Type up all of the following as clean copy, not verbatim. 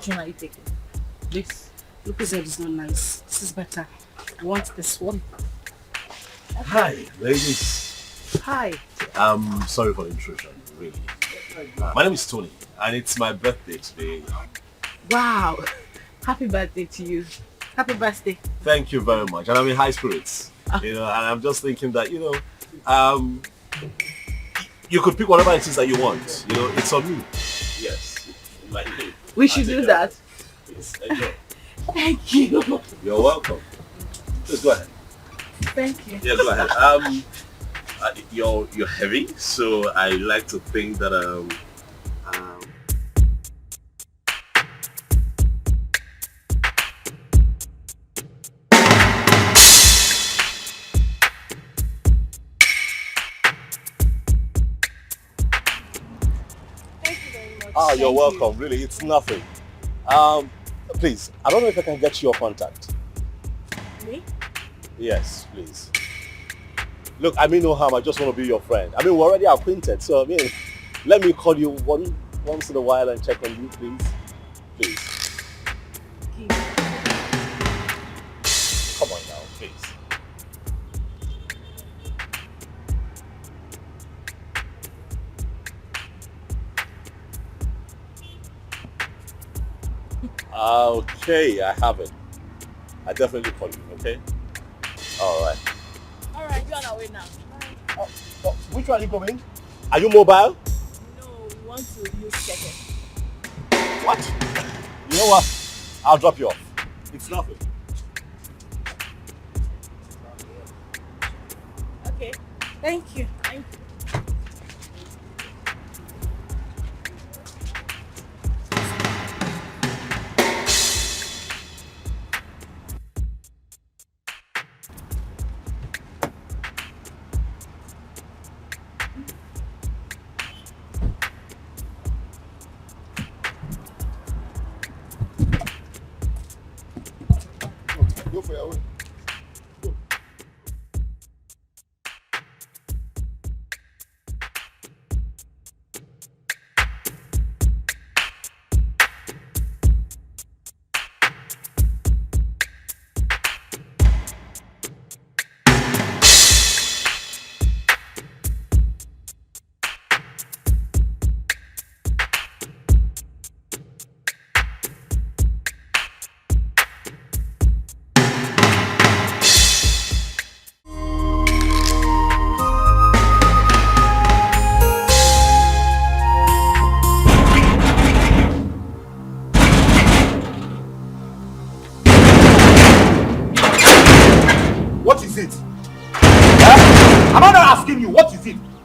Which one are you taking? This. Lucas said it's not nice. This is better. I want this one. Hi, ladies. Hi. I'm sorry for the intrusion, really. My name is Tony, and it's my birthday today. Wow. Happy birthday to you. Happy birthday. Thank you very much. And I'm in high spirits. You know, and I'm just thinking that, you know, you could pick whatever it is that you want. You know, it's on me. Yes. We should do that. Please, enjoy. Thank you. You're welcome. Please go ahead. Thank you. Yeah, go ahead. You're heavy, so I like to think that you're welcome. Really, it's nothing. Please, I don't know if I can get your contact. Me? Yes, please. Look, I mean no harm. I just want to be your friend. I mean, we're already acquainted, so I mean, let me call you once in a while and check on you, please. Please. Come on now, please. Okay, I have it. I definitely call you, okay? Alright. Alright, you're on our way now. Which one are you going? Are you mobile? No, we want to use second. What? You know what? I'll drop you off. It's nothing. Okay. Thank you. Thank you. Go for your way.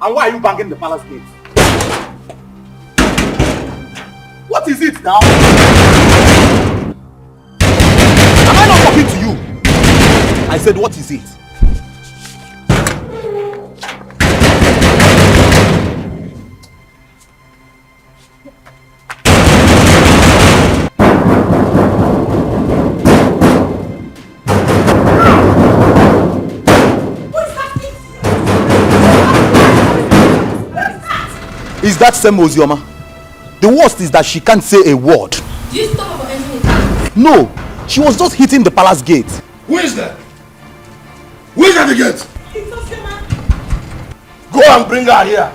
And why are you banging the palace gate? What is it now? Am I not talking to you? I said, what is it? Is that same Ozama? The worst is that she can't say a word. Do you stop her from entering the house? No, she was just hitting the palace gate. Who is that? Who is at the gate? It's Ozama. Go and bring her here.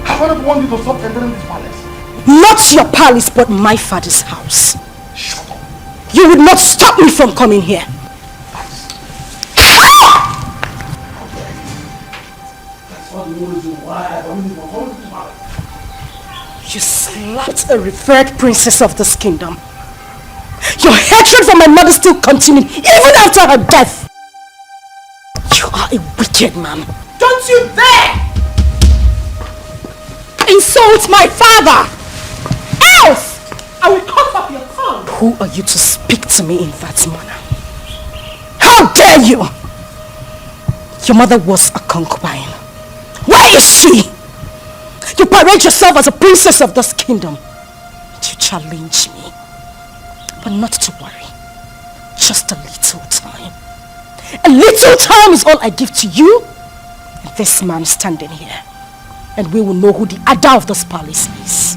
How do you want you to stop entering this palace? Not your palace, but my father's house. Shut up. You would not stop me from coming here. That's not the reason why I don't even come to this palace. You slapped a revered princess of this kingdom. Your hatred for my mother still continued even after her death. You are a wicked man. Don't you dare insult my father! Else I will cut off your tongue. Who are you to speak to me in that manner? How dare you! Your mother was a concubine. Where is she? You parade yourself as a princess of this kingdom. You challenge me. But not to worry. Just a little time. A little time is all I give to you and this man standing here. And we will know who the Ada of this palace is.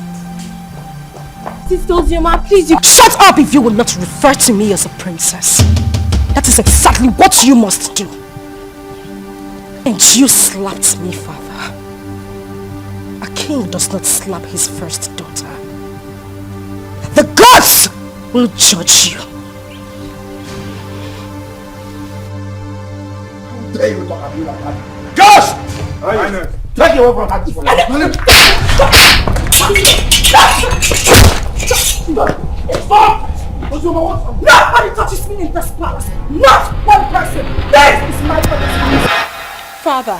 Sister Ozama, please, you... Shut up if you will not refer to me as a princess. That is exactly what you must do. And you slapped me, father. A king does not slap his first daughter. The gods will judge you. How dare you talk about me like that? Josh! Take your away from her. Stop! Nobody touches me in this palace. Not one person. This is my father's house. Father,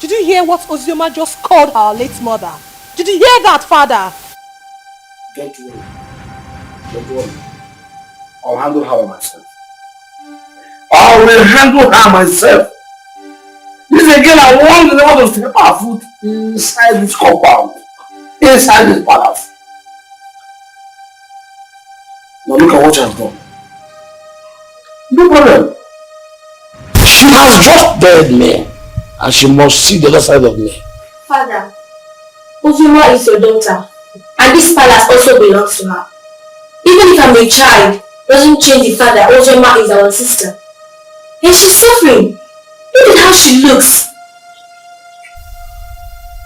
did you hear what Ozama just called our late mother? Did you hear that, Father? Don't worry. Don't worry. I'll handle her myself. I will handle her myself. This again, I want never to step our foot inside this compound. Inside this palace. Now look at what she has done. No problem. She has just dared me. And she must see the other side of me. Father, Ozama is your daughter. And this palace also belongs to her. Even if I'm a child, doesn't change the fact that Ozama is our sister. And she's suffering. Look at how she looks.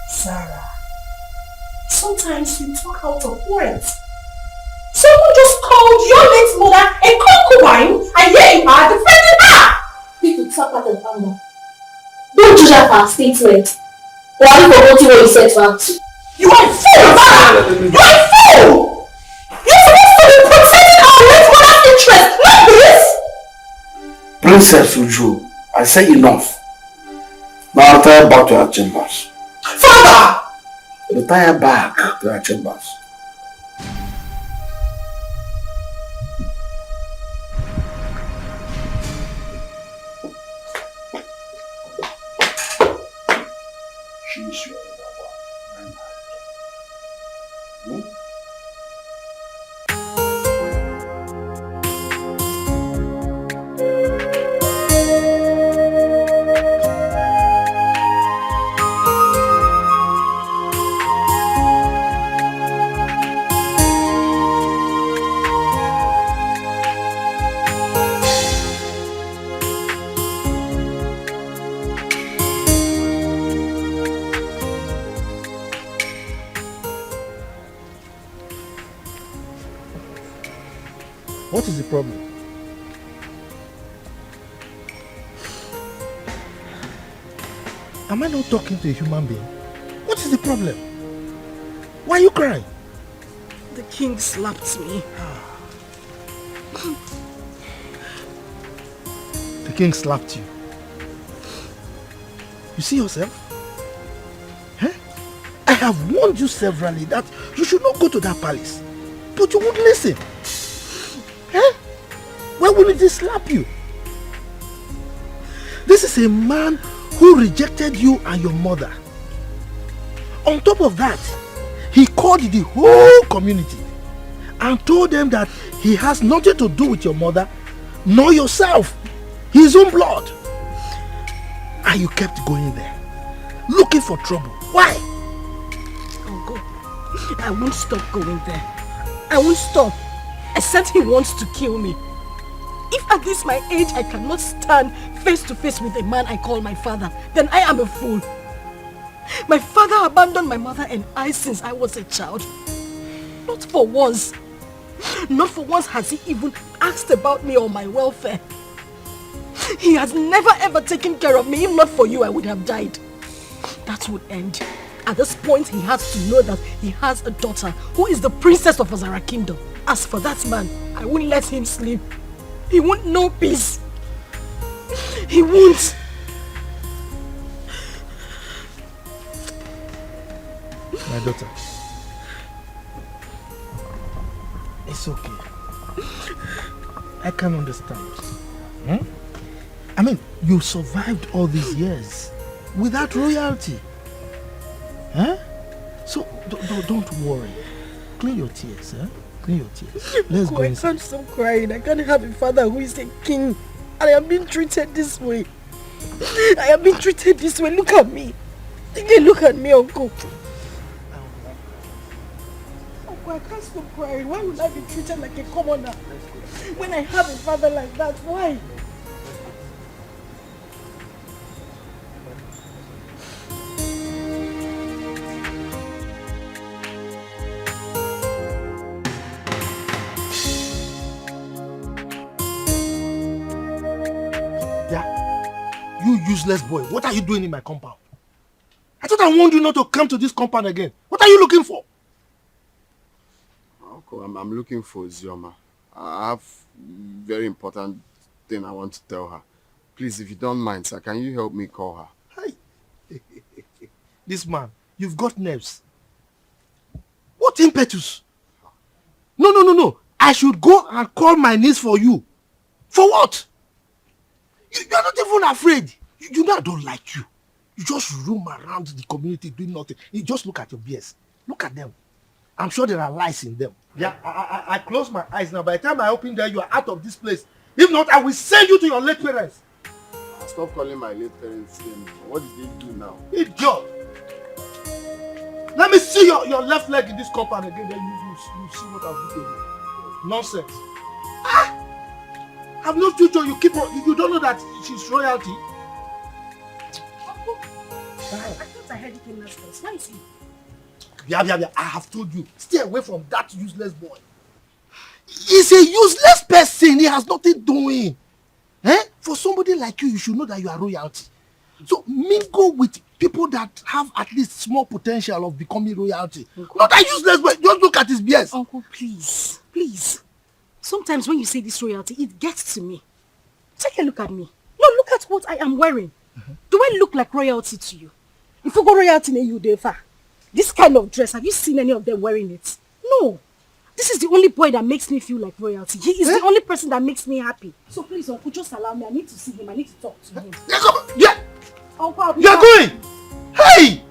Sarah, sometimes you talk out of words. Someone just called your late mother a concubine, and here you are defending her! People talk out of anger. Don't judge her for her statement. Or are you forgetting what you said to her too? You are a fool, Father! You are a fool! You're supposed to be protecting our late mother's interest, not this! Princess Uju, I say enough. Now retire back to our chambers. Father! Retire back to our chambers. She's your lover. What is the problem? Am I not talking to a human being? What is the problem? Why are you crying? The king slapped me. The king slapped you. You see yourself? Huh? I have warned you severally that you should not go to that palace. But you won't listen. Huh? Why wouldn't he slap you? This is a man who rejected you and your mother. On top of that, he called the whole community and told them that he has nothing to do with your mother nor yourself, his own blood. And you kept going there, looking for trouble. Why? I'll go. I won't stop going there. I won't stop. Except he wants to kill me. If at this my age I cannot stand face to face with a man I call my father, then I am a fool. My father abandoned my mother and I since I was a child. Not for once. Not for once has he even asked about me or my welfare. He has never ever taken care of me. If not for you, I would have died. That would end. At this point, he has to know that he has a daughter who is the princess of Ozara Kingdom. As for that man, I won't let him sleep. He won't know peace. He won't. My daughter, it's okay. I can understand. I mean, you survived all these years without royalty. Huh? So don't worry. Clean your tears, huh? Clean your tears. Let's go I inside. can't stop crying. I can't have a father who is a king I am being treated this way. I am being treated this way. Look at me. Look at me, Uncle. Uncle, I can't stop crying. Why would I be treated like a commoner when I have a father like that? Why? You useless boy, what are you doing in my compound? I thought I warned you not to come to this compound again. What are you looking for? Uncle, I'm looking for Ozama. I have very important thing I want to tell her. Please, if you don't mind, sir, can you help me call her? Hey. This man, you've got nerves. What impetus? No. I should go and call my niece for you. For what? You're not even afraid. You know I don't like you. You just roam around the community doing nothing. You just look at your beers. Look at them. I'm sure there are lies in them. Yeah, I close my eyes now. By the time I open them, you are out of this place. If not, I will send you to your late parents. Stop calling my late parents. What did they do now? Idiot! Let me see your left leg in this compound again. Then you see what I'll do to you. Nonsense. I've no future. You don't know that she's royalty. Uncle, I thought I heard it in last place. Why is he? Yeah. I have told you. Stay away from that useless boy. He's a useless person. He has nothing doing. For somebody like you, you should know that you are royalty. So mingle with people that have at least small potential of becoming royalty. Uncle, not that useless boy. Just look at his BS. Uncle, please. Sometimes when you say this royalty, it gets to me. Take a look at me. No, look at what I am wearing. Do I look like royalty to you? If you go royalty in you, Defa, this kind of dress, have you seen any of them wearing it? No. This is the only boy that makes me feel like royalty. He is the only person that makes me happy. So please, Uncle, just allow me. I need to see him. I need to talk to him. Yeah. Uncle, you're going. Hey!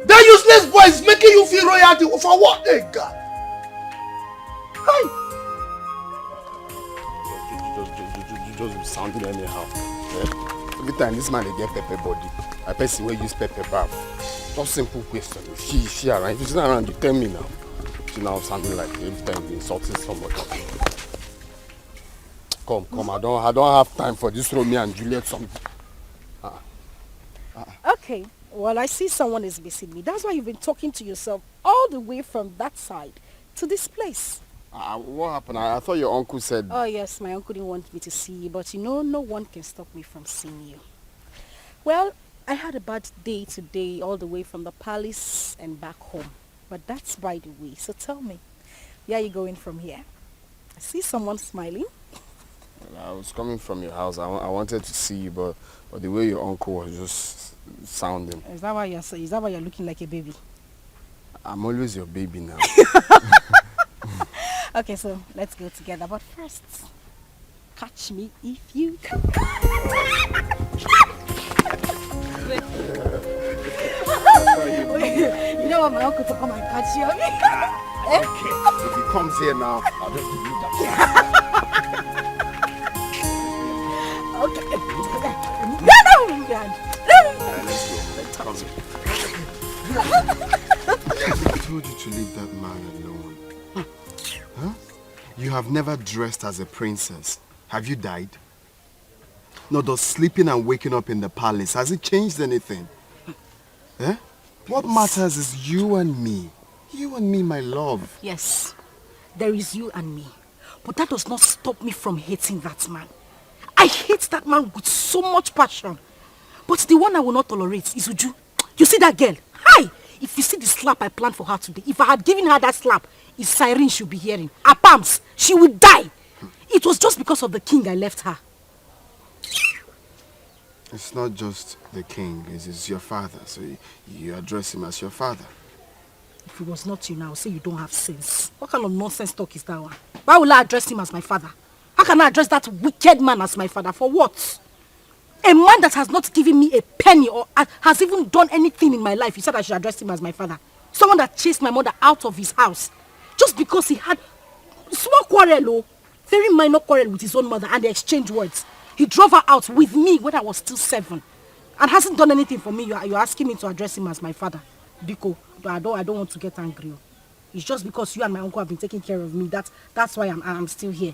That useless boy is making you feel royalty. For what? Hey, God. Hey! Just sounding anyhow. Yeah? Every time this man they get pepper body, I person will use pepper bath. Just simple question. She around. If she's not around, you tell me now. She now sounding like every time insulting somebody. Come. I don't have time for this Romeo and Juliet song. Okay. Well, I see someone is missing me. That's why you've been talking to yourself all the way from that side to this place. What happened? I thought your uncle said... Oh yes, my uncle didn't want me to see you, but you know, no one can stop me from seeing you. Well, I had a bad day today, all the way from the palace and back home. But that's by the way, so tell me, where are you going from here? I see someone smiling. Well, I was coming from your house. I wanted to see you, but the way your uncle was just sounding. Is that why you're looking like a baby? I'm always your baby now. Okay, so let's go together. But first, catch me if you can. You don't want my uncle to come and catch you. Okay. If he comes here now, I'll just do that. Okay. Let's go. I told you to leave that man alone. Huh? You have never dressed as a princess. Have you died? No, does sleeping and waking up in the palace, has it changed anything? Eh? What matters is you and me. You and me, my love. Yes, there is you and me. But that does not stop me from hating that man. I hate that man with so much passion. But the one I will not tolerate is Uju. You see that girl? Hi! If you see the slap I planned for her today, if I had given her that slap, it's siren she'll be hearing. Her palms, she would die. It was just because of the king I left her. It's not just the king, it's your father, so you address him as your father. If it was not you now, I would say you don't have sense. What kind of nonsense talk is that one? Why will I address him as my father? How can I address that wicked man as my father? For what? A man that has not given me a penny or has even done anything in my life, you said I should address him as my father. Someone that chased my mother out of his house just because he had small quarrel, very minor quarrel with his own mother, and they exchanged words. He drove her out with me when I was still 7. And hasn't done anything for me. You're asking me to address him as my father. Biko, I don't want to get angry. It's just because you and my uncle have been taking care of me. That's why I'm still here.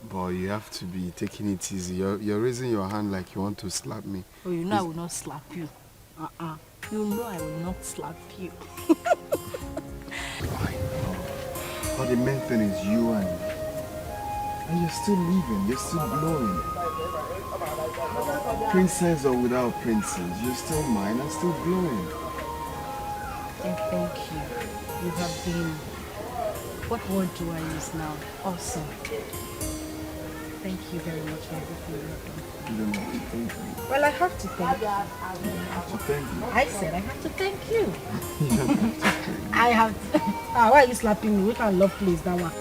But you have to be taking it easy. You're raising your hand like you want to slap me. Oh, you know I will not slap you. You know I will not slap you. But the main thing is you and me. And you're still living, you're still glowing. Princess or without princess, you're still mine and still glowing. And thank you. You have been, what word do I use now? Awesome. Thank you very much for everything you have done. You don't have to thank me. Well, I have to thank you. You have to thank you. I said I have to thank you. You don't have to thank me. I have to. Why are you slapping me? We can love please that one.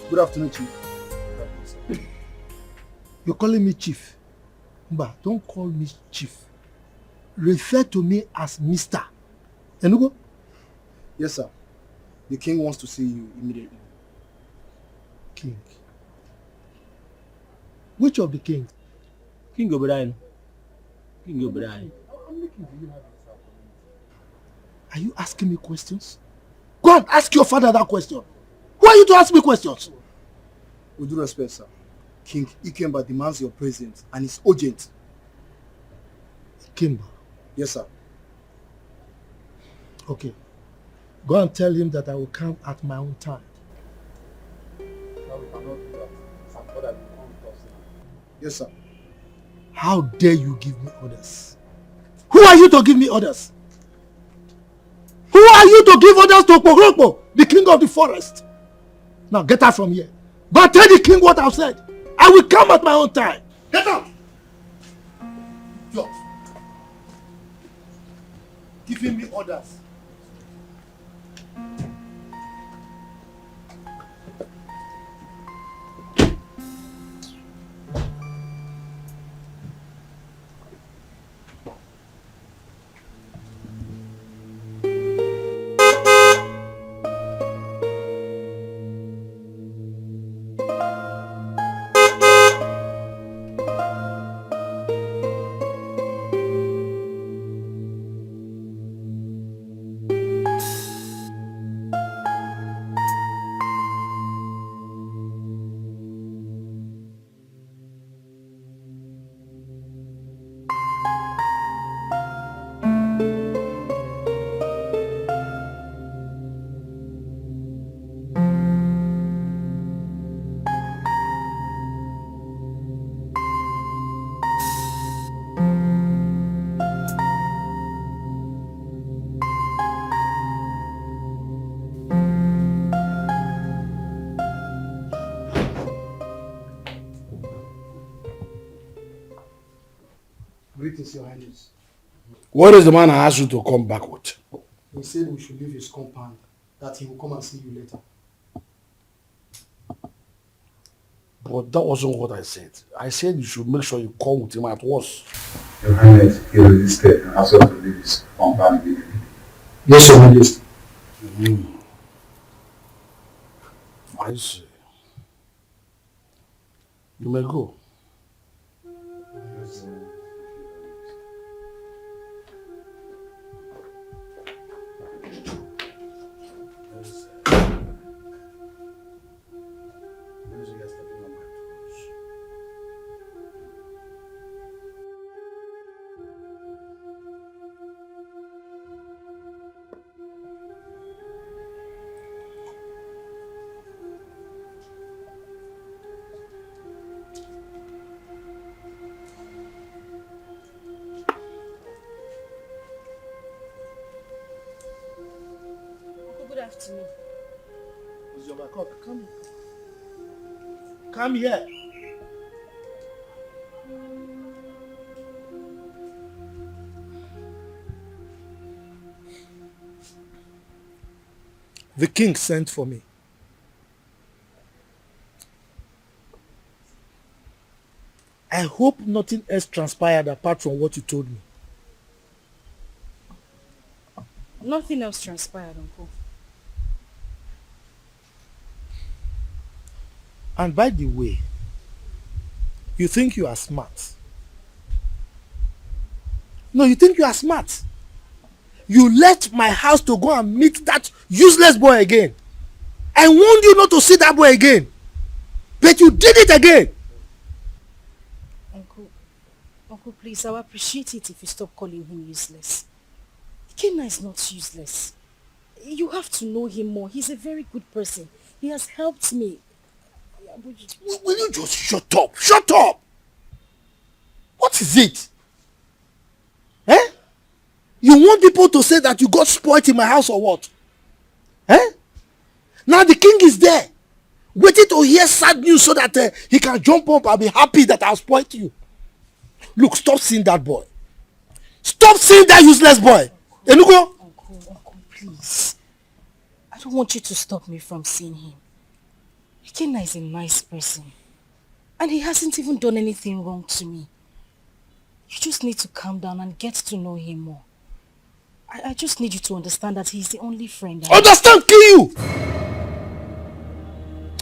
Good afternoon, Chief. You're calling me Chief. But don't call me Chief. Refer to me as Mr. Enugo? Yes, sir. The king wants to see you immediately. King. Which of the king? King Obedain. King Obedain. Are you asking me questions? Go and ask your father that question. Who are you to ask me questions? With due respect, sir. King Ikemba demands your presence and it's urgent. Ikemba? Yes, sir. Okay. Go and tell him that I will come at my own time. No, we cannot do that. Some father will come with us now. Yes, sir. How dare you give me orders? Who are you to give me orders? Who are you to give orders to Pogrokpo, the king of the forest? Now get out from here. Go and tell the king what I've said. I will come at my own time. Get out! George. Giving me orders. Greetings, Your Highness. What is the man I asked you to come back with? He said we should leave his compound, that he will come and see you later. But that wasn't what I said. I said you should make sure you come with him at once. Your Highness, he resisted and asked us to leave his compound immediately. Yes, Your Majesty. I see. You may go. Good afternoon. Ozama, come. Come here. The king sent for me. I hope nothing else transpired apart from what you told me. Nothing else transpired, Uncle. And by the way, you think you are smart. No, you think you are smart. You left my house to go and meet that useless boy again. I warned you not to see that boy again. But you did it again. Uncle, please, I would appreciate it if you stop calling him useless. Kenna is not useless. You have to know him more. He's a very good person. He has helped me. Will you just shut up? Shut up! What is it? Eh? You want people to say that you got spoiled in my house or what? Eh? Now the king is there, waiting to hear sad news so that he can jump up and be happy that I spoiled you. Look, stop seeing that boy. Stop seeing that useless boy. Enugo? Uncle, please. I don't want you to stop me from seeing him. Kenna is a nice person. And he hasn't even done anything wrong to me. You just need to calm down and get to know him more. I just need you to understand that he's the only friend I have. Understand? Kill you!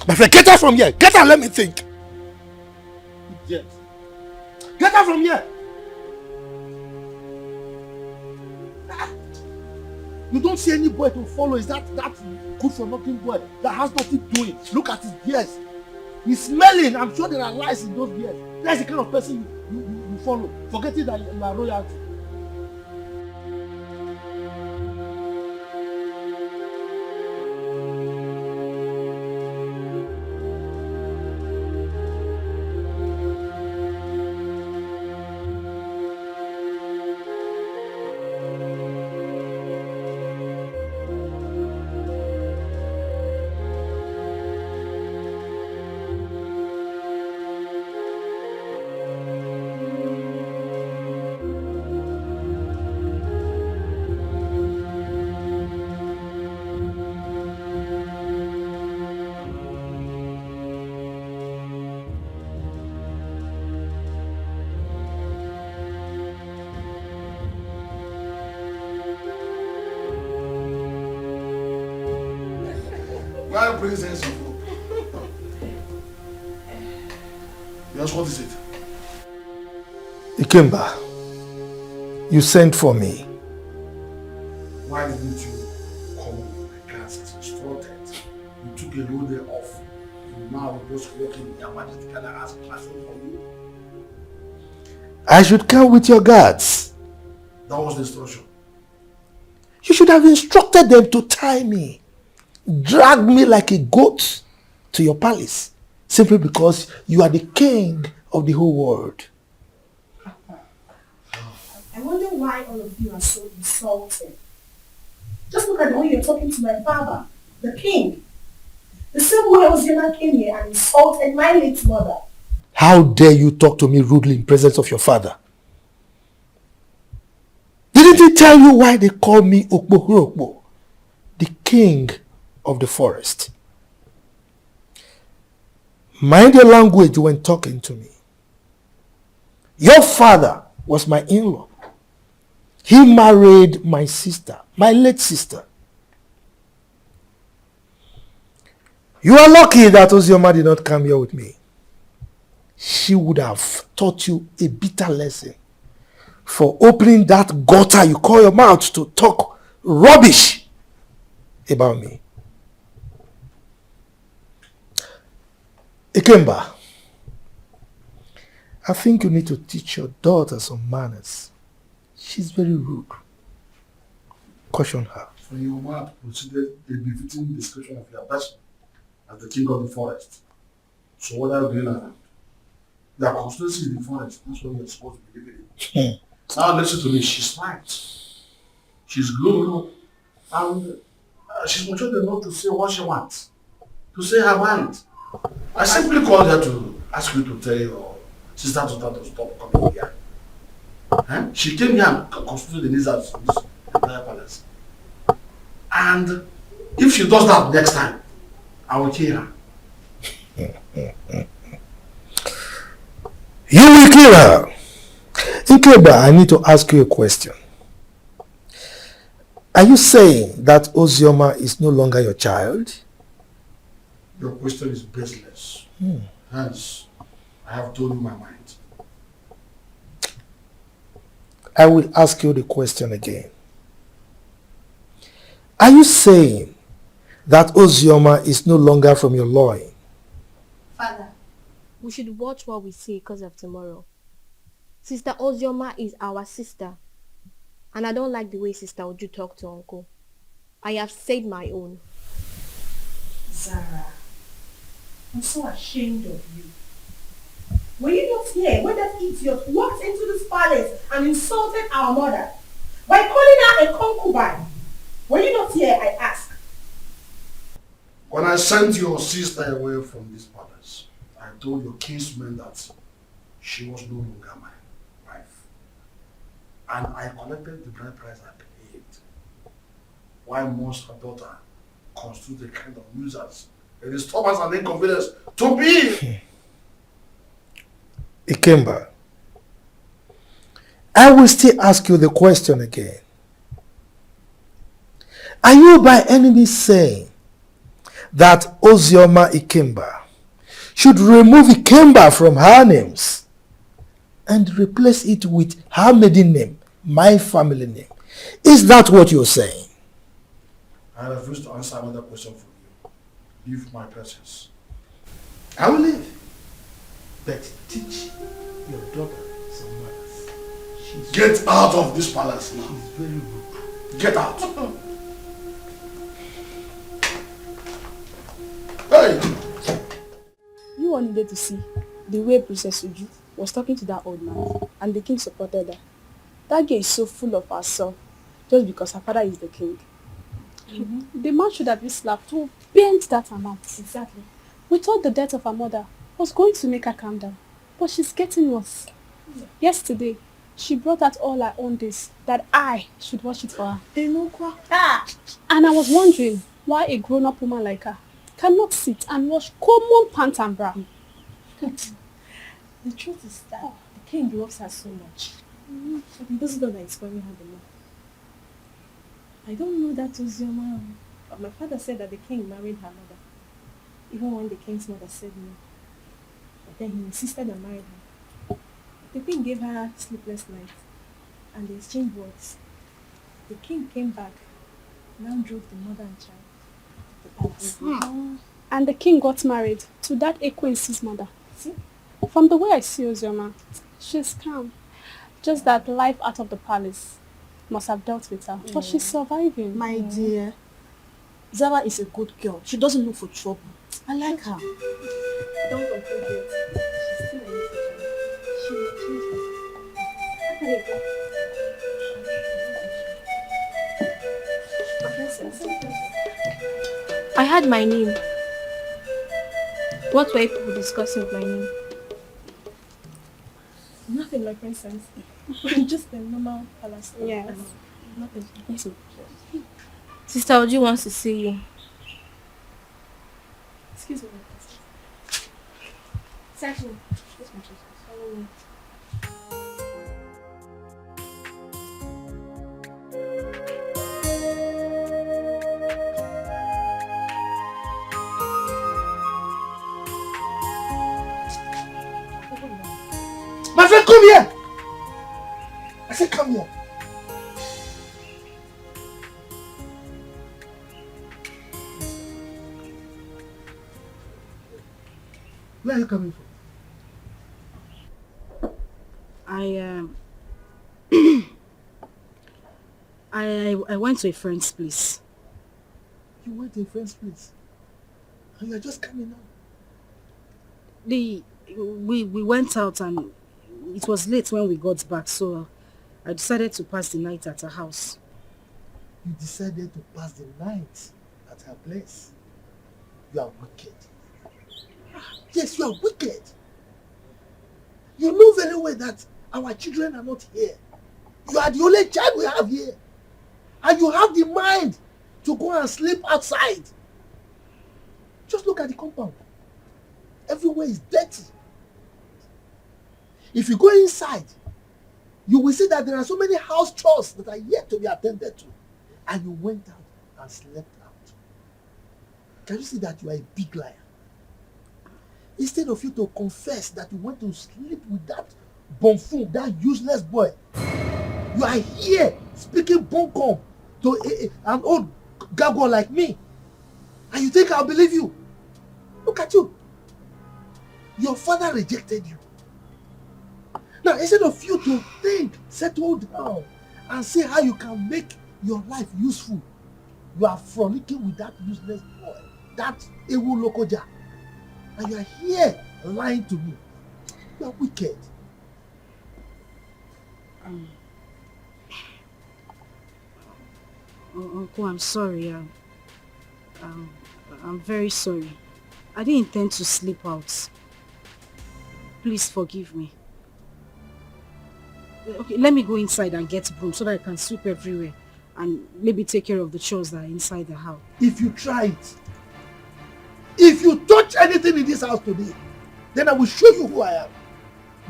My friend, get out from here. Get out, let me think. Yes. Get out from here. You don't see any boy to follow. Is that good for nothing boy that has nothing doing? Look at his beards. He's smelling. I'm sure there are lies in those beards. That's the kind of person you follow. Forgetting that you are royalty. Why presence of hope? Yes, what is it? Ikemba, you sent for me. Why didn't you come with my class as instructed? You took a whole day off. You now are just working in your majesty and I ask classroom for you. I should come with your guards. That was the instruction. You should have instructed them to tie me. Drag me like a goat to your palace simply because you are the king of the whole world. I wonder why all of you are so insulted. Just look at the way you're talking to my father, the king. The same way Ozama came here and insulted my late mother. How dare you talk to me rudely in presence of your father? Didn't he tell you why they call me Okpo, the king of the forest? Mind your language when talking to me. Your father was my in-law. He married my sister, my late sister. You are lucky that Ozama did not come here with me. She would have taught you a bitter lesson for opening that gutter you call your mouth to talk rubbish about me. Ikemba, I think you need to teach your daughter some manners. She's very rude. Caution her. For your mouth considered a befitting description of your person as the king of the forest. So what are you doing now? They are constantly in the forest. That's what you're supposed to be living in. Now listen to me. She's smart. She's good. And she's mature enough to say what she wants. To say her mind. I simply called her to ask you to tell your sister to stop coming here. She came here and consulted the needs of this entire palace. And If she does that next time, I will kill her. You will kill her. Ikeba, I need to ask you a question. Are you saying that Ozama is no longer your child? Your question is baseless. Hence, I have told you my mind. I will ask you the question again. Are you saying that Ozama is no longer from your loin? Father, we should watch what we say because of tomorrow. Sister Ozama is our sister. And I don't like the way Sister Oju talk to Uncle. I have said my own. Zara, I'm so ashamed of you. Were you not here when that idiot walked into this palace and insulted our mother by calling her a concubine? Were you not here, I ask? When I sent your sister away from this palace, I told your kinsmen that she was no longer my wife. And I collected the bride price I paid. Why must her daughter constitute a kind of nuisance, a disturbance and inconvenience to me? Ikemba, I will still ask you the question again. Are you by any means saying that Ozama Ikemba should remove Ikemba from her names and replace it with her maiden name, my family name? Is that what you're saying? I refuse to answer another question from you. Leave my presence. I will leave. But teach your daughter some manners. Get out of this palace now. She's very rude. Get out. Hey! You all needed to see the way Princess Uju was talking to that old man, and the king supported her. That girl is so full of herself just because her father is the king. The man should have been slapped to bend that amount. Exactly. We thought the death of her mother was going to make her calm down, but she's getting worse. Yesterday, she brought out all her own days that I should wash it for her. And I was wondering why a grown-up woman like her cannot sit and wash common pants and bra. The truth is that the king loves her so much. But he doesn't know that it's spoiling her the more. I don't know that Ozama, but my father said that the king married her mother, even when the king's mother said no. But then he insisted and married her. The king gave her sleepless nights, and they exchanged words. The king came back, now drove the mother and child to the palace. And the king got married to that Ekwensi's mother. See? From the way I see Ozama, she's calm. Just that life out of the palace must have dealt with her. But she's surviving. My dear, Zara is a good girl. She doesn't look for trouble. I like her. Don't complain yet. She's still a little child. She will change herself. How can it go? I had my name. What were people discussing with my name? Nothing, my princess. Just a normal palace. Yes. Nothing. Sister Oju wants to see you. Excuse me, my princess. Certainly. Yes, my princess. Follow me. My friend, come here! I said, come here. Where are you coming from? I went to a friend's place. You went to a friend's place? And you are just coming out? We went out and it was late when we got back, so I decided to pass the night at her house. You decided to pass the night at her place? You are wicked. Yes, you are wicked. You know very well that our children are not here. You are the only child we have here. And you have the mind to go and sleep outside. Just look at the compound. Everywhere is dirty. If you go inside, you will see that there are so many house chores that are yet to be attended to. And you went out and slept out. Can you see that you are a big liar? Instead of you to confess that you went to sleep with that buffoon, that useless boy, you are here speaking bunkum to an old gargoyle like me. And you think I'll believe you? Look at you. Your father rejected you. Now, instead of you to think, settle down, and see how you can make your life useful, you are frolicking with that useless boy, that Ewu Lokoja. And you are here lying to me. You are wicked. Uncle, I'm sorry. I'm very sorry. I didn't intend to sleep out. Please forgive me. Okay, let me go inside and get broom so that I can sweep everywhere and maybe take care of the chores that are inside the house. If you try it, if you touch anything in this house today, then I will show you who I am.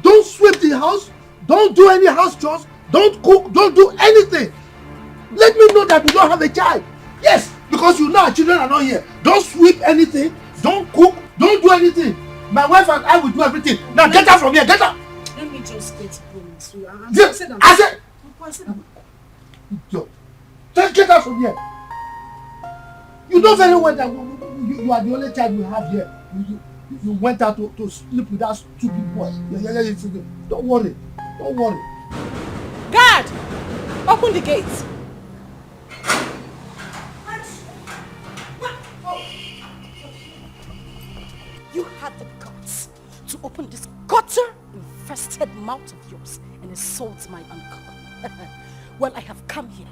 Don't sweep the house, don't do any house chores, don't cook, don't do anything. Let me know that you don't have a child. Yes, because you know our children are not here. Don't sweep anything, don't cook, don't do anything. My wife and I will do everything. Now get out from here, get out. Let me just get broom. I said, just get out from here. You know very well that you are the only child we have here. You went out to sleep with that stupid boy. Don't worry. Don't worry. Guard! Open the gates. You had the guts to open this gutter-infested mouth of yours and insult my uncle. Well, I have come here.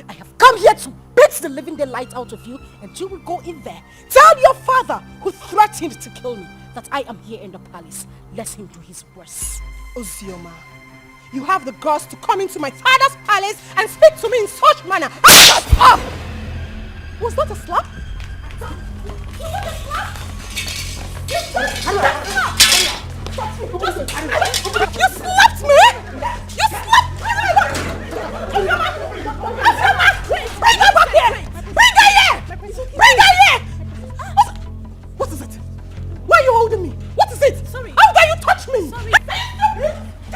I have come here to beat the living daylight out of you, and you will go in there. Tell your father, who threatened to kill me, that I am here in the palace. Let him do his worst. Ozama, you have the guts to come into my father's palace and speak to me in such manner. Was that a slap? Was that a slap? You slapped me! You slapped me! Bring her back here! Bring her here! Bring her here! What is it? Why are you holding me? What is it? Sorry. How dare you touch me? Sorry. Get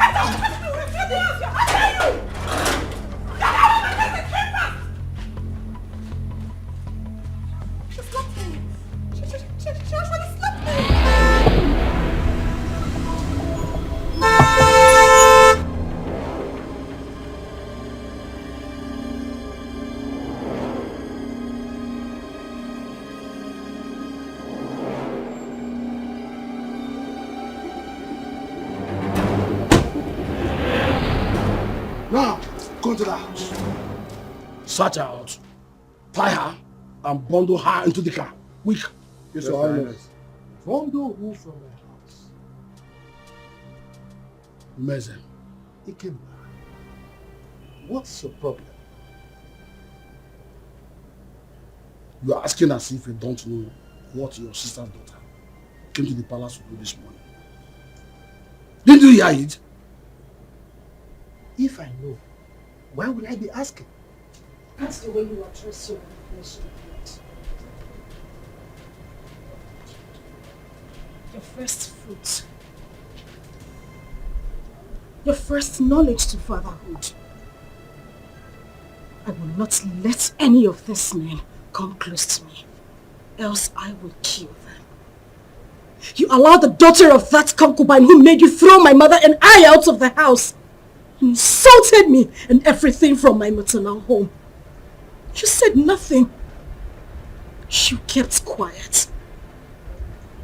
out of the room! Get out! How dare you? Get out of the room! She slapped me. She actually slapped me. Now, go to the house. Search her out. Tie her and bundle her into the car. Quick. Yes, Your Highness. Bundle who from the house? Mezen. Ikemba. What's your problem? You are asking as if you don't know what your sister's daughter came to the palace to do this morning. Did you hear it? If I know, why would I be asking? That's the way you address your question. Your first fruit. Your first knowledge to fatherhood. I will not let any of these men come close to me, else I will kill them. You allowed the daughter of that concubine who made you throw my mother and I out of the house. You insulted me and everything from my maternal home. You said nothing. You kept quiet.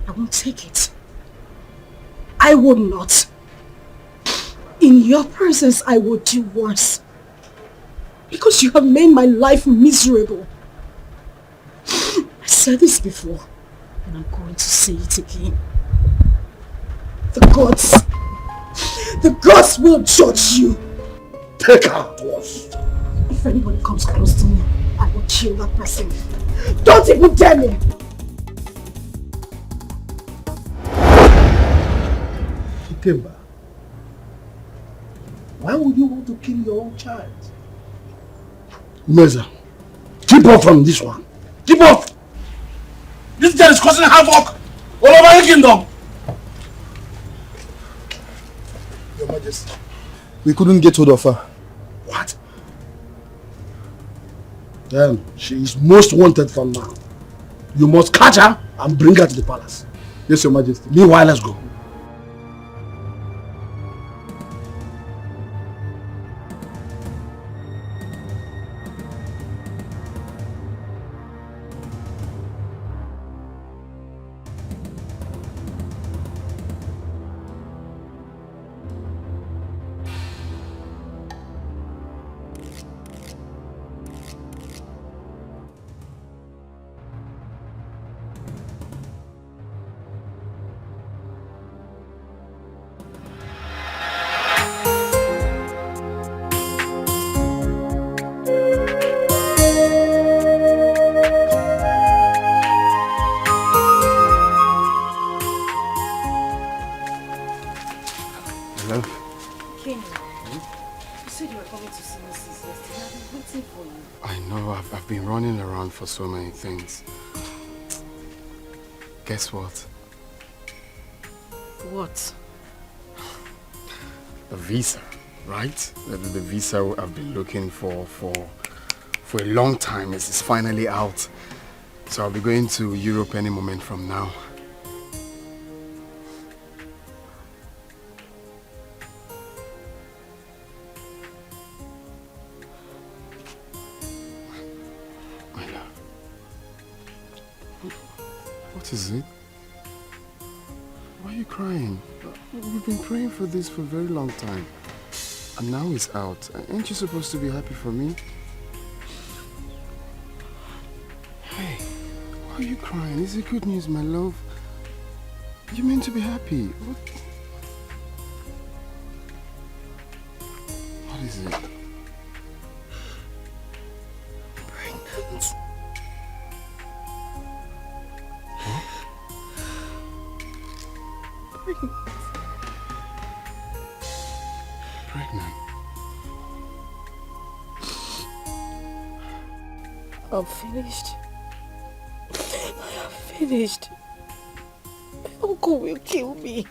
I won't take it. I would not. In your presence, I will do worse. Because you have made my life miserable. I said this before, and I'm going to say it again. The gods will judge you. Take her to us. If anybody comes close to me, I will kill that person. Don't even dare me! Ikemba, why would you want to kill your own child? Meza, keep off from this one. Keep off! This girl is causing havoc all over the kingdom. Your Majesty. We couldn't get hold of her. What? Then she is most wanted from now. You must catch her and bring her to the palace. Yes, Your Majesty. Meanwhile, let's go. For so many things. Guess what? What? The visa, right? The visa I've been looking for a long time is finally out. So I'll be going to Europe any moment from now. What is it? Why are you crying? We've been praying for this for a very long time. And now it's out. Ain't you supposed to be happy for me? Hey, why are you crying? Is it good news, my love? You meant to be happy. What is it? Pregnant. Pregnant. I'm finished. I am finished. My uncle will kill me.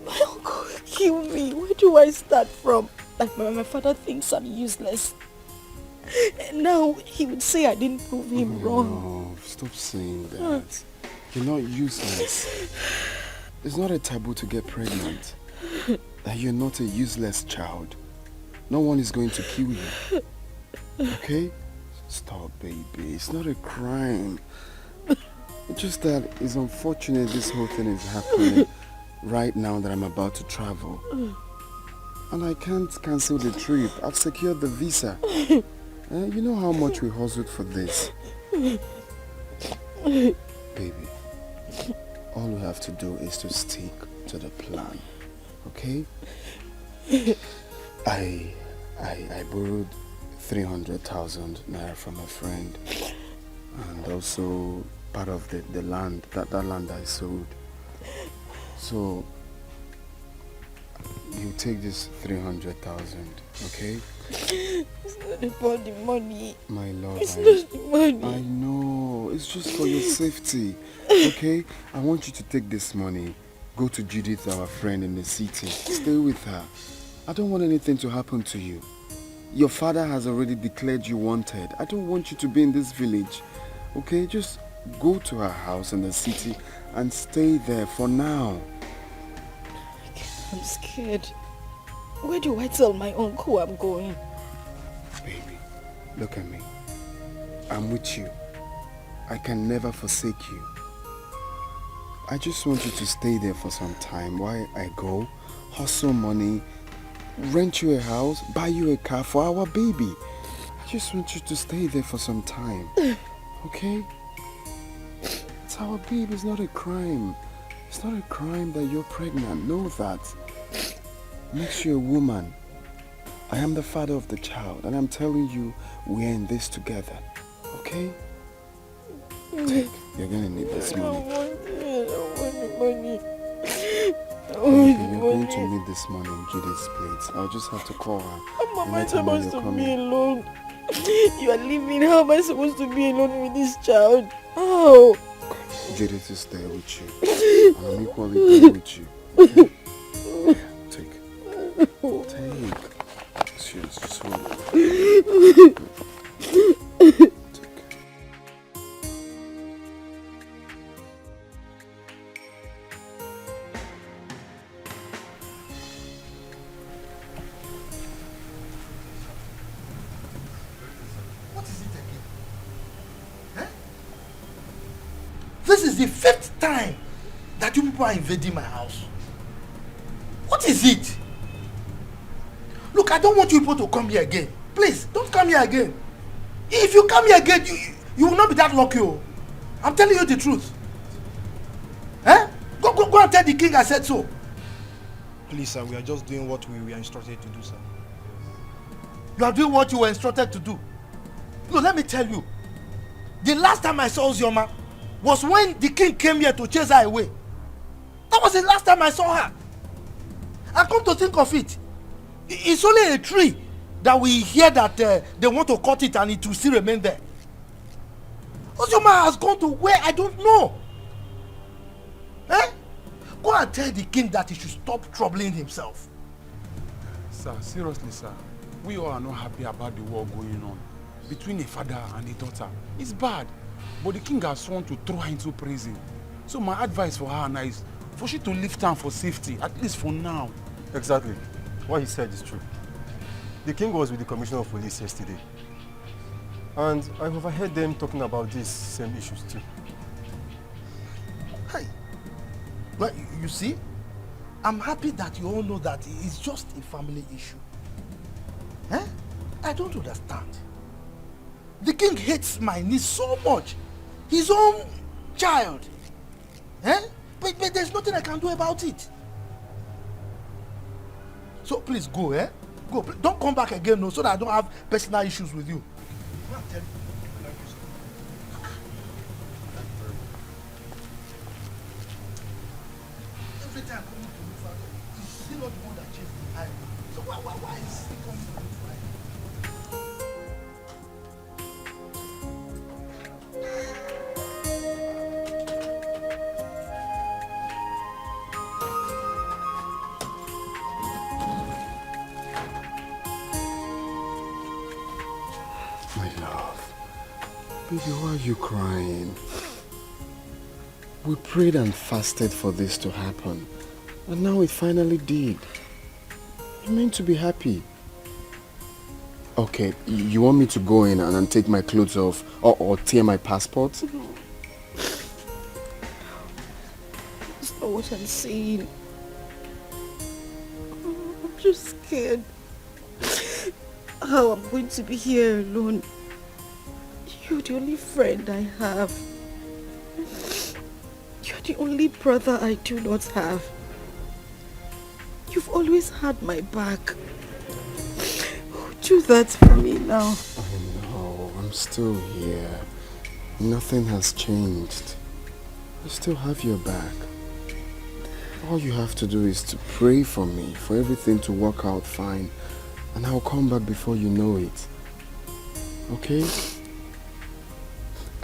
My uncle will kill me. Where do I start from? Like my father thinks I'm useless. And now he would say I didn't prove him wrong. No, stop saying that. You're not useless. It's not a taboo to get pregnant. That you're not a useless child. No one is going to kill you. Okay? Stop, baby. It's not a crime. It's just that it's unfortunate this whole thing is happening right now that I'm about to travel. And I can't cancel the trip. I've secured the visa. You know how much we hustled for this. Baby, all we have to do is to stick to the plan. Okay? I borrowed 300,000 naira from a friend, and also part of the land, that land I sold. So you take this 300,000, okay? It's not about the money. My love, it's not the money. I know, it's just for your safety, okay? I want you to take this money, go to Judith, our friend in the city, stay with her. I don't want anything to happen to you. Your father has already declared you wanted. I don't want you to be in this village, okay? Just go to her house in the city and stay there for now. I'm scared. Where do I tell my uncle I'm going? Baby, look at me. I'm with you. I can never forsake you. I just want you to stay there for some time while I go, hustle money, rent you a house, buy you a car for our baby. I just want you to stay there for some time. Okay? It's our baby, it's not a crime. It's not a crime that you're pregnant. Know that. Makes you a woman. I am the father of the child, and I'm telling you, we're in this together. Okay? Take. You're gonna need this money. I don't want the money. You're going to need this money in Judy's plate. I'll just have to call her. How am I supposed to be alone? You are leaving. How am I supposed to be alone with this child? Oh! Judith is there with you. And I'm equally there with you. Okay? Take. Cheers, just hold it. This is the 5th time that you people are invading my house. What is it? Look, I don't want you people to come here again. Please, don't come here again. If you come here again, you will not be that lucky. Oh. I'm telling you the truth. Eh? Go and tell the king I said so. Please, sir, we are just doing what we were instructed to do, sir. You are doing what you were instructed to do. No, let me tell you. The last time I saw Ozama was when the king came here to chase her away. That was the last time I saw her. And come to think of it, it's only a tree that we hear that they want to cut it and it will still remain there. Ozama has gone to where I don't know. Eh? Go and tell the king that he should stop troubling himself. Sir, seriously, sir, we all are not happy about the war going on between a father and a daughter. It's bad, but the king has sworn to throw her into prison. So my advice for her now is for she to leave town for safety, at least for now. Exactly. What he said is true. The king was with the commissioner of police yesterday. And I overheard them talking about these same issues too. Hey, well, you see, I'm happy that you all know that it's just a family issue. Eh? I don't understand. The king hates my niece so much. His own child. Eh? But there's nothing I can do about it. So please go, eh? Go. Don't come back again, no, so that I don't have personal issues with you. Every time I come to look for him, he's still not the one that chased the eye. So why is he coming to look for him? My love, baby, why are you crying? We prayed and fasted for this to happen, and now it finally did. You're meant to be happy. Okay, you want me to go in and take my clothes off or tear my passport? No. That's not what I'm saying. I'm just scared. How I'm going to be here alone. You're the only friend I have. You're the only brother I do not have. You've always had my back. Do that for me now. I know, I'm still here. Nothing has changed. I still have your back. All you have to do is to pray for me, for everything to work out fine, and I'll come back before you know it. Okay?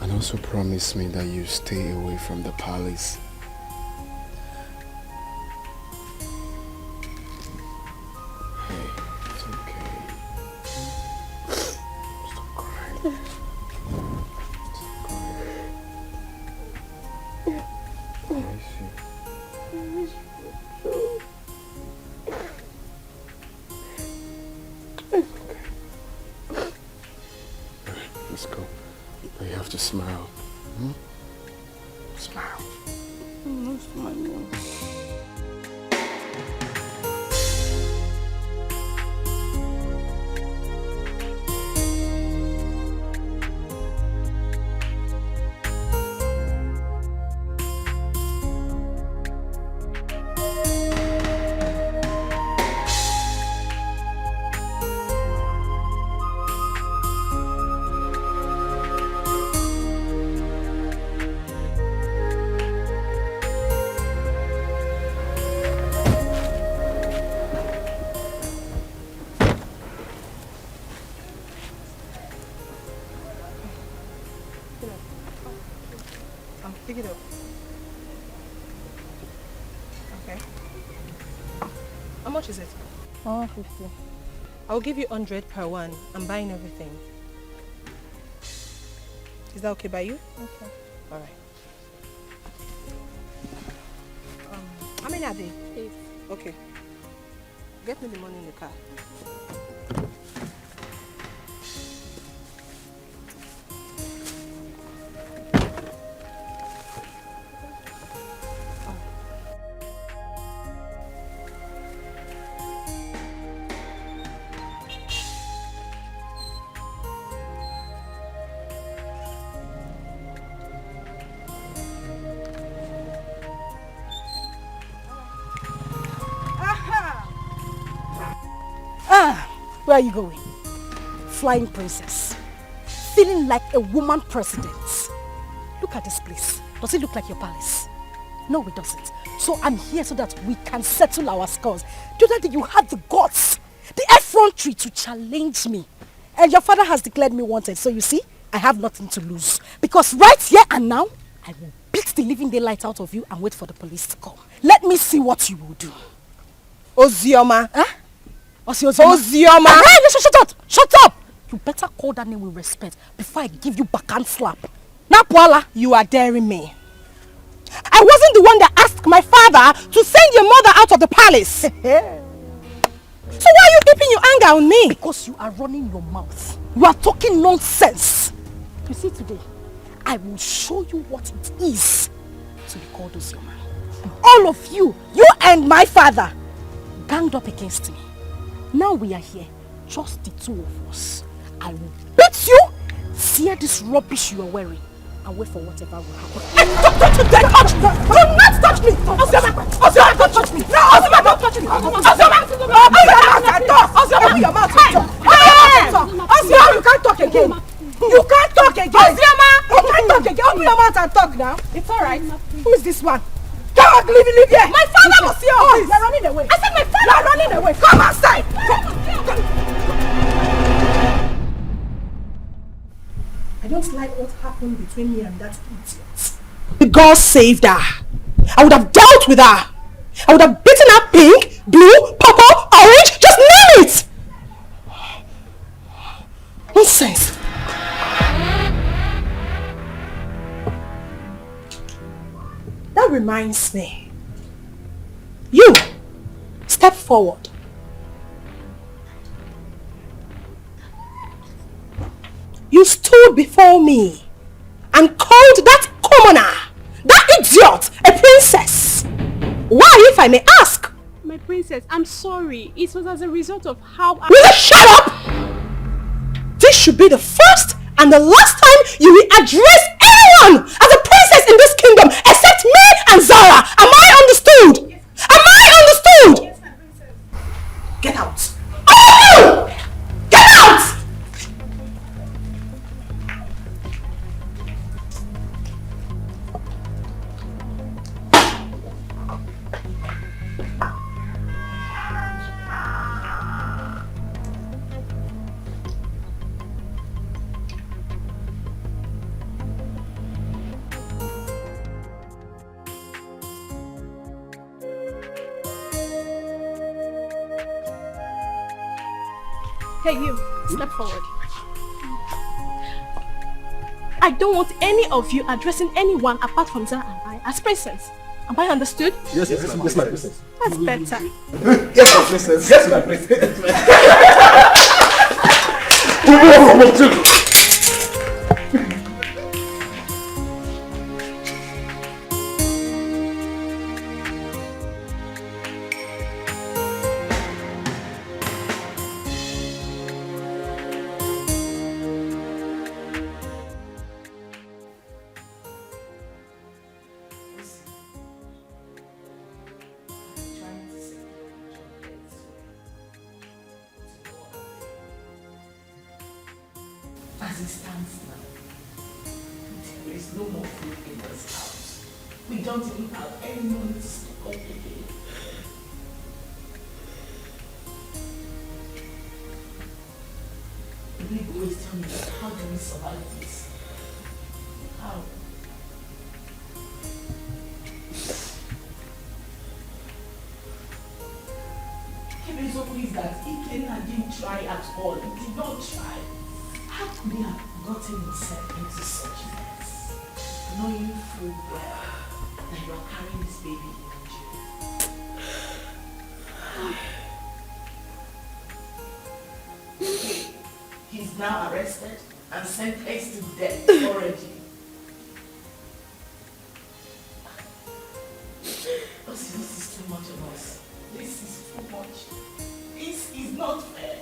And also promise me that you stay away from the palace. Hey, it's okay. Stop crying. Stop crying. I miss you. Let's go. But you have to smile. Hmm? Smile. I'm not smiling. Okay. How much is it? 150. I'll give you 100 per one. I'm buying everything. Is that okay by you? Okay. All right. How many are they? 8. Okay. Get me the money in the car. Where are you going? Flying princess. Feeling like a woman president. Look at this place. Does it look like your palace? No, it doesn't. So I'm here so that we can settle our scores. The other day you had the guts, the effrontery to challenge me. And your father has declared me wanted. So you see, I have nothing to lose. Because right here and now, I will beat the living daylight out of you and wait for the police to come. Let me see what you will do. Ozama. Huh? Ozama. Hey, shut up! Shut up! You better call that name with respect before I give you backhand slap. Now, Paula, you are daring me. I wasn't the one that asked my father to send your mother out of the palace. So why are you keeping your anger on me? Because you are running your mouth. You are talking nonsense. You see, today, I will show you what it is to be called Ozama. All of you and my father, ganged up against me. Now we are here, just the two of us. I will beat you, tear this rubbish you are wearing, and wait for whatever will happen. Don't touch me! Do not touch me! Ozama, don't touch me! No, Ozama, don't touch me! Ozama, open your mouth and talk! Ozama, you can't talk again! You can't talk again! Ozama! You can't talk again! Open your mouth and talk now! It's alright. Who is this one? Come on, leave here! My father was here! Oh, you're running away! I said my father! You're running away! Come outside! I don't like what happened between me and that idiot. God saved her. I would have dealt with her. I would have beaten her pink, blue, purple, orange, just name it! Nonsense. That reminds me. You, step forward. You stood before me and called that commoner, that idiot, a princess. Why, if I may ask? My princess, I'm sorry. It was as a result of how Will you shut up? This should be the first and the last time you will address anyone as a princess in this kingdom except me and Zara. Am I understood? Am I understood? Yes, my princess. Get out. Oh! Get out! Hey, you, step forward. I don't want any of you addressing anyone apart from Zara and I as princess. Am I understood? Yes, my princess. That's better. Yes, my princess. Yes, my princess. As it stands now, there is no more food in this house. We don't even have any money to stock up again. The big boy is telling me, how do we survive this? How? is that Ikenna didn't try at all. He did not try. How could he have gotten himself into such a mess? Knowing full well that you are carrying this baby in you. Okay, he's now arrested and sentenced to death already. This is too much of us. This is too much. This is not fair.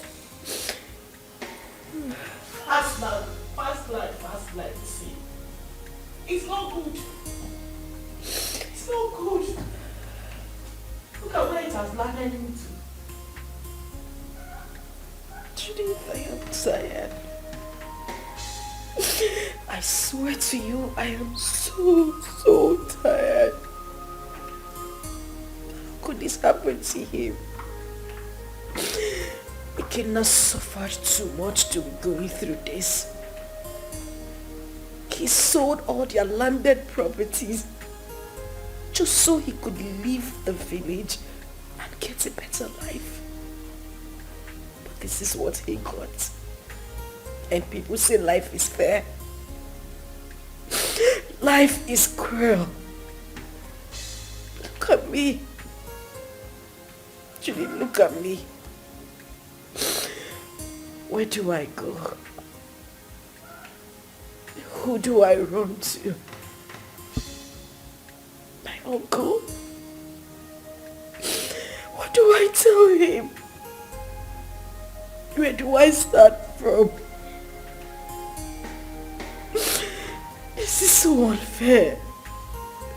Fast life, see. It's not good. It's not good. Look at where it has landed into. Judith, I am tired. I swear to you, I am so tired. How could this happen to him? He cannot suffer too much to be going through this. He sold all their landed properties just so he could leave the village and get a better life. But this is what he got. And people say life is fair. Life is cruel. Look at me. Julie, look at me. Where do I go? Who do I run to? My uncle? What do I tell him? Where do I start from? This is so unfair.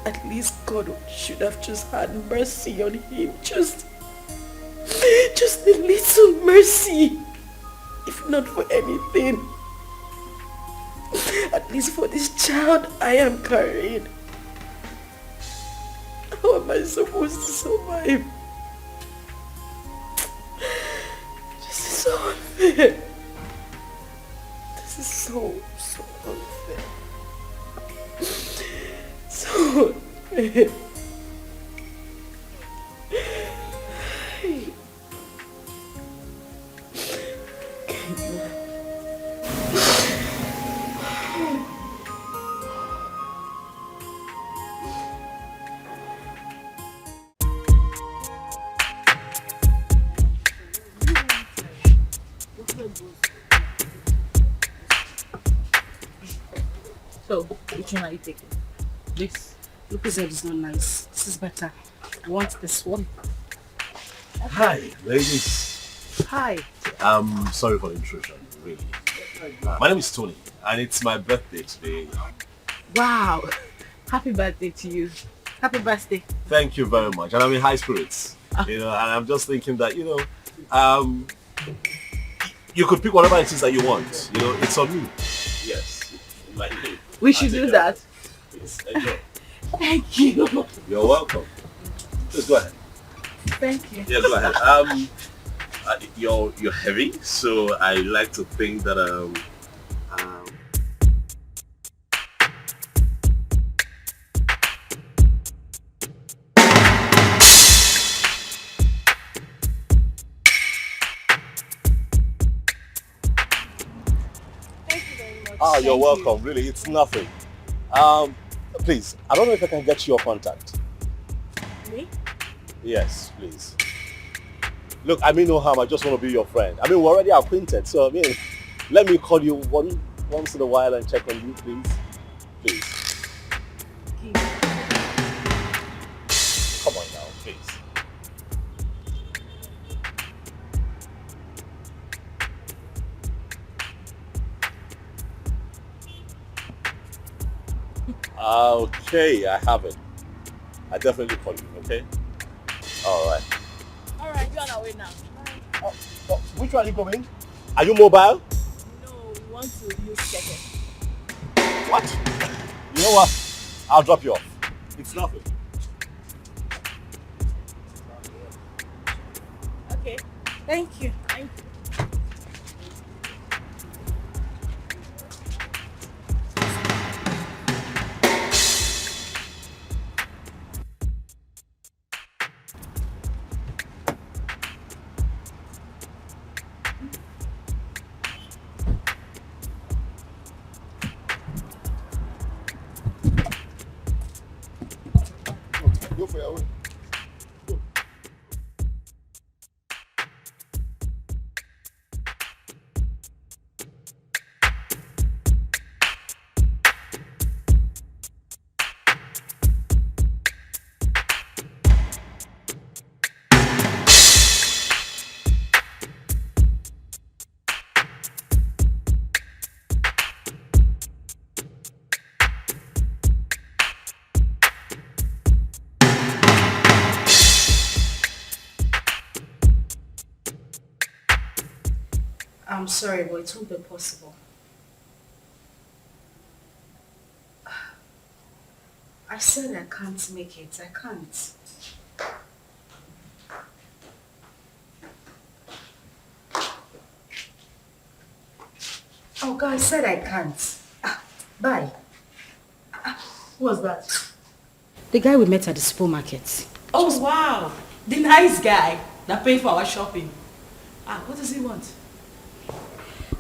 At least God should have just had mercy on him. Just a little mercy. If not for anything, at least for this child I am carrying. How am I supposed to survive? This is so unfair. This is so unfair. So unfair. So, which one are you taking? This? Look, said it's not nice. This is better. I want this one. Hi, ladies. Hi. I'm sorry for the intrusion, really. My name is Tony, and it's my birthday today. Wow. Happy birthday to you. Happy birthday. Thank you very much. And I'm in high spirits. You know, and I'm just thinking that, you could pick whatever it is that you want. You know, it's on me. Yes. Like me. We should do that. Please, enjoy. Thank you. You're welcome. Just go ahead. Thank you. Yeah, go ahead. You're heavy, so I like to think that Oh, you're welcome. Really, it's nothing. Please, I don't know if I can get your contact. Me? Yes, please. Look, I mean no harm. I just want to be your friend. I mean, we're already acquainted, so I mean, let me call you once in a while and check on you, please. Please. Come on now, please. Okay, I have it. I definitely call you, okay? Alright. Alright, you're on our way now. Which one are you going? Are you mobile? No, we want to use Keke. What? You know what? I'll drop you off. It's nothing. Okay. Thank you. Thank you. I'm sorry, but it won't be possible. I said I can't make it. I can't. Oh, God, I said I can't. Bye. Who was that? The guy we met at the supermarket. Oh, wow. The nice guy that paid for our shopping. What does he want?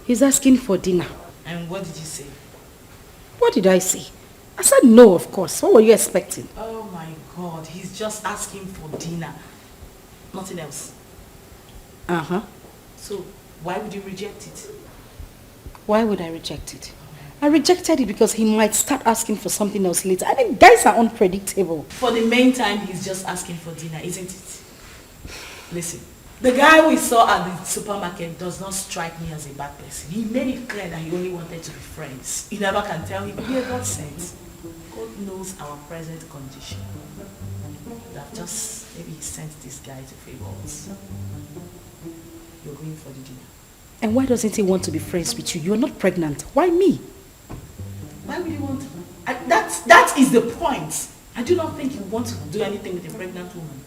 He's asking for dinner. And what did you say? What did I say? I said no, of course. What were you expecting? Oh my God, he's just asking for dinner. Nothing else. Uh-huh. So, why would you reject it? Why would I reject it? I rejected it because he might start asking for something else later. I mean, guys are unpredictable. For the main time, he's just asking for dinner, isn't it? Listen, the guy we saw at the supermarket does not strike me as a bad person. He made it clear that he only wanted to be friends. You never can tell him. He God sent. God knows our present condition. That just, maybe he sent this guy to favor us. You're going for the dinner. And why doesn't he want to be friends with you? You're not pregnant. Why me? Why would you want to? That is the point. I do not think you want to do anything with a pregnant woman.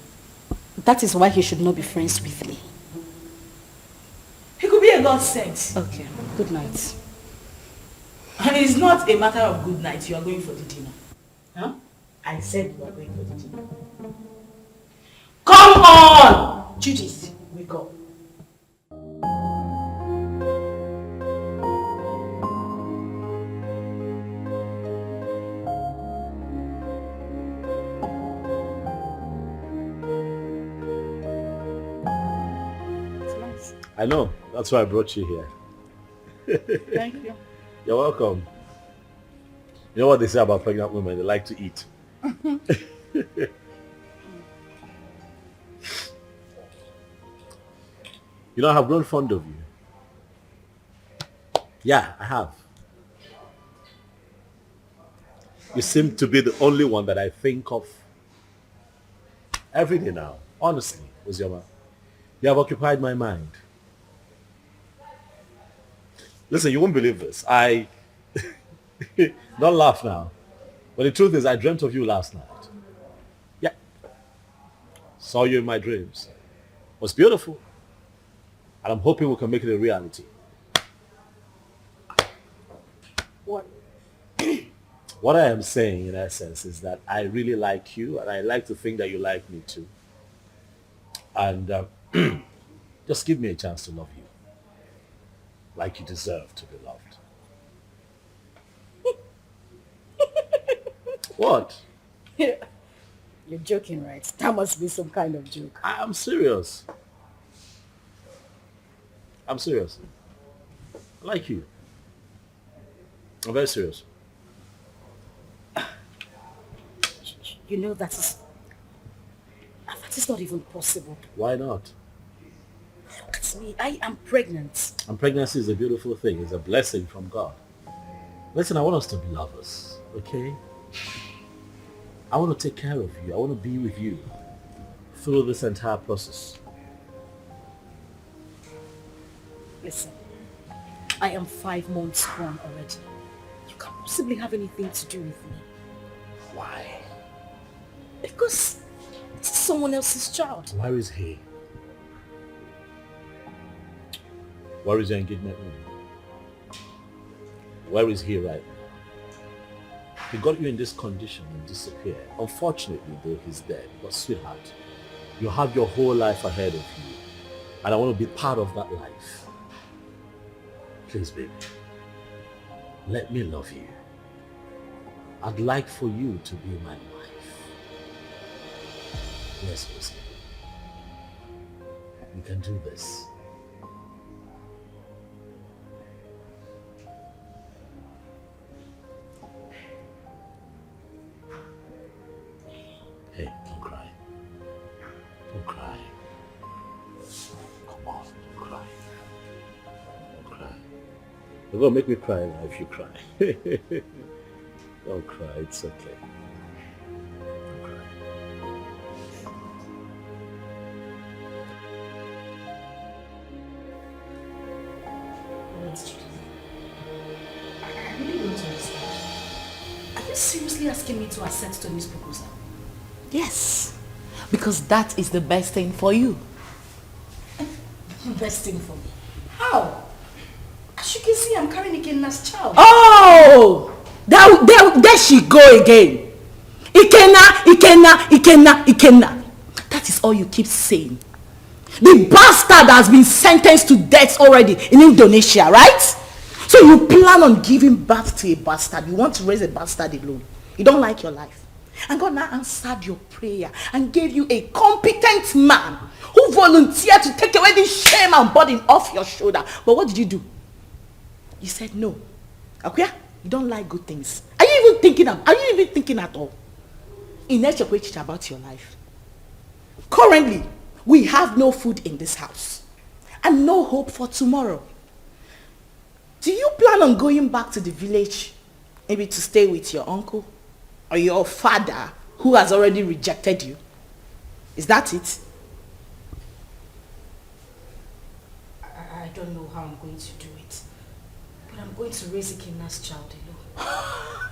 That is why he should not be friends with me. He could be a godsend. Okay, good night. And it's not a matter of good night. You are going for the dinner. Huh? I said you are going for the dinner. Come on! Judith, wake up. I know. That's why I brought you here. Thank you. You're welcome. You know what they say about pregnant women? They like to eat. You know, I have grown fond of you. Yeah, I have. You seem to be the only one that I think of every day now. Honestly, Ozama. You have occupied my mind. Listen, you won't believe this. Don't laugh now. But the truth is, I dreamt of you last night. Yeah. Saw you in my dreams. It was beautiful. And I'm hoping we can make it a reality. What? What I am saying, in essence, is that I really like you, and I like to think that you like me too. And just give me a chance to love you. Like you deserve to be loved. What? You're joking, right? That must be some kind of joke. I'm serious. I'm serious. I like you. I'm very serious. You know that is not even possible. Why not? Look at me. I am pregnant. And pregnancy is a beautiful thing. It's a blessing from God. Listen, I want us to be lovers, okay? I want to take care of you. I want to be with you through this entire process. Listen, I am 5 months gone already. You can't possibly have anything to do with me. Why? Because it's someone else's child. Where is he? Where is your engagement ring? Where is he right now? He got you in this condition and disappeared. Unfortunately, though, he's dead. But sweetheart, you have your whole life ahead of you. And I want to be part of that life. Please, baby, let me love you. I'd like for you to be my wife. Yes, Lucy. We can do this. Hey, don't cry. Don't cry. Come on, don't cry. Don't cry. You're gonna make me cry now if you cry. Don't cry, it's okay. Don't cry. seriously asking me to accept Tony's proposal? Yes, because that is the best thing for you. Best thing for me? How? As you can see, I'm carrying Ikenna's child. Oh! There she go again. Ikenna. That is all you keep saying. The bastard has been sentenced to death already in Indonesia, right? So you plan on giving birth to a bastard. You want to raise a bastard alone. You don't like your life. And God now answered your prayer and gave you a competent man who volunteered to take away this shame and burden off your shoulder. But what did you do? You said no. Okay? You don't like good things. Are you even thinking at all? In about your life. Currently, we have no food in this house and no hope for tomorrow. Do you plan on going back to the village, maybe to stay with your uncle or your father who has already rejected you? Is that it? I don't know how I'm going to do it, but I'm going to raise Ikenna's child alone.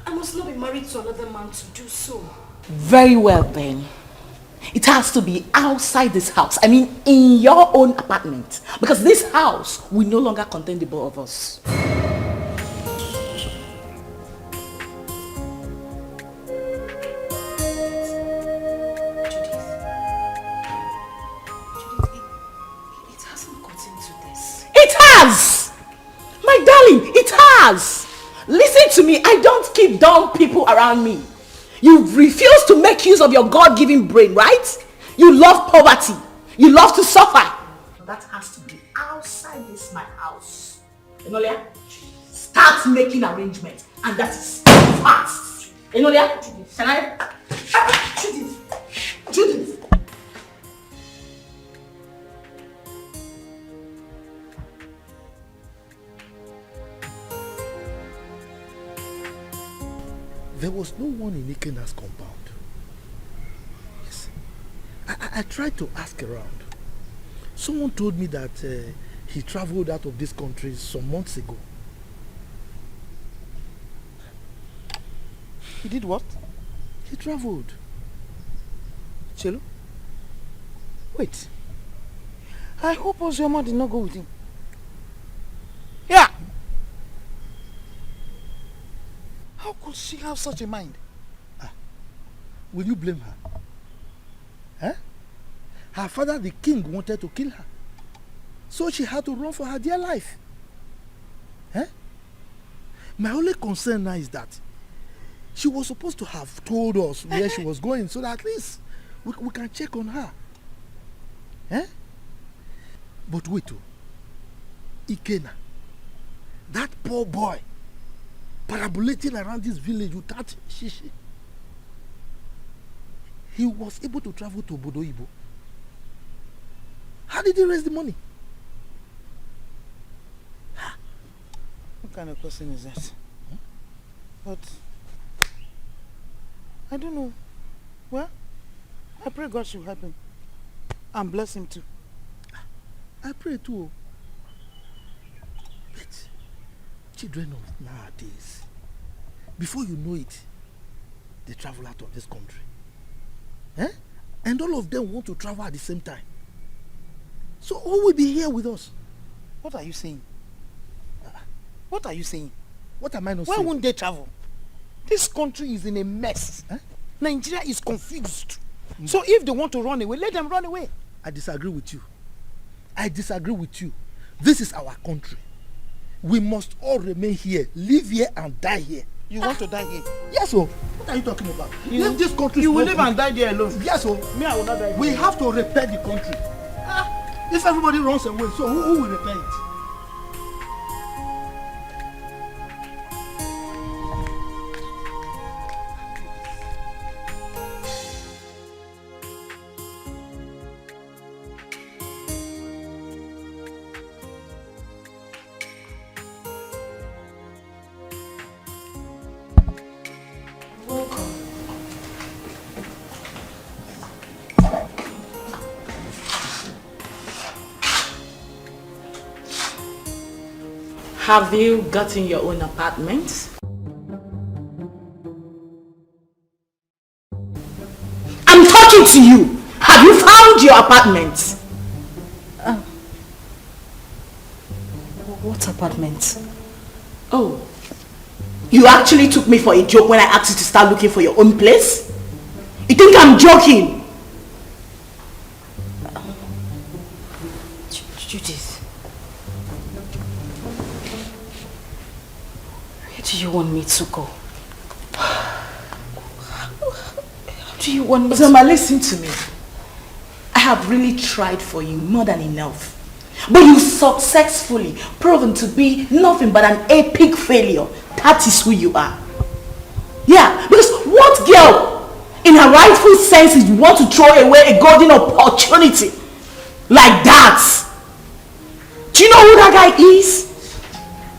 I must not be married to another man to do so. Very well then. It has to be outside this house. I mean, in your own apartment. Because this house will no longer contain the both of us. It hasn't gotten to this. It has! My darling, it has! Listen to me, I don't keep dumb people around me. You refuse to make use of your God-given brain, right? You love poverty. You love to suffer. That has to be outside this my house. Enolia, start making arrangements. And that is fast. Enolia, can I? Judith. There was no one in Ikenna's compound. Yes. I tried to ask around. Someone told me that he traveled out of this country some months ago. He did what? He traveled. Chelo? Wait. I hope Ozama did not go with him. Yeah! How could she have such a mind? Will you blame her? Huh? Her father, the king, wanted to kill her. So she had to run for her dear life. Huh? My only concern now is that she was supposed to have told us where she was going so that at least we can check on her. Huh? But wait, Ikenna, that poor boy, parabolating around this village without shishi. He was able to travel to Obodo Ibo. How did he raise the money? What kind of person is that? But I don't know. Well, I pray God should help him and bless him too. I pray too. But children of nowadays, before you know it, they travel out of this country. Eh? And all of them want to travel at the same time. So who will be here with us? What are you saying? What are you saying? What am I not Why saying? Why won't they travel? This country is in a mess. Eh? Nigeria is confused. So if they want to run away, let them run away. I disagree with you. I disagree with you. This is our country. We must all remain here, live here and die here. You want to die here? Yes, sir. What are you talking about? If this country you will live and die there alone. Yes, sir. Me, I will not die. We have to repair the country. If everybody runs away, so who will repair it? Have you gotten your own apartment? to you? Have you found your apartment? What apartment? Oh, you actually took me for a joke when I asked you to start looking for your own place? You think I'm joking? Judith, where do you want me to go? How do you want me to... Ozama, listen to me. I have really tried for you more than enough. But you successfully proven to be nothing but an epic failure. That is who you are. Yeah, because what girl in her rightful senses want to throw away a golden opportunity like that? Do you know who that guy is?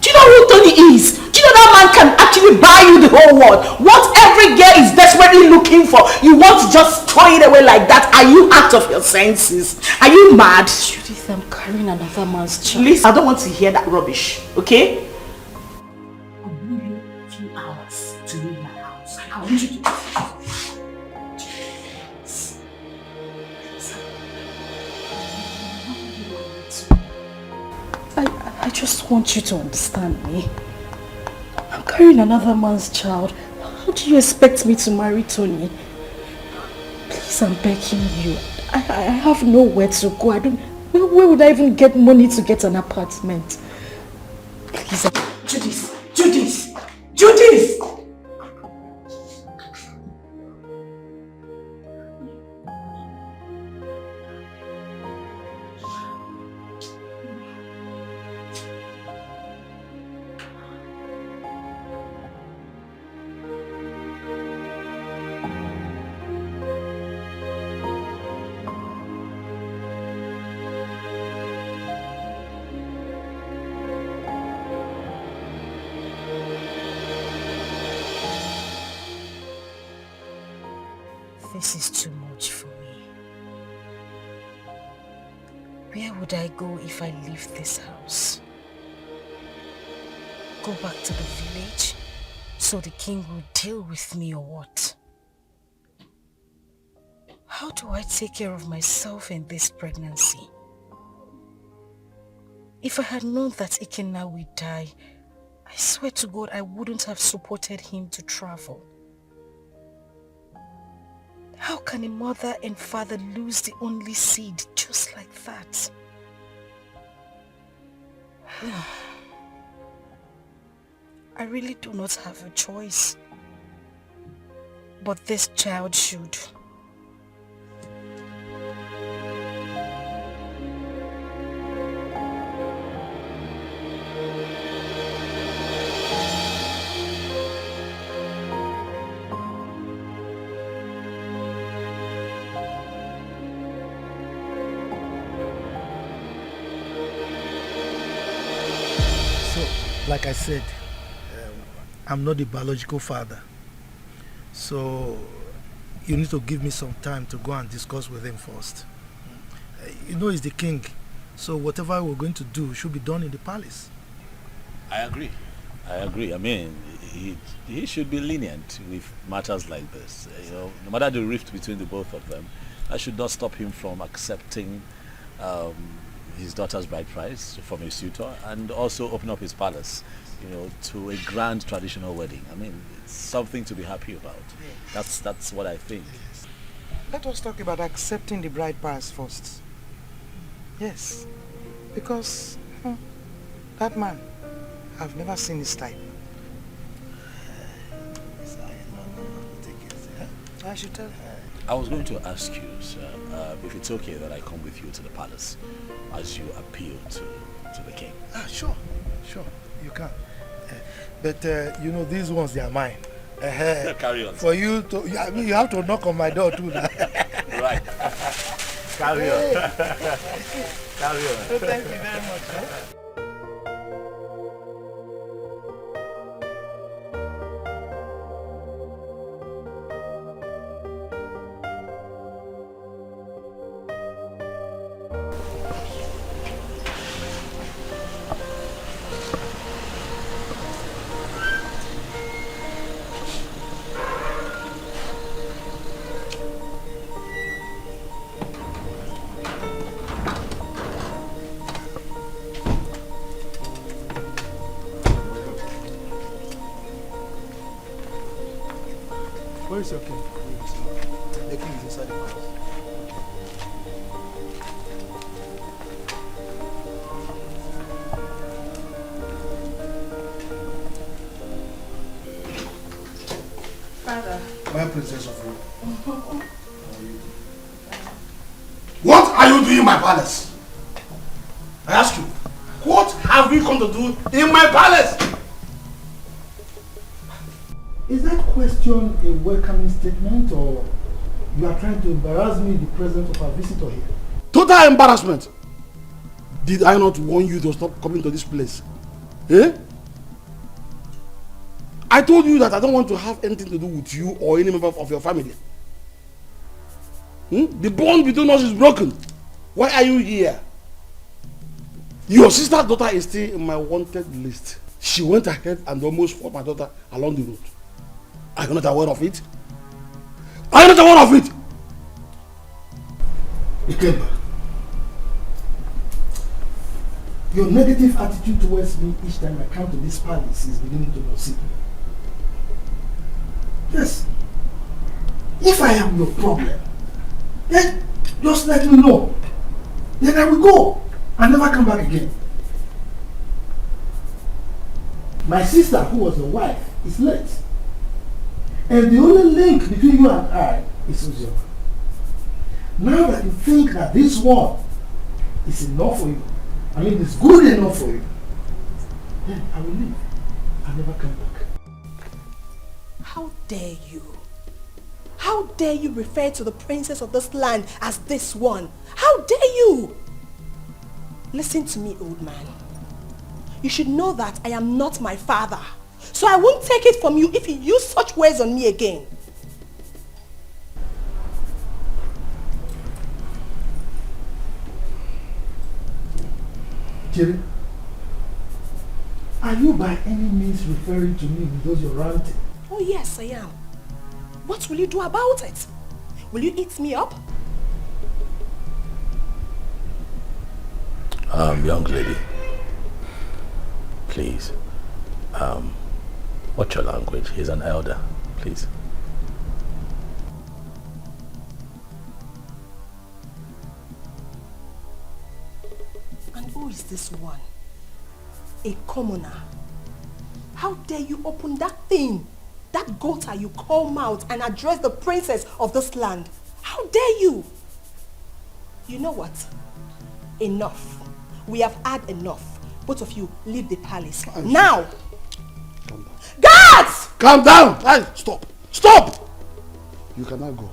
Do you know who Tony is? Do you know that man can actually buy you the whole world? What every girl is desperately looking for, you want to just throw it away like that? Are you out of your senses? Are you mad? Judith, I'm carrying another man's child. Listen, I don't want to hear that rubbish, okay? I'll give you a few hours to leave my house. I want you to... I just want you to understand me. I'm carrying another man's child. How do you expect me to marry Tony? Please, I'm begging you. I have nowhere to go. Where would I even get money to get an apartment? Please. Judith! Judith! Judith! This is too much for me. Where would I go if I leave this house? Go back to the village so the king will deal with me or what? How do I take care of myself in this pregnancy? If I had known that Ikenna would die, I swear to God I wouldn't have supported him to travel. How can a mother and father lose the only seed just like that? I really do not have a choice. But this child should. Like I said, I'm not the biological father. So you need to give me some time to go and discuss with him first. You know he's the king, so whatever we're going to do should be done in the palace. I agree. I mean, he should be lenient with matters like this. You know, no matter the rift between the both of them, that should not stop him from accepting his daughter's bride price from a suitor and also open up his palace, you know, to a grand traditional wedding. I mean, it's something to be happy about. That's what I think. Let us talk about accepting the bride price first. Yes, because that man, I've never seen his type. I should tell her. I was going to ask you, sir, if it's okay that I come with you to the palace as you appeal to the king. Sure, you can. But you know, these ones, they are mine. Carry on. For you to, I mean, you have to knock on my door too now. Right. Carry on. Carry on. So thank you very much. Huh? Where's your king? The king is inside the palace. Father. My princess of Rome. What are you doing in my palace? I ask you, what have you come to do in my palace? Is that question a welcoming statement, or you are trying to embarrass me in the presence of our visitor here? Total embarrassment. Did I not warn you to stop coming to this place? Eh? I told you that I don't want to have anything to do with you or any member of your family. The bond between us is broken. Why are you here? Your sister's daughter is still in my wanted list. She went ahead and almost fought my daughter along the road. Are you not aware of it? Are you not aware of it? Ikemba, your negative attitude towards me each time I come to this palace is beginning to proceed. Yes. If I am your problem, then just let me know. Then I will go and never come back again. My sister, who was your wife, is late. And the only link between you and I is Ozama. Now that you think that this one is enough for you, I mean it's good enough for you, then I will leave and never come back. How dare you? How dare you refer to the princess of this land as this one? How dare you? Listen to me, old man. You should know that I am not my father. So I won't take it from you if you use such words on me again. Jerry, are you by any means referring to me because you're ranting? Oh yes, I am. What will you do about it? Will you eat me up? Young lady, please, watch your language. He's an elder, please. And who is this one? A commoner. How dare you open that thing, that gutter you call mouth, and address the princess of this land? How dare you? You know what? Enough. We have had enough. Both of you leave the palace. Now! Calm down. Guards! Calm down! Hey, stop! Stop! You cannot go.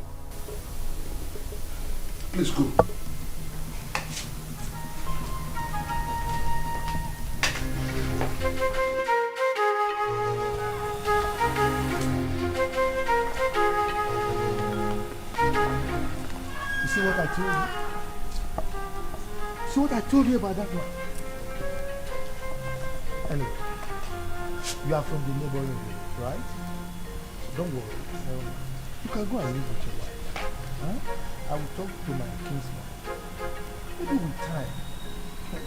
Please go. You see what I told you? See what I told you about that one? Anyway, you are from the neighboring village, right? Don't worry. You can go and live with your wife. Huh? I will talk to my kinsman. Maybe with time,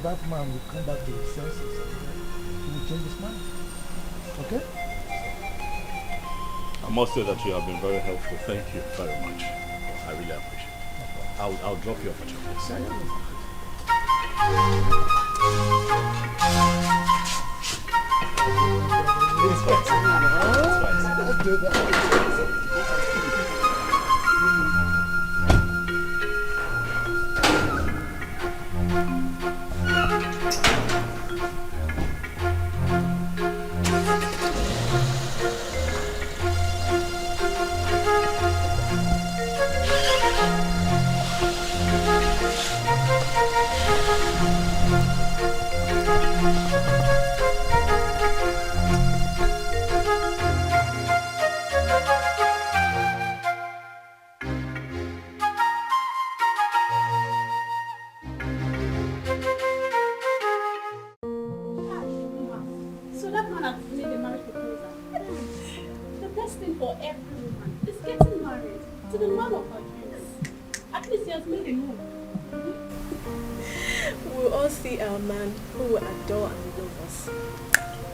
that man will come back to his senses. He will change his mind. Okay? I must say that you have been very helpful. Thank you very much. I really appreciate it. I'll drop you off at your place. It's fine. Let's do that.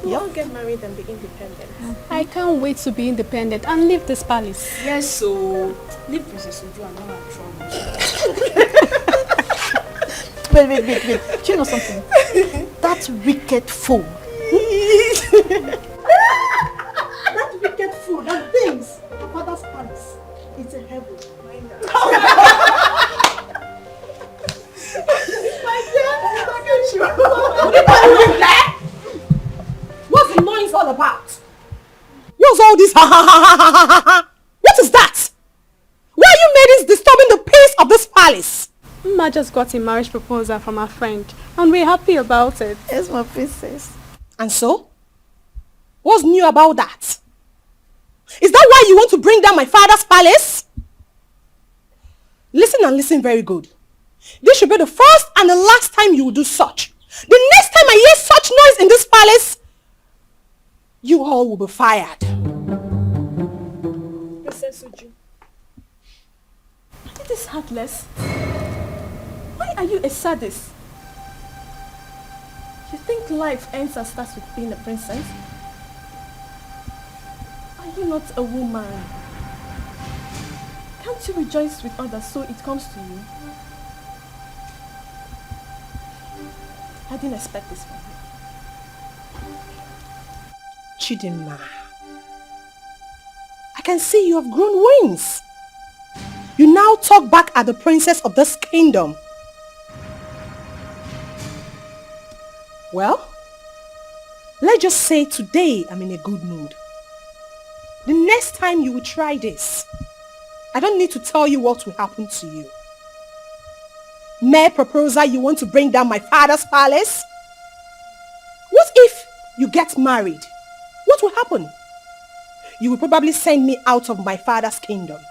We'll all get married and be independent. I can't wait to be independent and leave this palace. Yes, so leave Princess Uju and all her troubles. Wait. Do you know something? That wicked fool. That wicked fool that thinks her father's palace is a heaven. What's the noise all about? What's all this? What is that? Why are you ladies disturbing the peace of this palace? Ma just got a marriage proposal from her friend and we're happy about it. Yes, my princess. And so? What's new about that? Is that why you want to bring down my father's palace? Listen and listen very good. This should be the first and the last time you will do such. The next time I hear such noise in this palace, you all will be fired. Princess Uju, it is heartless. Why are you a sadist? You think life ends and starts with being a princess? Are you not a woman? Can't you rejoice with others so it comes to you? I didn't expect this from you. Chidinma, I can see you have grown wings. You now talk back at the princess of this kingdom. Well, let's just say today I'm in a good mood. The next time you will try this, I don't need to tell you what will happen to you. Mere proposal, you want to bring down my father's palace? What if you get married? What will happen? You will probably send me out of my father's kingdom.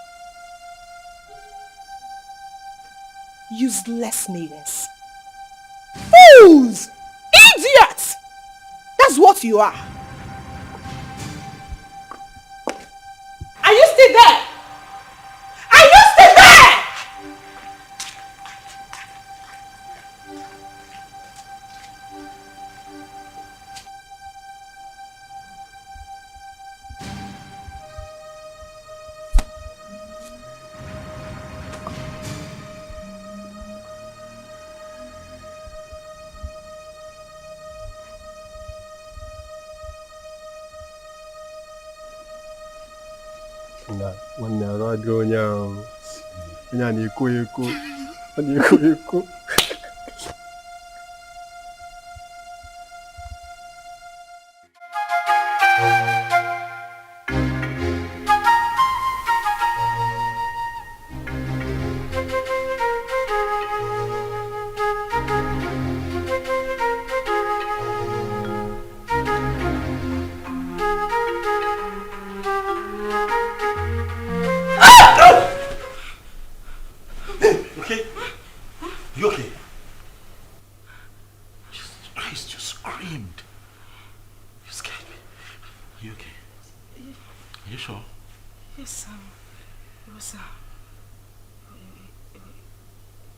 Useless maidens. Fools! Idiots! That's what you are. Are you still there? Are you still there? Nwanne arụ adịghị onye ahụ. Onye a na-eko eko. Ọ na-eko eko.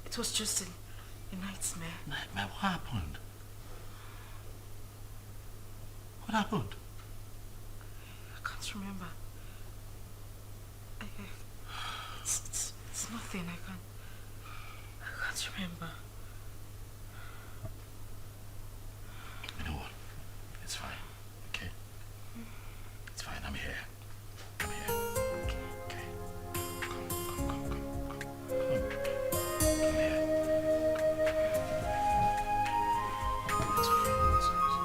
It was just a nightmare. Nightmare? What happened? What happened? I can't remember. It's nothing. I can't remember. You know what? It's fine. Okay? It's fine. I'm here. I'm here. Okay. Come. Come here. It's okay. It's okay.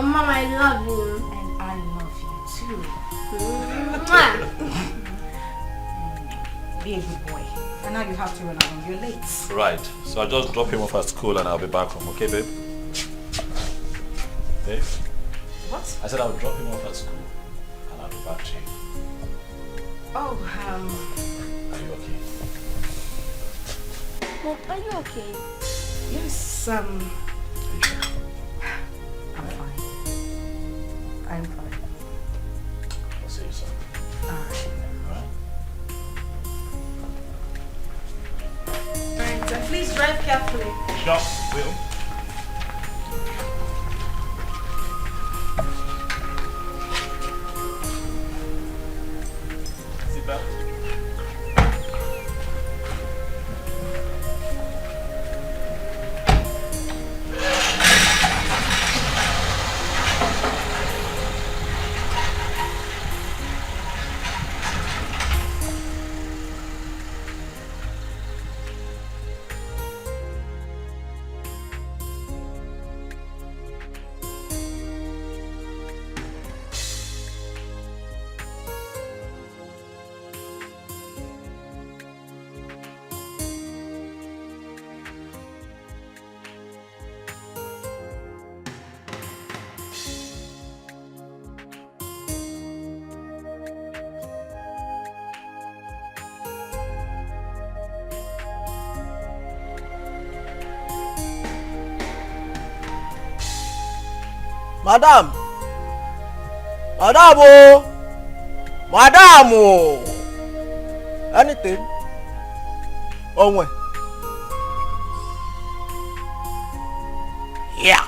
Mama, I love you. And I love you too. Be a good boy. And now you have to run along. You're late. Right. So I'll just drop him off at school and I'll be back home. Okay, babe? Babe? What? I said I'll drop him off at school and I'll be back to you. Oh, Are you okay? Mom, are you okay? yes, I'm fine. I'm fine. I'll see you soon. Alright. Alright? Alright, so please drive carefully. Sure, will. Sit back. Madam! Madam! Oh! Madam! Oh! Anything? Oh, when? Yeah.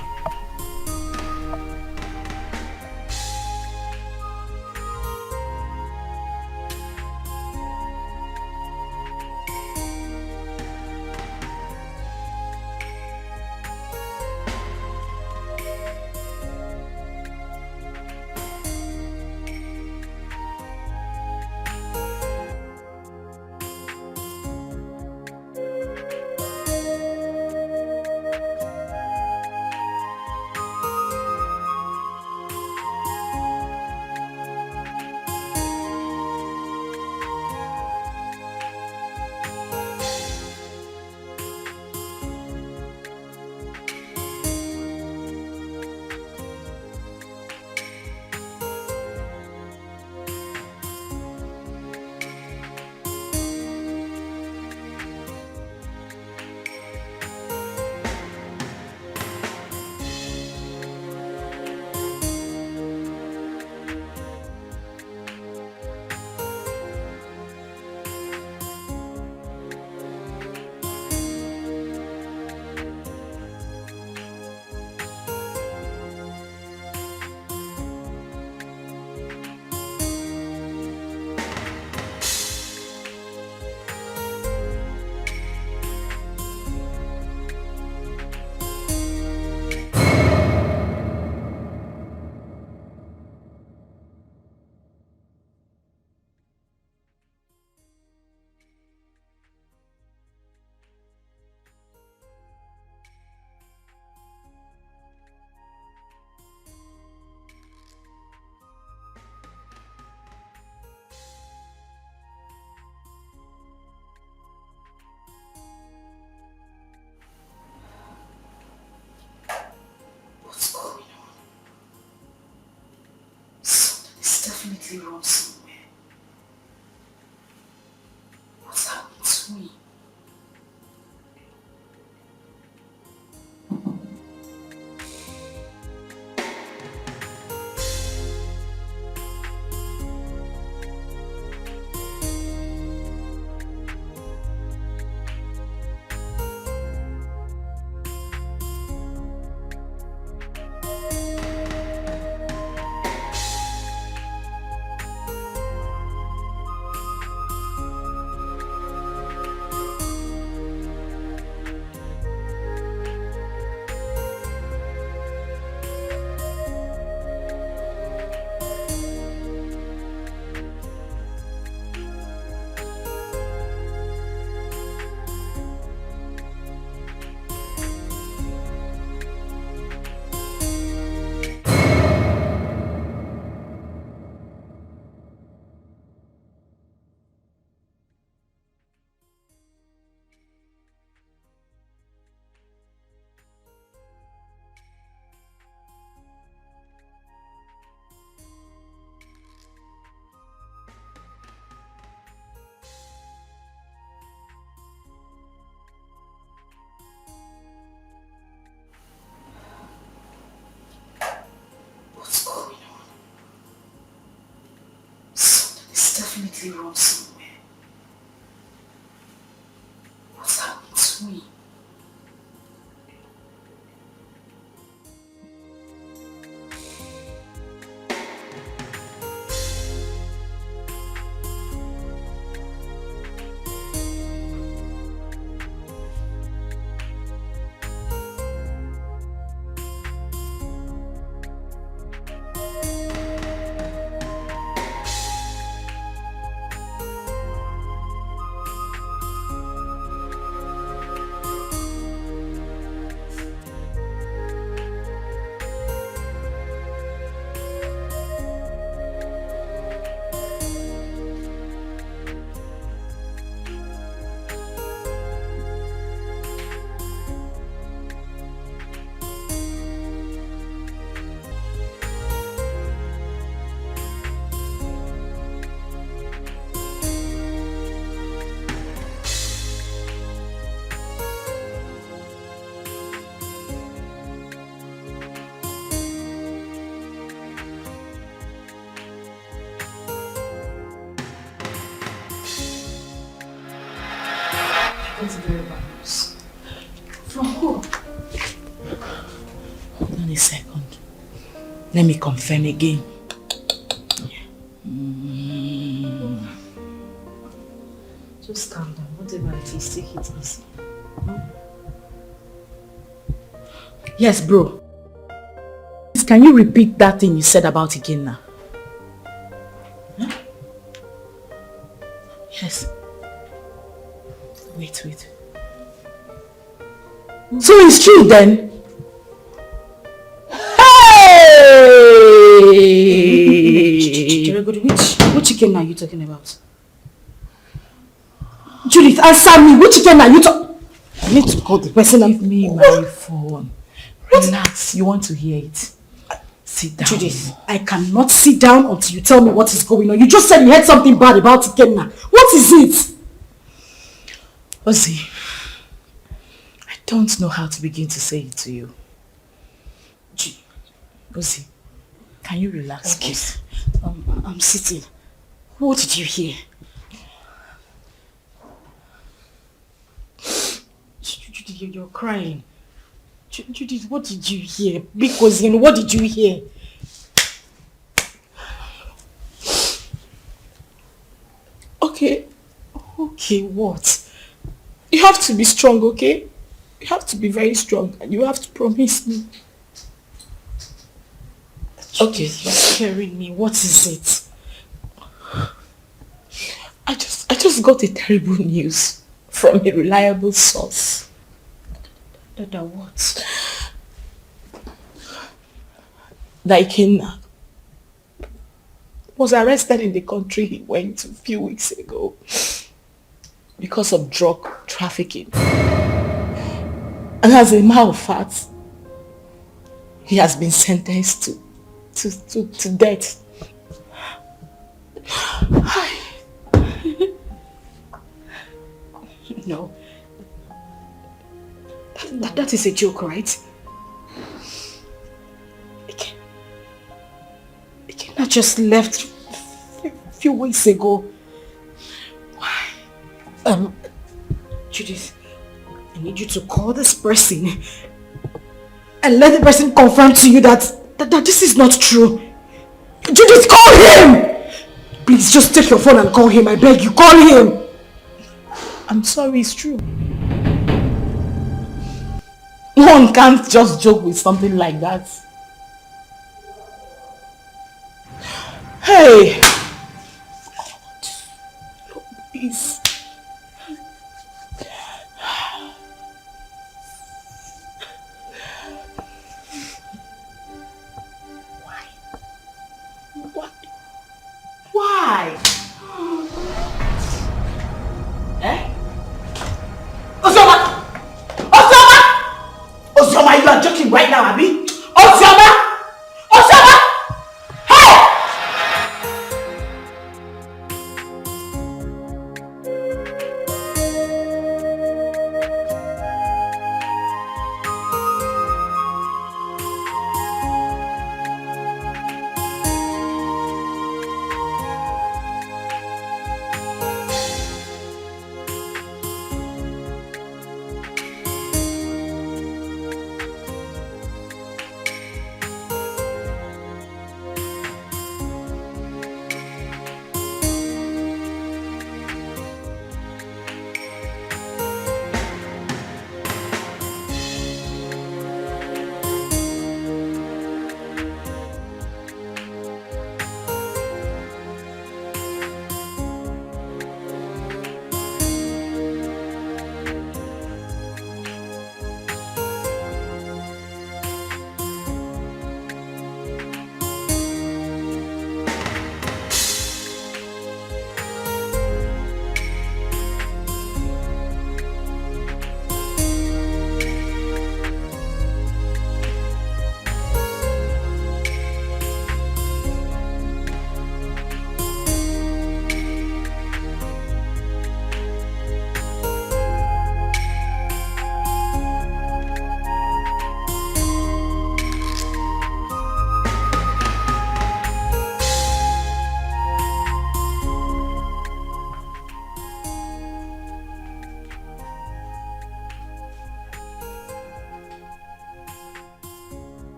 Definitely wrong somewhere. What's happened to me? definitely wrong somewhere. What's happened to me? That's very bad news. From who? Hold on a second. Let me confirm again. Just calm down. Whatever it is, take it easy. Yes, bro. Can you repeat that thing you said about Ikenna? Huh? Yes. Wait. So it's true then? Hey! Which chicken are you talking about? Judith, answer me. Which chicken are you talking? I need to call the person. Give me my phone. Relax. You want to hear it? Sit down. Judith, I cannot sit down until you tell me what is going on. You just said you heard something bad about Ikenna. What is it? Ozzy, I don't know how to begin to say it to you. Ozzy, can you relax, please? I'm sitting. What did you hear? Judith, you're crying. Judith, what did you hear? Because what did you hear? Okay, what? you have to be strong, okay? You have to be very strong and you have to promise me. Okay, you're scaring me. What is it? I just got a terrible news from a reliable source. Dada, what? That Ikenna was arrested in the country he went to a few weeks ago because of drug trafficking. And as a matter of fact, he has been sentenced to death. No. That is a joke, right? Ikenna just left a few weeks ago. Why? Judith, I need you to call this person and let the person confirm to you that this is not true. Judith, call him! Please, just take your phone and call him. I beg you, call him. I'm sorry, it's true. One can't just joke with something like that. Hey! Please. Why? Eh? Ozama! Ozama, you are joking right now, Abi? Ozama! Hey!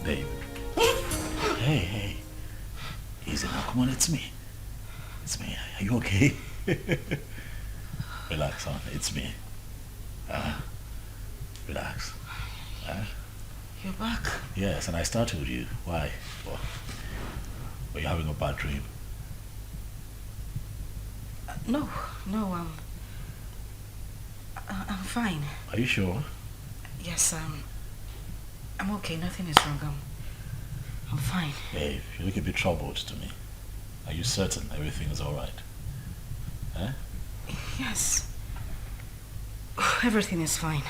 Babe. Hey. Easy now. Come on, it's me. It's me. Are you okay? Relax, son. It's me. Relax. You're back? Yes, and I started with you. Why? Well, were you having a bad dream? No, I'm fine. Are you sure? Yes, I'm okay. Nothing is wrong. I'm fine. Hey, you look a bit troubled to me. Are you certain everything is alright? Huh? Yes. Everything is fine.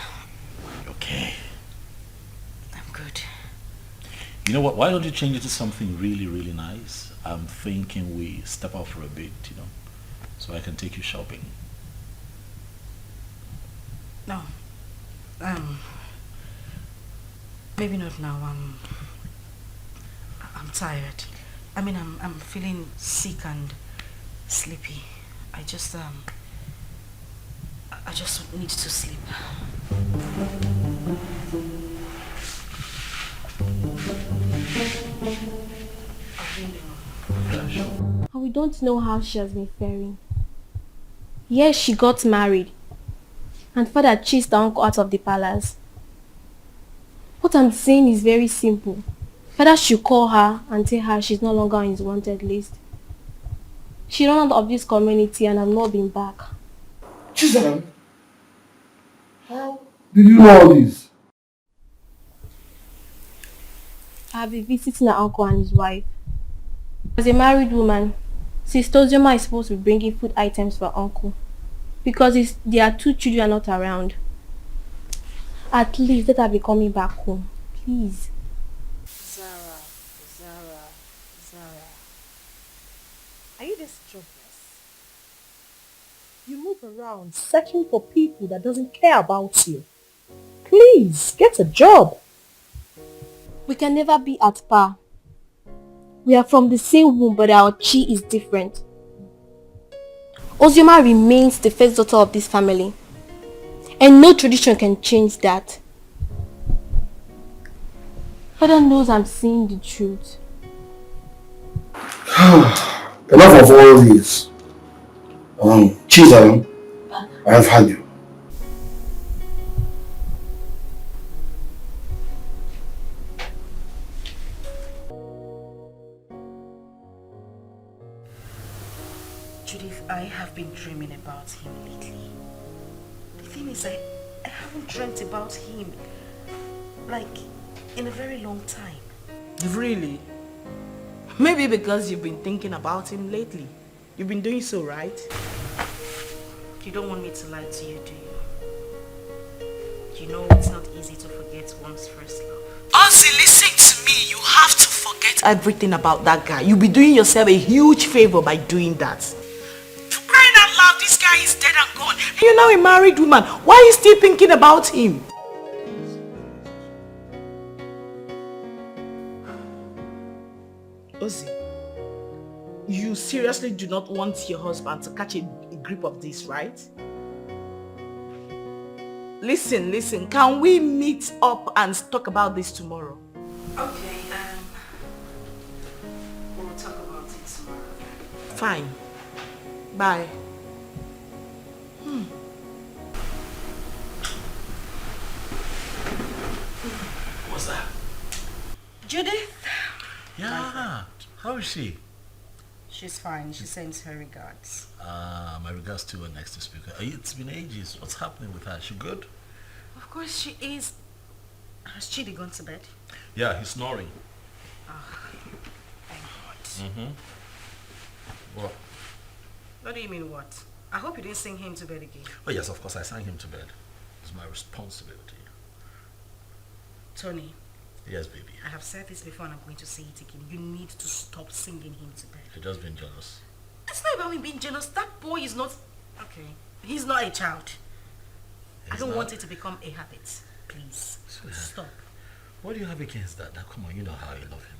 Okay. I'm good. You know what? Why don't you change it to something really, really nice? I'm thinking we step out for a bit, so I can take you shopping. No. Maybe not now. I'm tired. I mean, I'm feeling sick and sleepy. I just need to sleep. And we don't know how she has been faring. Yes, she got married. And father chased the uncle out of the palace. What I'm saying is very simple. Father should call her and tell her she's no longer on his wanted list. She ran out of this community and has not been back. Chisholm, how did you know all this? I have been visiting her uncle and his wife. As a married woman, Sister Ozama is supposed to be bringing food items for her uncle. Because there are 2 children not around. At least let her be coming back home. Please. Zara. Are you this jobless? You move around searching for people that doesn't care about you. Please, get a job. We can never be at par. We are from the same womb, but our chi is different. Ozama remains the first daughter of this family. And no tradition can change that. Father knows I'm saying the truth. Enough of all this. Chisholm, I have had you. Judith, I have been dreaming about him lately. The thing is, I haven't dreamt about him, like, in a very long time. Really? Maybe because you've been thinking about him lately. You've been doing so, right? You don't want me to lie to you, do you? You know it's not easy to forget one's first love. Ozzy, listen to me. You have to forget everything about that guy. You'll be doing yourself a huge favor by doing that. For crying out loud, this guy is dead and gone. And you're now a married woman. Why are you still thinking about him? Ozzy, you seriously do not want your husband to catch a grip of this, right? Listen, can we meet up and talk about this tomorrow? Okay, we'll talk about it tomorrow. Fine. Bye. What's that? Judith? Yeah. How is she? She's fine. She sends her regards. My regards to her next to speaker. It's been ages. What's happening with her? She good? Of course she is. Has Chidi gone to bed? Yeah, he's snoring. Thank God. Mm-hmm. What? What do you mean what? I hope you didn't sing him to bed again. Oh yes, of course I sang him to bed. It's my responsibility. Tony. Yes, baby. I have said this before and I'm going to say it again. You need to stop singing him to bed. You're just being jealous. It's not about me being jealous. That boy is not... Okay. He's not a child. I don't want it to become a habit. Please. Stop. What do you have against that? Come on, you know how you love him.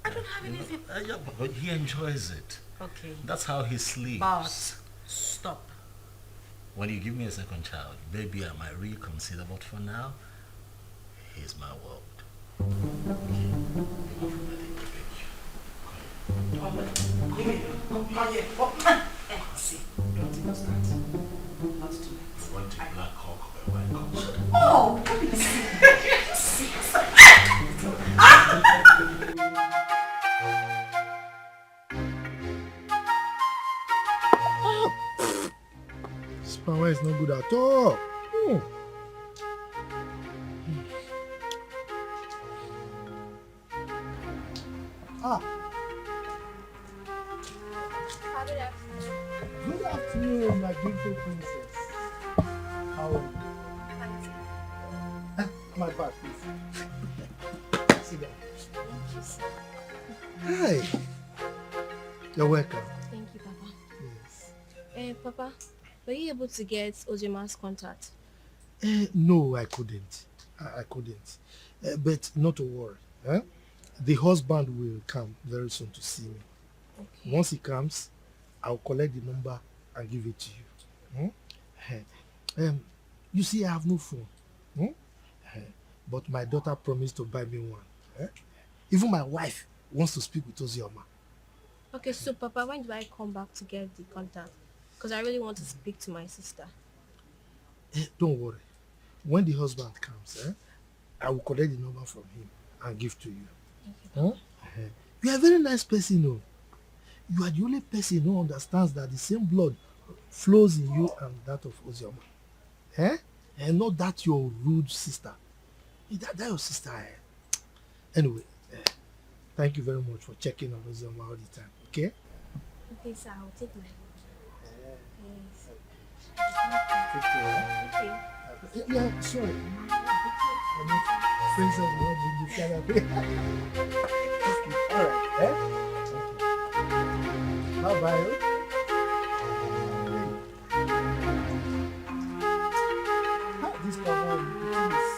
I don't have anything... Yeah, but he enjoys it. Okay. That's how he sleeps. But stop. When you give me a second child, maybe I might reconsider, but for now, he's my world. See, don't understand. Not tonight. I want to black cock or white cock. Oh, please. This power is not good at all. Good afternoon, my beautiful princess. How are you? My bag, please. Sit down. Hi. You're welcome. Thank you, Papa. Yes. Papa, were you able to get Ozama's contact? No, I couldn't. I couldn't. But not to worry. The husband will come very soon to see me. Okay. Once he comes, I'll collect the number and give it to you. You see, I have no phone. But my daughter promised to buy me one. Even my wife wants to speak with Ozama. Okay, so Papa, when do I come back to get the contact? Because I really want to speak to my sister. Don't worry. When the husband comes, I will collect the number from him and give to you. Okay, You are a very nice person, though. You are the only person who understands that the same blood flows in you and that of Ozama. And not that your rude sister. That your sister. Anyway, thank you very much for checking on Ozama all the time, okay? Okay, sir, I'll take my Take care. Okay. Yeah, sorry. Friends of the world, alright, Bye-bye. This power, please.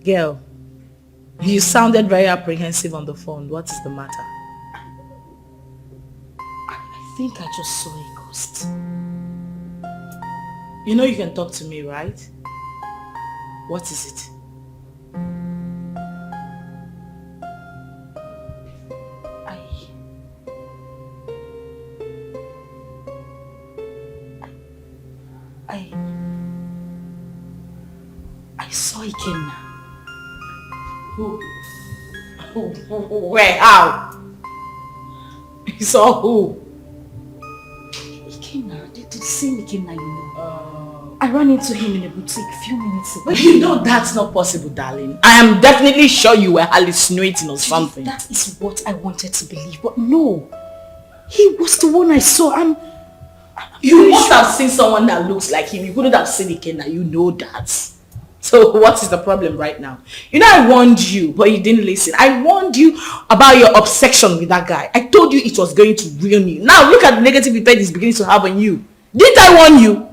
Girl, you sounded very apprehensive on the phone. What is the matter? I think I just saw a ghost. You know you can talk to me, right? What is it? I saw Ikenna. Who? Where? How? You saw who? Ikenna, the same Ikenna you know. I ran into him in a boutique a few minutes ago. But you know that's not possible, darling. I am definitely sure you were hallucinating or something. That is what I wanted to believe, but no. He was the one I saw. You must have seen someone that looks like him. You couldn't have seen Ikenna. You know that. So what is the problem right now? You know I warned you, but you didn't listen. I warned you about your obsession with that guy. I told you it was going to ruin you. Now look at the negative effect it's beginning to have on you. Didn't I warn you?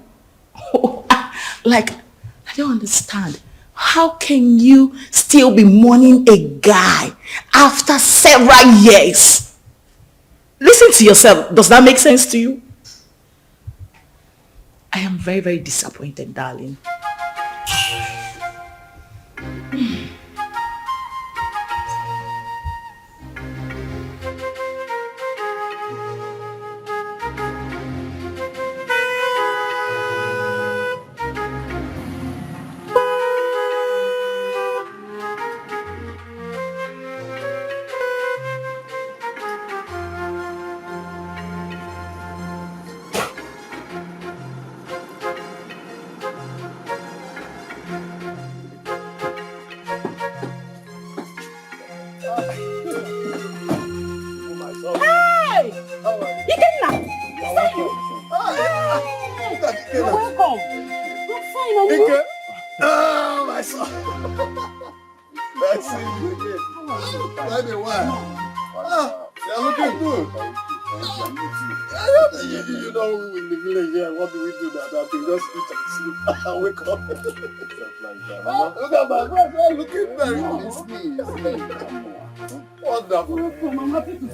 Like, I don't understand. How can you still be mourning a guy after several years? Listen to yourself. Does that make sense to you? I am very, very disappointed, darling. Wake up. Look at my brother looking very wonderful. I'm happy to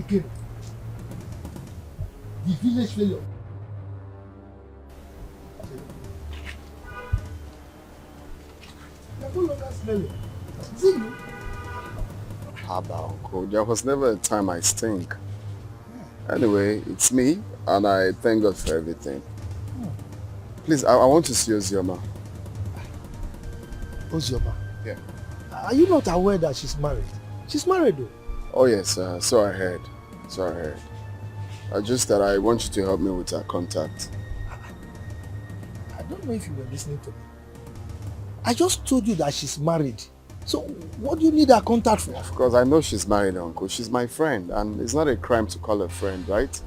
Again. The village failure. You're no longer smelling. Is it you? Haba, Uncle. There was never a time I stink. Anyway, it's me, and I thank God for everything. Please, I want to see Ozama. Ozama? Yeah. Are you not aware that she's married? She's married though. Oh yes, so I heard. Just that I want you to help me with her contact. I don't know if you were listening to me. I just told you that she's married. So what do you need her contact for? Of course, I know she's married, Uncle. She's my friend, and it's not a crime to call her friend, right?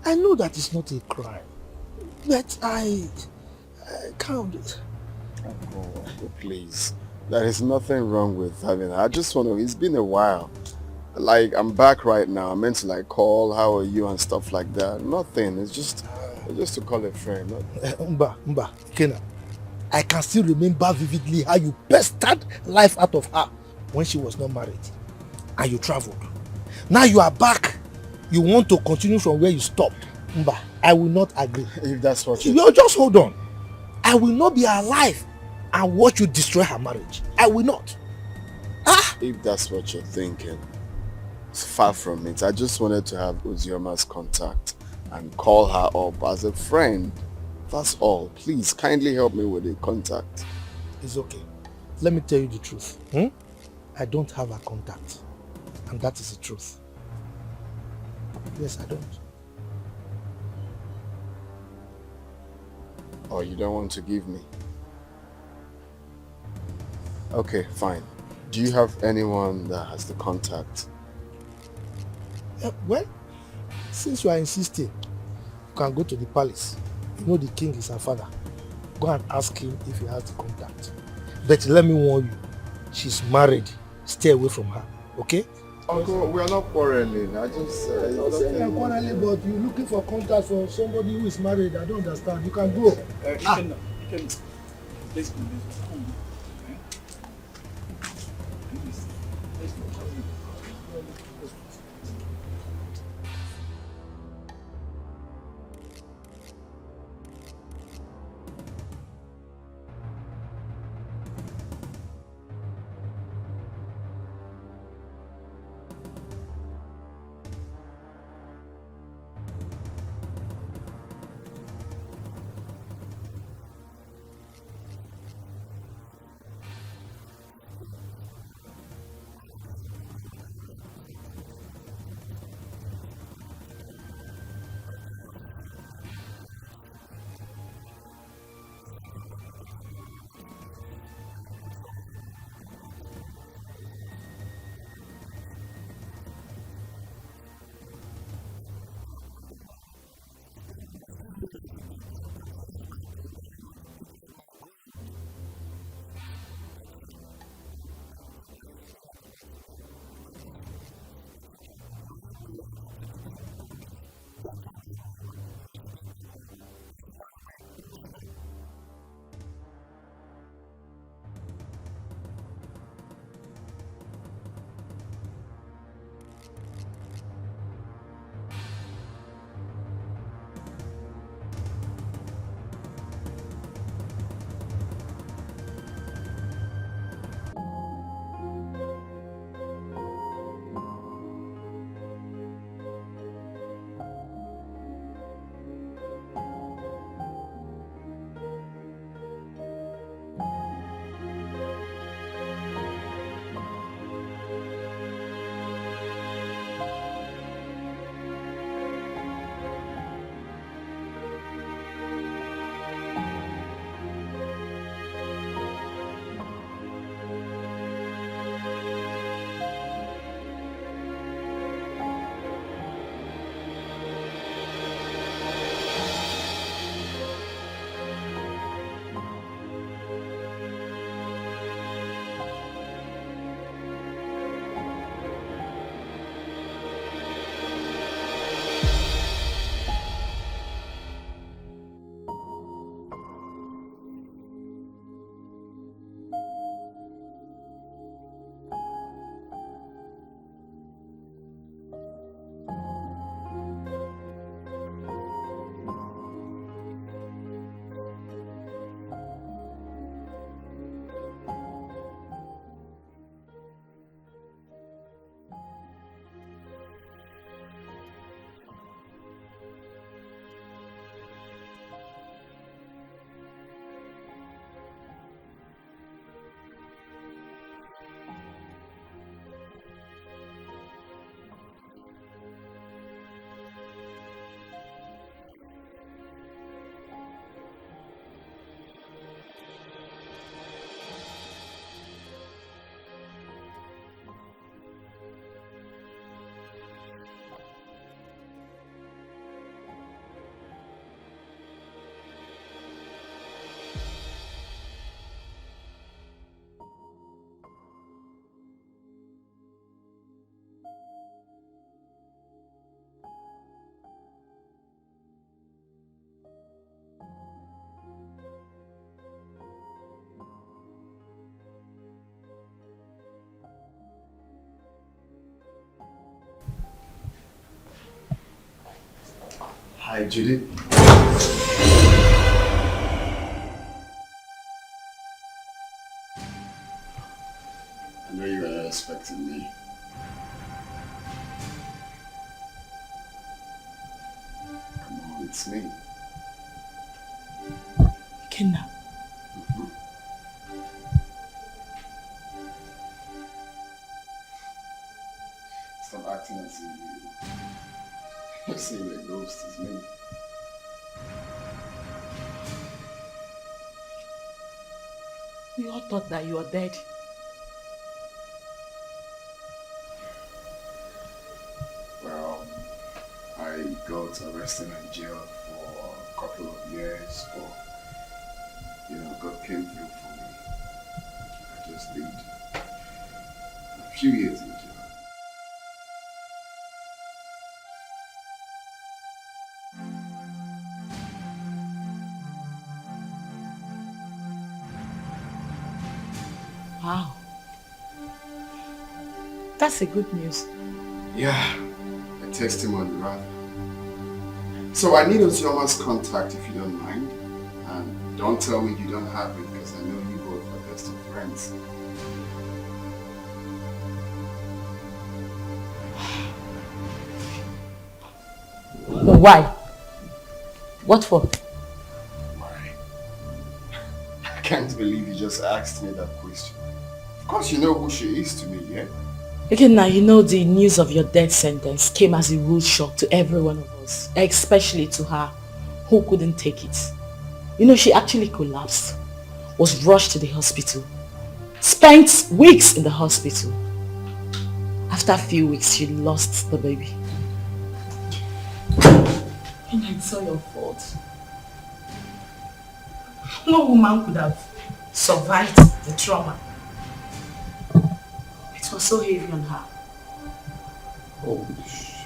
I know that it's not a crime, but I can't. Uncle, please. There is nothing wrong with having her. I just want to, it's been a while. Like, I'm back right now. I meant to like call, how are you and stuff like that. Nothing. It's just to call a friend. Mba, Kena. I can still remember vividly how you pestered life out of her when she was not married. And you traveled. Now you are back. You want to continue from where you stopped. Mba, I will not agree. If that's what you just hold on. I will not be alive and watch you destroy her marriage. I will not. If that's what you're thinking, it's far from it. I just wanted to have Ozioma's contact and call her up as a friend. That's all. Please, kindly help me with the contact. It's okay. Let me tell you the truth. I don't have her contact. And that is the truth. Yes, I don't. Oh, you don't want to give me? Okay, fine. Do you have anyone that has the contact? Well, since you are insisting, you can go to the palace. You know the king is her father. Go and ask him if he has the contact. But let me warn you, she's married. Stay away from her, okay? Uncle, we are not quarreling. I just... you are quarreling, but you're looking for contact for somebody who is married. I don't understand. You can go. Please, Hi, Judy. I know you were not expecting me. Come on, it's me. Kidnap. Stop acting as if you're saying the ghost is me. We all thought that you were dead. Well, I got arrested and jailed for a couple of years, but God came through for me. I just did a few years in jail. Wow. That's a good news. Yeah, a testimony rather. So I need Ozoma's contact if you don't mind. And don't tell me you don't have it because I know you both are best of friends. Why? What for? Why? I can't believe you just asked me that question. Of course you know who she is to me, yeah? Okay, now you know the news of your death sentence came as a rude shock to every one of us, especially to her, who couldn't take it. You know, she actually collapsed, was rushed to the hospital, spent weeks in the hospital. After a few weeks, she lost the baby. And it's all your fault. No woman could have survived the trauma. It was so heavy on her. Oh, shit.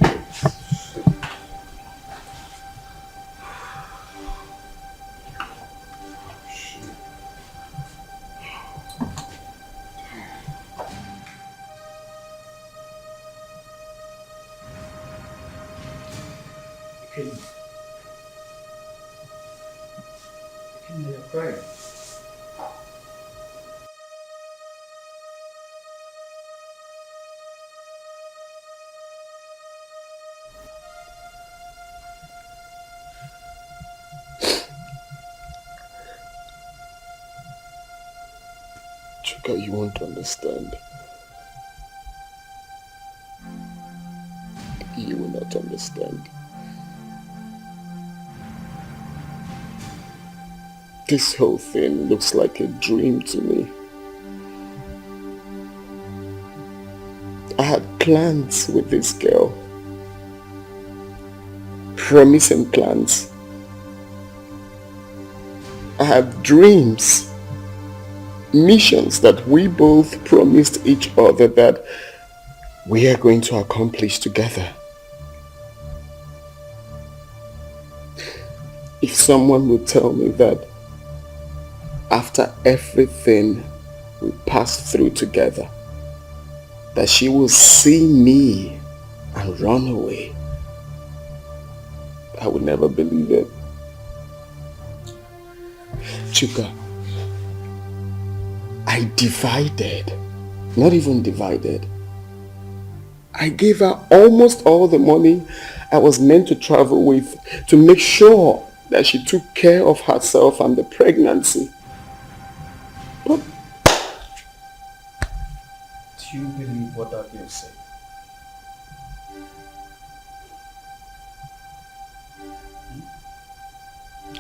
Okay, you're crying. Chuka, you won't understand. You will not understand. This whole thing looks like a dream to me. I had plans with this girl. Promising plans. I have dreams. Missions that we both promised each other that we are going to accomplish together. If someone would tell me that after everything we passed through together, that she will see me and run away, I would never believe it. Chuka, I divided, not even divided. I gave her almost all the money I was meant to travel with to make sure that she took care of herself and the pregnancy. But do you believe what that girl said?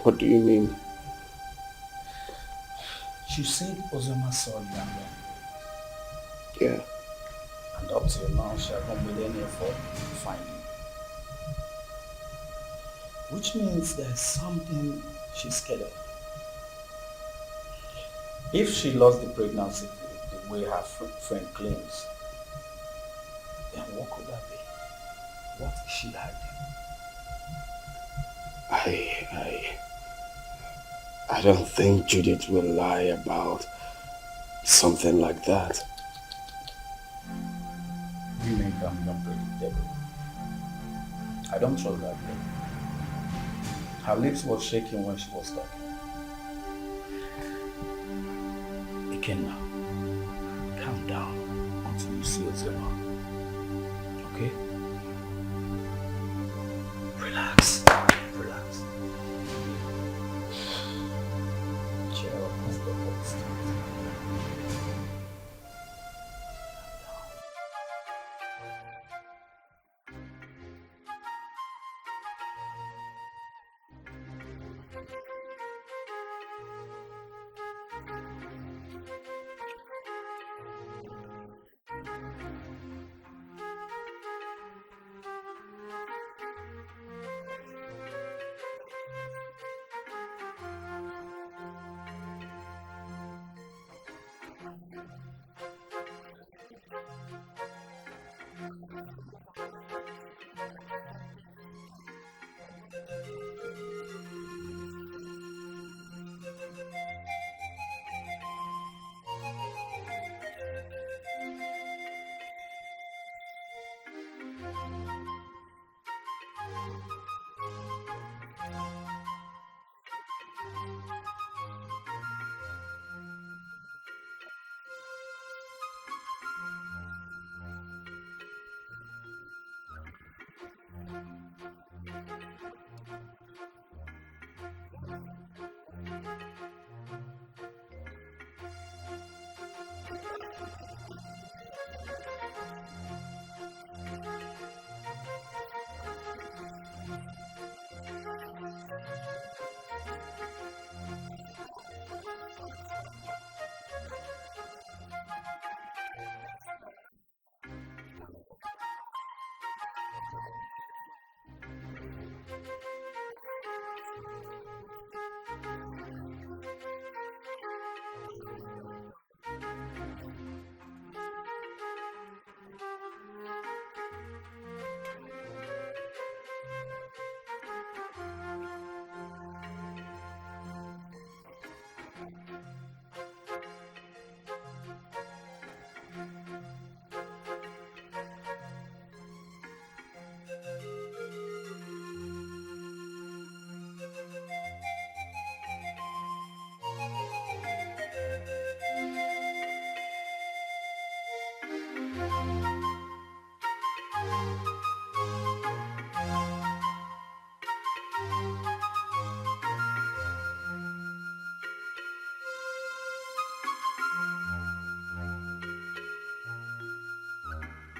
What do you mean? She said Ozama saw you and ran. Yeah. And up till now, she hasn't made any effort to find you. Which means there's something she's scared of. If she lost the pregnancy the way her friend claims, then what could that be? What is she hiding? I don't think Judith will lie about something like that. Women can be unpredictable. I don't trust that girl. Her lips were shaking when she was talking. Ikenna, calm down until you see Ozama. Okay? Relax. Relax. Cheer up, Mr. Host.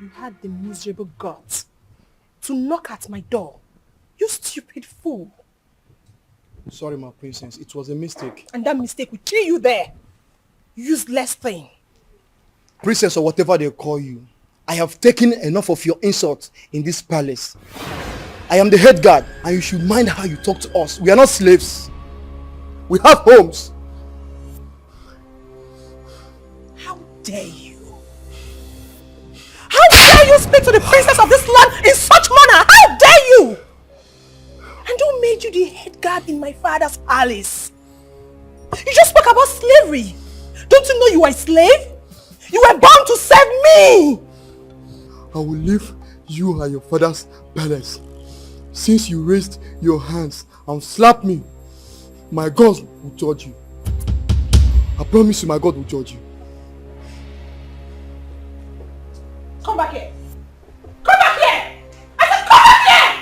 You had the miserable guts to knock at my door. You stupid fool. Sorry, my princess. It was a mistake. And that mistake will kill you there. Useless thing. Princess or whatever they call you, I have taken enough of your insults in this palace. I am the head guard and you should mind how you talk to us. We are not slaves. We have homes. How dare you? How dare you speak to the princess of this land in such manner? How dare you? And who made you the head guard in my father's palace? You just spoke about slavery. Don't you know you are a slave? You were born to serve me. I will leave you and your father's palace. Since you raised your hands and slapped me, my God will judge you. I promise you my God will judge you. Come back here. Come back here. I said come back here.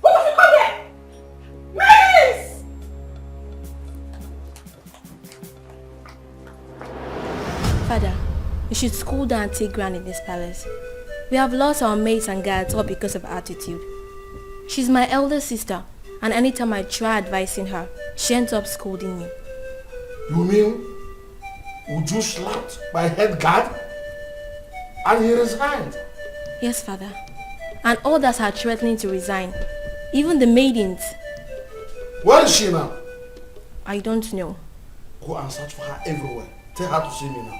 Both of you come here. Miss! Father, you should school down and take ground in this palace. We have lost our maids and guards all because of attitude. She's my elder sister, and anytime I try advising her, she ends up scolding me. You mean Uju slapped my head guard and he resigned? Yes, Father. And others are threatening to resign. Even the maidens. Where is she now? I don't know. Go and search for her everywhere. Tell her to see me now.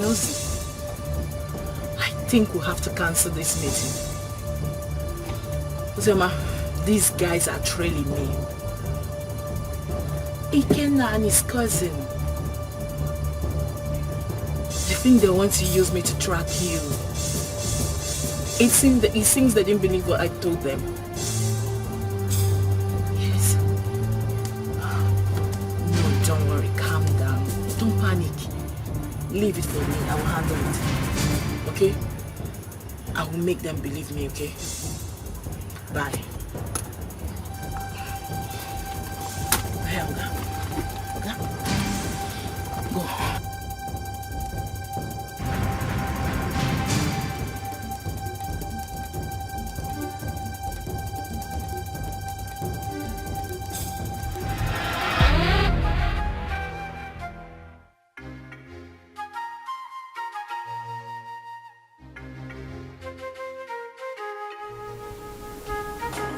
Ozzy, I think we'll have to cancel this meeting. Ozama, these guys are trailing me. Ikenna and his cousin. They think they want to use me to track you. It seems they didn't believe what I told them. Yes. No, don't worry, calm down. Don't panic. Leave it for me, I will handle it. Okay? I will make them believe me, okay? Bye. Hey, Oga. Oga? Go.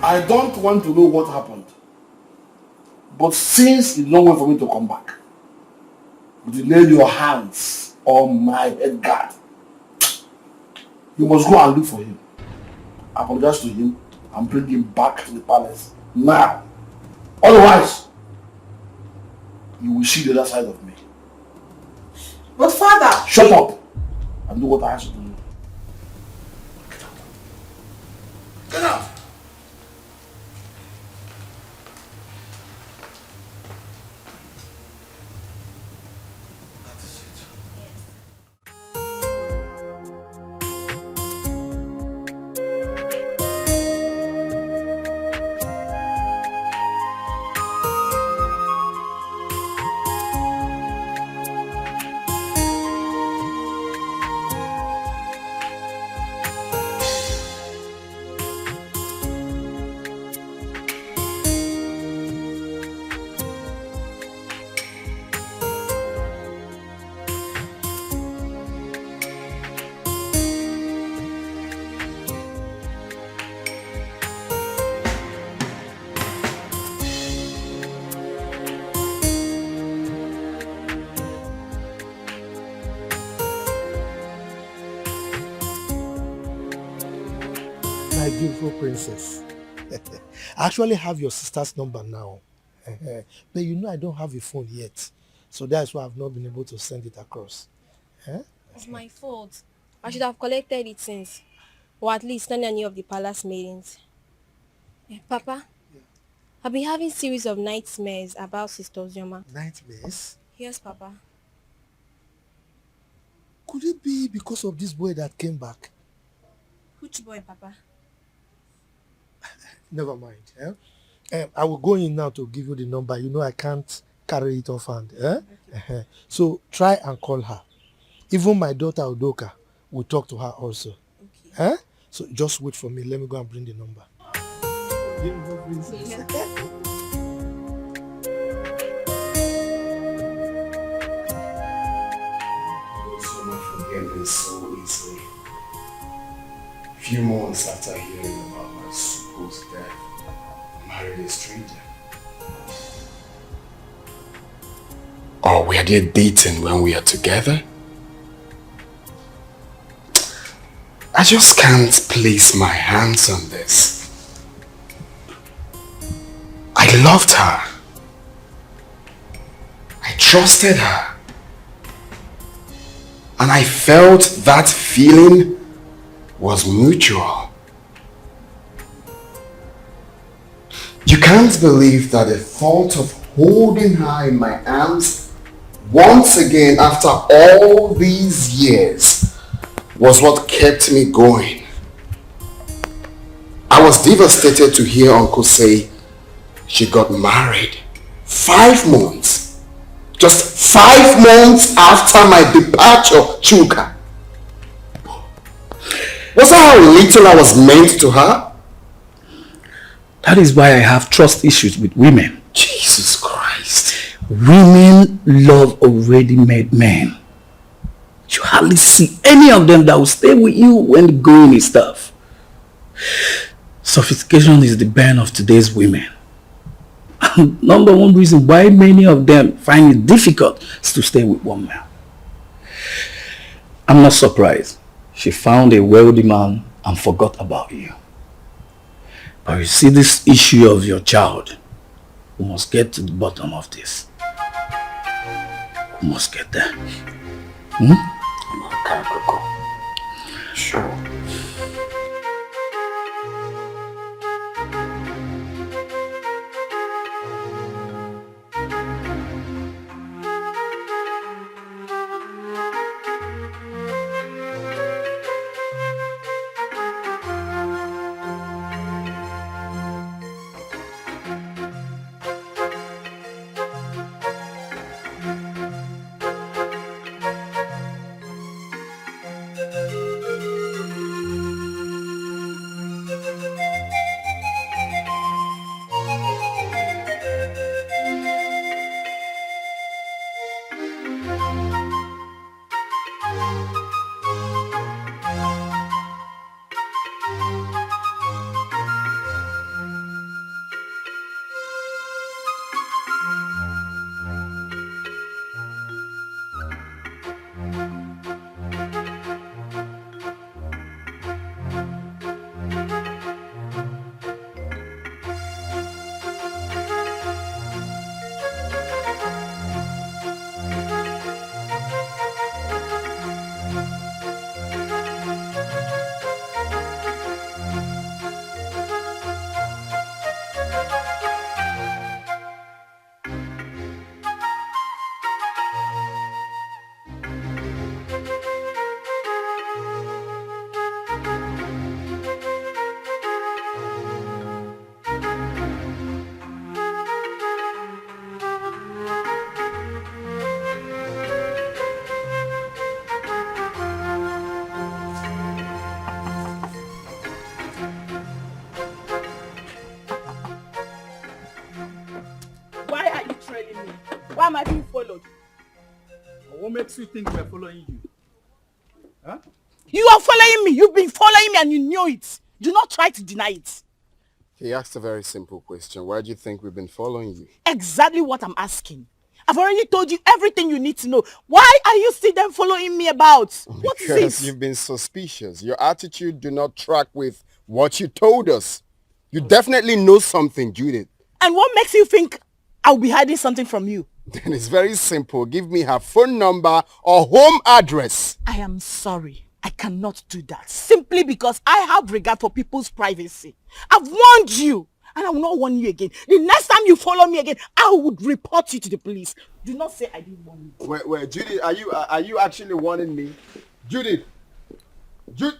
I don't want to know what happened. But since you don't wait for me to come back, you lay your hands on my head guard. You must go and look for him. Apologize to him and bring him back to the palace now. Otherwise, you will see the other side of me. But father... Shut up and do what I ask you to do. Get out! My beautiful princess. I actually have your sister's number now. But you know I don't have a phone yet. So that's why I've not been able to send it across. It's my fault. I should have collected it since. Or at least not any of the palace meetings. Papa, I've been having series of nightmares about Sister Ozama. Nightmares? Yes, Papa. Could it be because of this boy that came back? Which boy, Papa? Never mind. I will go in now to give you the number. You know I can't carry it off hand. Okay. So try and call her. Even my daughter Udoka will talk to her also. Okay. So just wait for me. Let me go and bring the number. Beautiful princess. Forget this so easily. Few months after hearing about my supposed death, I married a stranger. Or were they dating when we are together? I just can't place my hands on this. I loved her. I trusted her. And I felt that feeling was mutual. You can't believe that the thought of holding her in my arms once again after all these years was what kept me going. I was devastated to hear Uncle say she got married 5 months. Just 5 months after my departure, Chuka. Was that how little I was meant to her? That is why I have trust issues with women. Jesus Christ. Women love already made men. You hardly see any of them that will stay with you when the going is tough. Sophistication is the bane of today's women. And number one reason why many of them find it difficult is to stay with one man. I'm not surprised. She found a wealthy man and forgot about you. But you see, this issue of your child, we must get to the bottom of this. We must get there. Okay, Coco. Sure. Why are you trailing me? Why am I being followed? What makes you think we're following you? Huh? You are following me. You've been following me and you knew it. Do not try to deny it. He asked a very simple question. Why do you think we've been following you? Exactly what I'm asking. I've already told you everything you need to know. Why are you still then following me about? What is Because it? you've been suspicious. Your attitude do not track with what you told us. You definitely know something, Judith. And what makes you think I'll be hiding something from you? Then it's very simple. Give me her phone number or home address. I am sorry. I cannot do that. Simply because I have regard for people's privacy. I've warned you. And I will not warn you again. The next time you follow me again, I would report you to the police. Do not say I didn't warn you. Wait, Judith, are you actually warning me? Judith! Judith!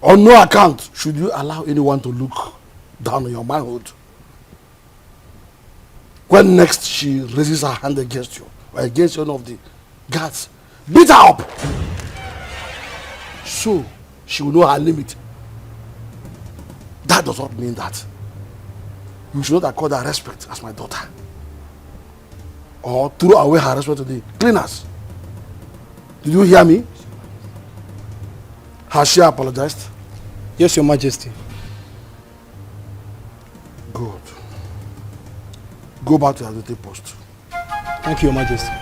On no account should you allow anyone to look down on your manhood. When next she raises her hand against you, or against one of the guards, beat her up. So she will know her limit. That does not mean that you should not accord her respect as my daughter. Or throw away her respect to the cleaners. Did you hear me? Has she apologized? Yes, Your Majesty. Good. Go back to your duty post. Thank you, Your Majesty.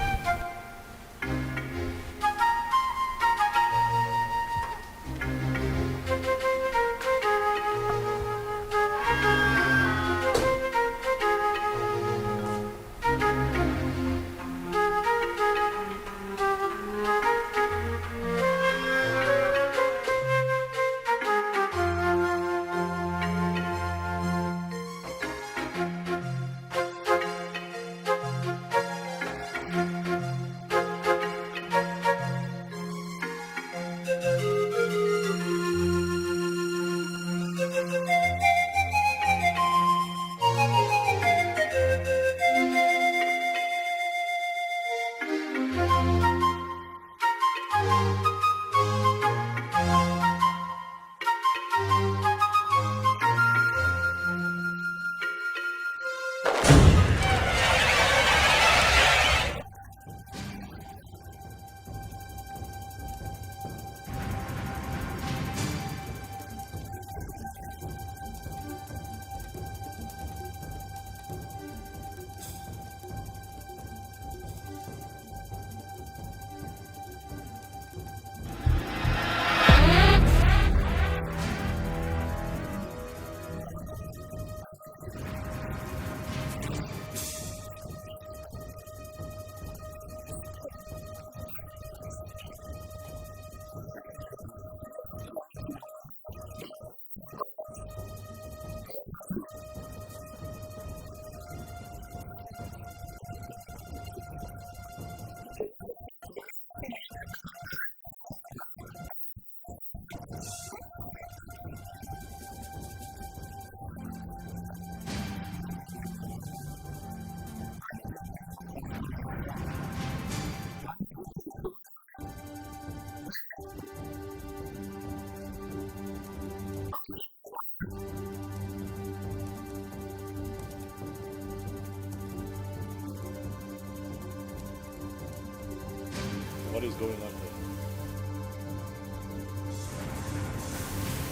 What is going on here?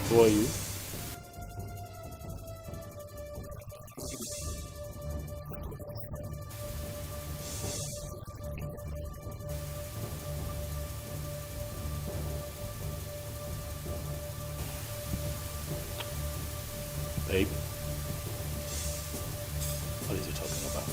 Who are you? Babe, what is he talking about?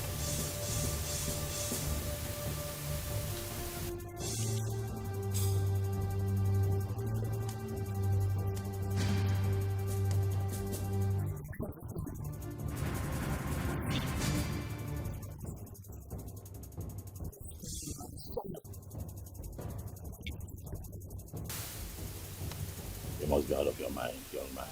You must be out of your mind, young man.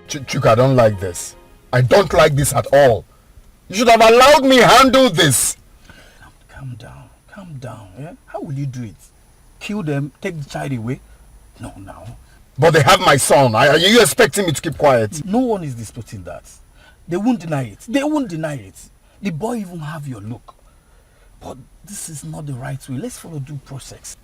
Chuka, I don't like this. I don't like this at all. You should have allowed me handle this. Calm down, yeah? How will you do it? Kill them, take the child away? No, now. But they have my son. Are you expecting me to keep quiet? No one is disputing that. They won't deny it. They won't deny it. The boy even have your look. But this is not the right way. Let's follow due process.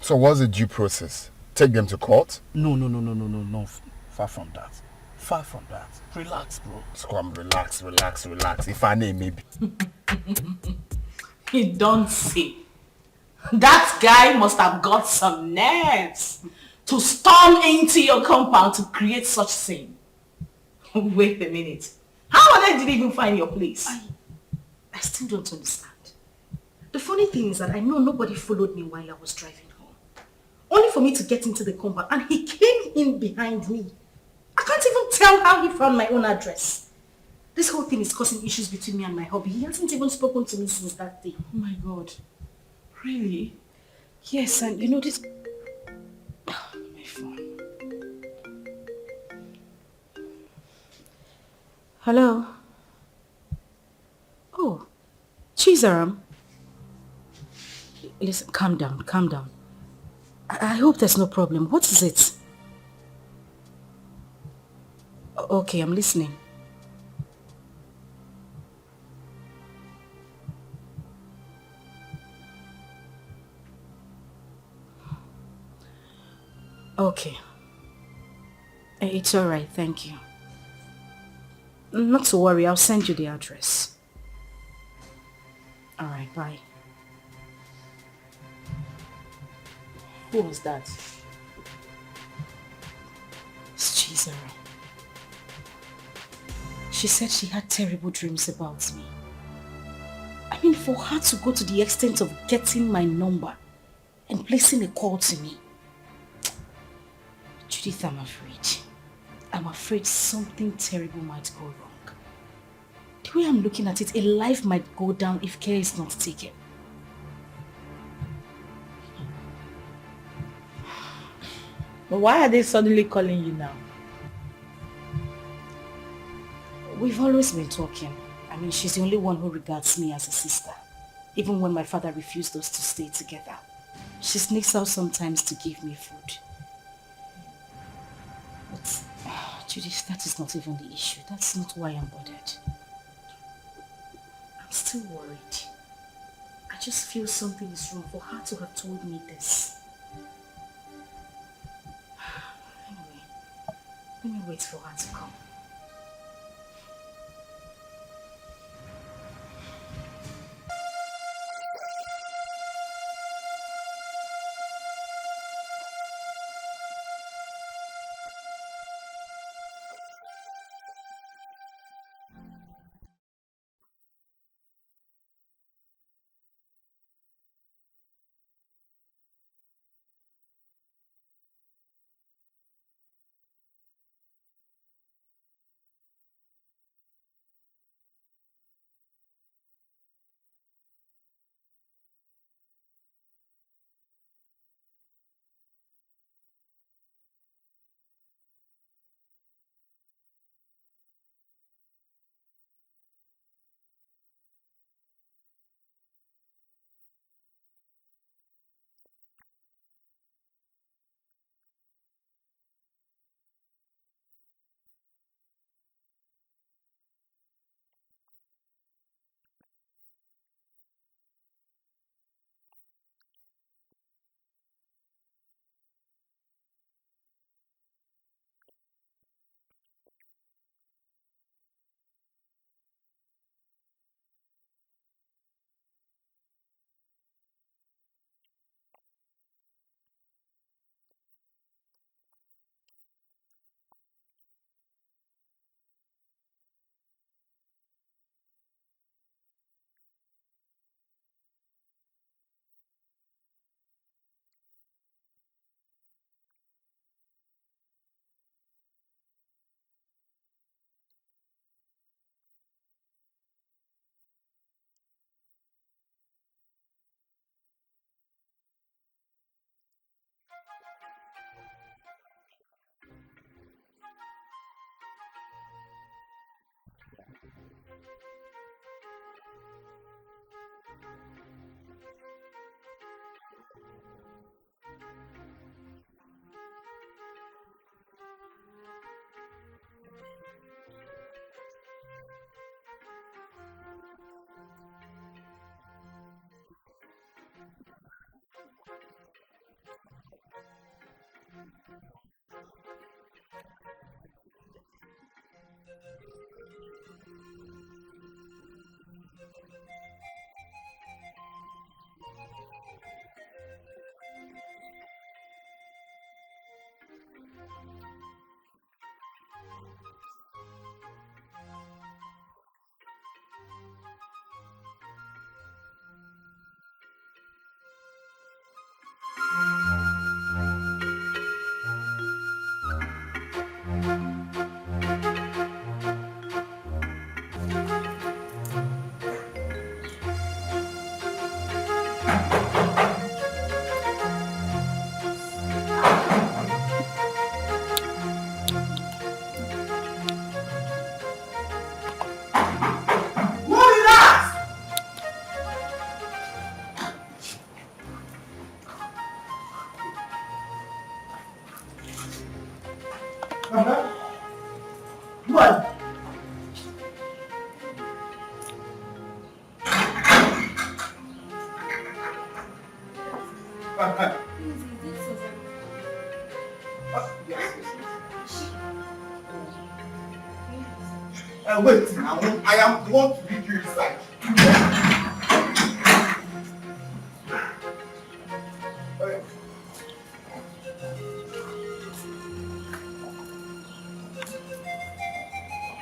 So what's the due process? Take them to court? No. Far from that. Far from that. Relax, bro. Scrum, relax. If I name maybe. You don't see. That guy must have got some nerves to storm into your compound to create such scene. Wait a minute. How on earth did you even find your place? I still don't understand. The funny thing is that I know nobody followed me while I was driving home. Only for me to get into the compound and he came in behind me. I can't even tell how he found my own address. This whole thing is causing issues between me and my hubby. He hasn't even spoken to me since that day. Oh my God. Really? Yes, and you know this... My phone. Hello? Oh, Chizaram. Listen, calm down. I hope there's no problem. What is it? Okay, I'm listening. Okay. It's alright, thank you. Not to worry, I'll send you the address. Alright, bye. Who was that? It's Chizara. She said she had terrible dreams about me. I mean, for her to go to the extent of getting my number and placing a call to me. Judith, I'm afraid. I'm afraid something terrible might go wrong. The way I'm looking at it, a life might go down if care is not taken. But why are they suddenly calling you now? We've always been talking. I mean, she's the only one who regards me as a sister. Even when my father refused us to stay together. She sneaks out sometimes to give me food. But, Judith, that is not even the issue. That's not why I'm bothered. I'm still worried. I just feel something is wrong for her to have told me this. Anyway, let me wait for her to come. on. Wait, I am the one to lead you inside.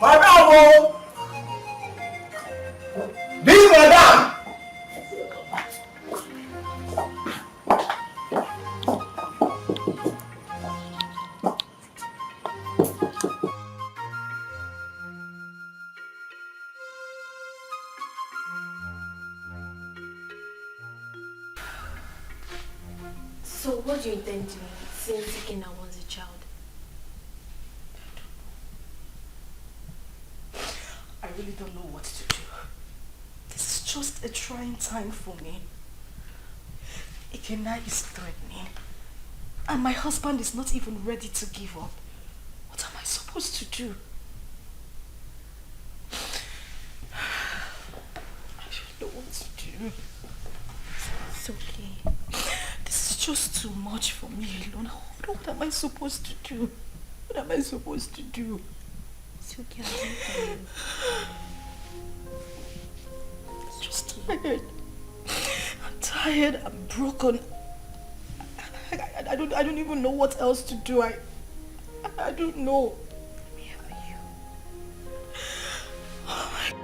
Madam! This madam! So what do you intend doing since Ikena wants a child? I really don't know what to do. This is just a trying time for me. Ikena is threatening. And my husband is not even ready to give up. What am I supposed to do? I don't know what to do. It's okay. This is just too much for me alone. What am I supposed to do? What am I supposed to do? It's okay, I'll do it for you. I'm just tired. I'm tired. I'm broken. I don't even know what else to do. I don't know. Let me help you. Oh my God.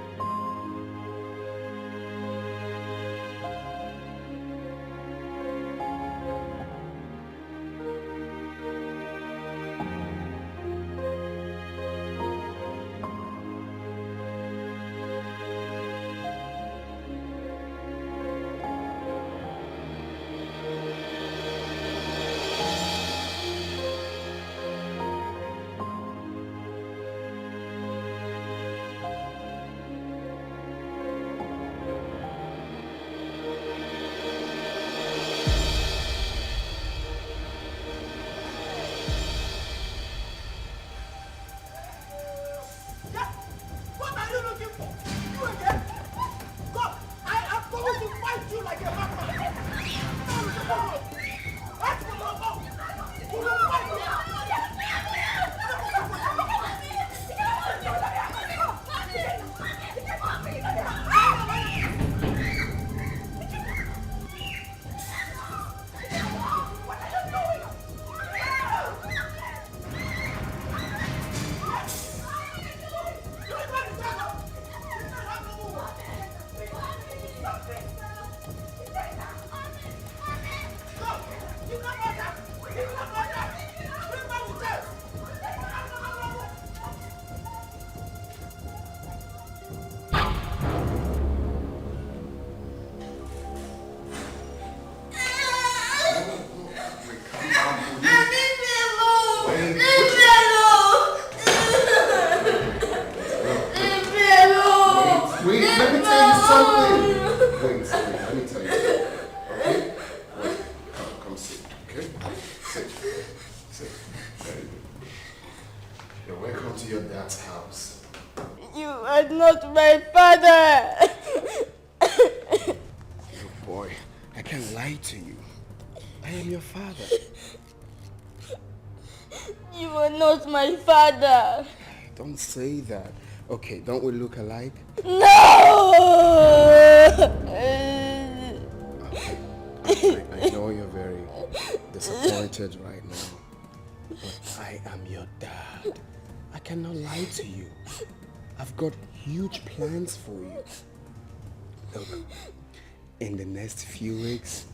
Don't say that. Okay, don't we look alike? No! I know you're very disappointed right now, but I am your dad. I cannot lie to you. I've got huge plans for you. Look, in the next few weeks,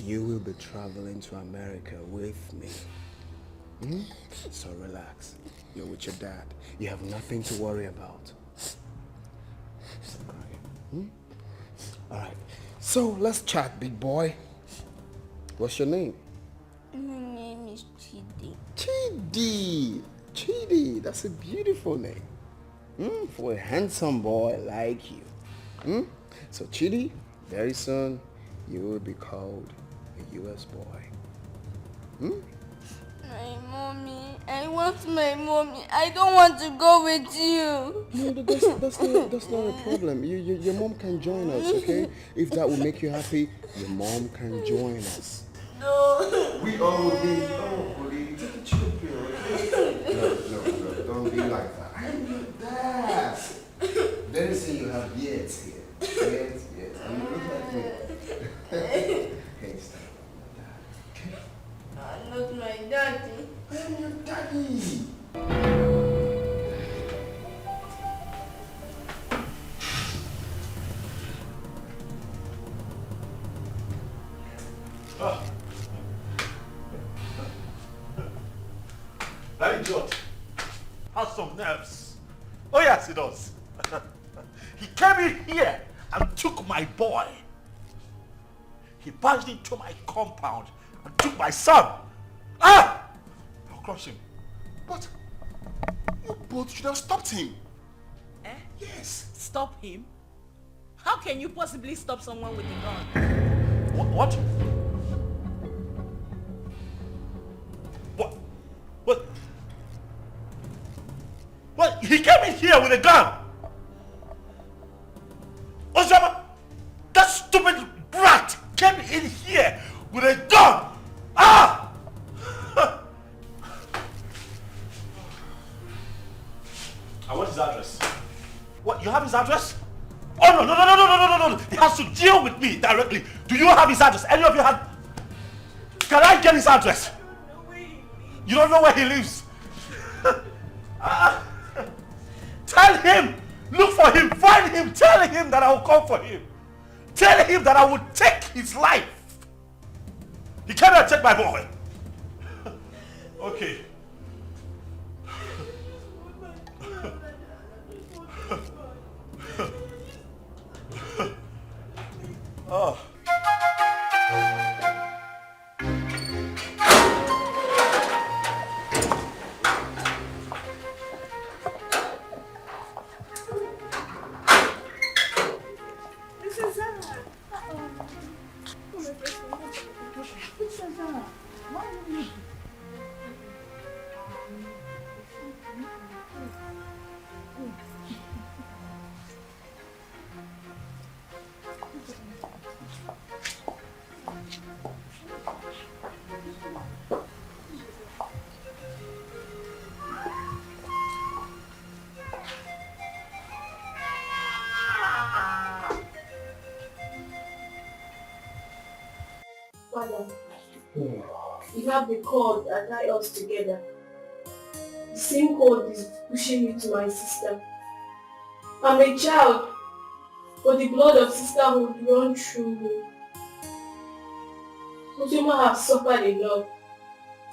you will be traveling to America with me. So relax. You're with your dad. You have nothing to worry about. Stop crying. Alright. So let's chat, big boy. What's your name? My name is Chidi. Chidi! Chidi, that's a beautiful name. For a handsome boy like you. So Chidi, very soon you will be called a US boy. My mommy. I want my mommy. I don't want to go with you. No, that's not a problem. Your mom can join us, okay? If that will make you happy, your mom can join us. No. We all will be. Oh, buddy, take a chill pill, okay? No, don't be like that. I'm your dad. Don't say you have beards here. Beards. And you look like me. Hey, stop. I'm not my daddy. I'm your daddy. That idiot has some nerves. Oh yes, he does. He came in here and took my boy. He barged into my compound and took my son. Ah! I'll crush him. But you both should have stopped him. Eh? Yes. Stop him? How can you possibly stop someone with a gun? What? What? He came in here with a gun. Ozama, that stupid brat came in here with a gun. Ah! I want his address. What? You have his address? Oh no! He has to deal with me directly. Do you have his address? Any of you have? Can I get his address? You don't know where he lives. Tell him, look for him, find him, tell him that I will come for him. Tell him that I will take his life. He cannot take my boy. Okay. Oh. Father, you have the cord that tie us together. The same cord is pushing me to my sister. I'm a child, but the blood of sisterhood runs through me. Ozama has suffered enough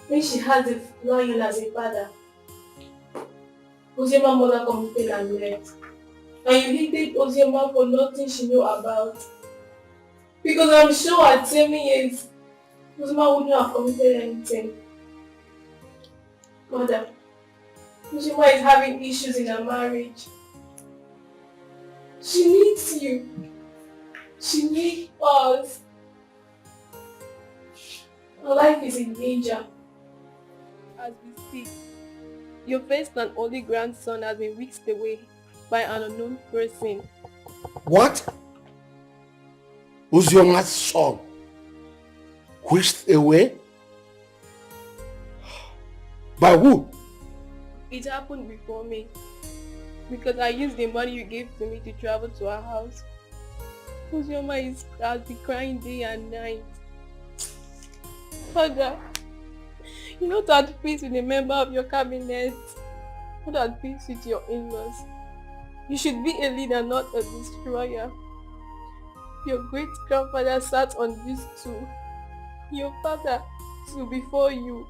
when she has a lion as a father. Ozama's mother committed and left. And you hated Ozama for nothing she knew about. Because I'm sure at 7 years, Ozama wouldn't have committed anything. Mother, Ozama is having issues in her marriage. She needs you. She needs us. Her life is in danger. As we speak, your first and only grandson has been whisked away by an unknown person. What? Ozama's son whisked away? By who? It happened before me. Because I used the money you gave to me to travel to our house. Ozama has been crying day and night. Father, you're not at peace with a member of your cabinet. Not at peace with your in-laws. You should be a leader, not a destroyer. Your great-grandfather sat on this stool. Your father stood before you.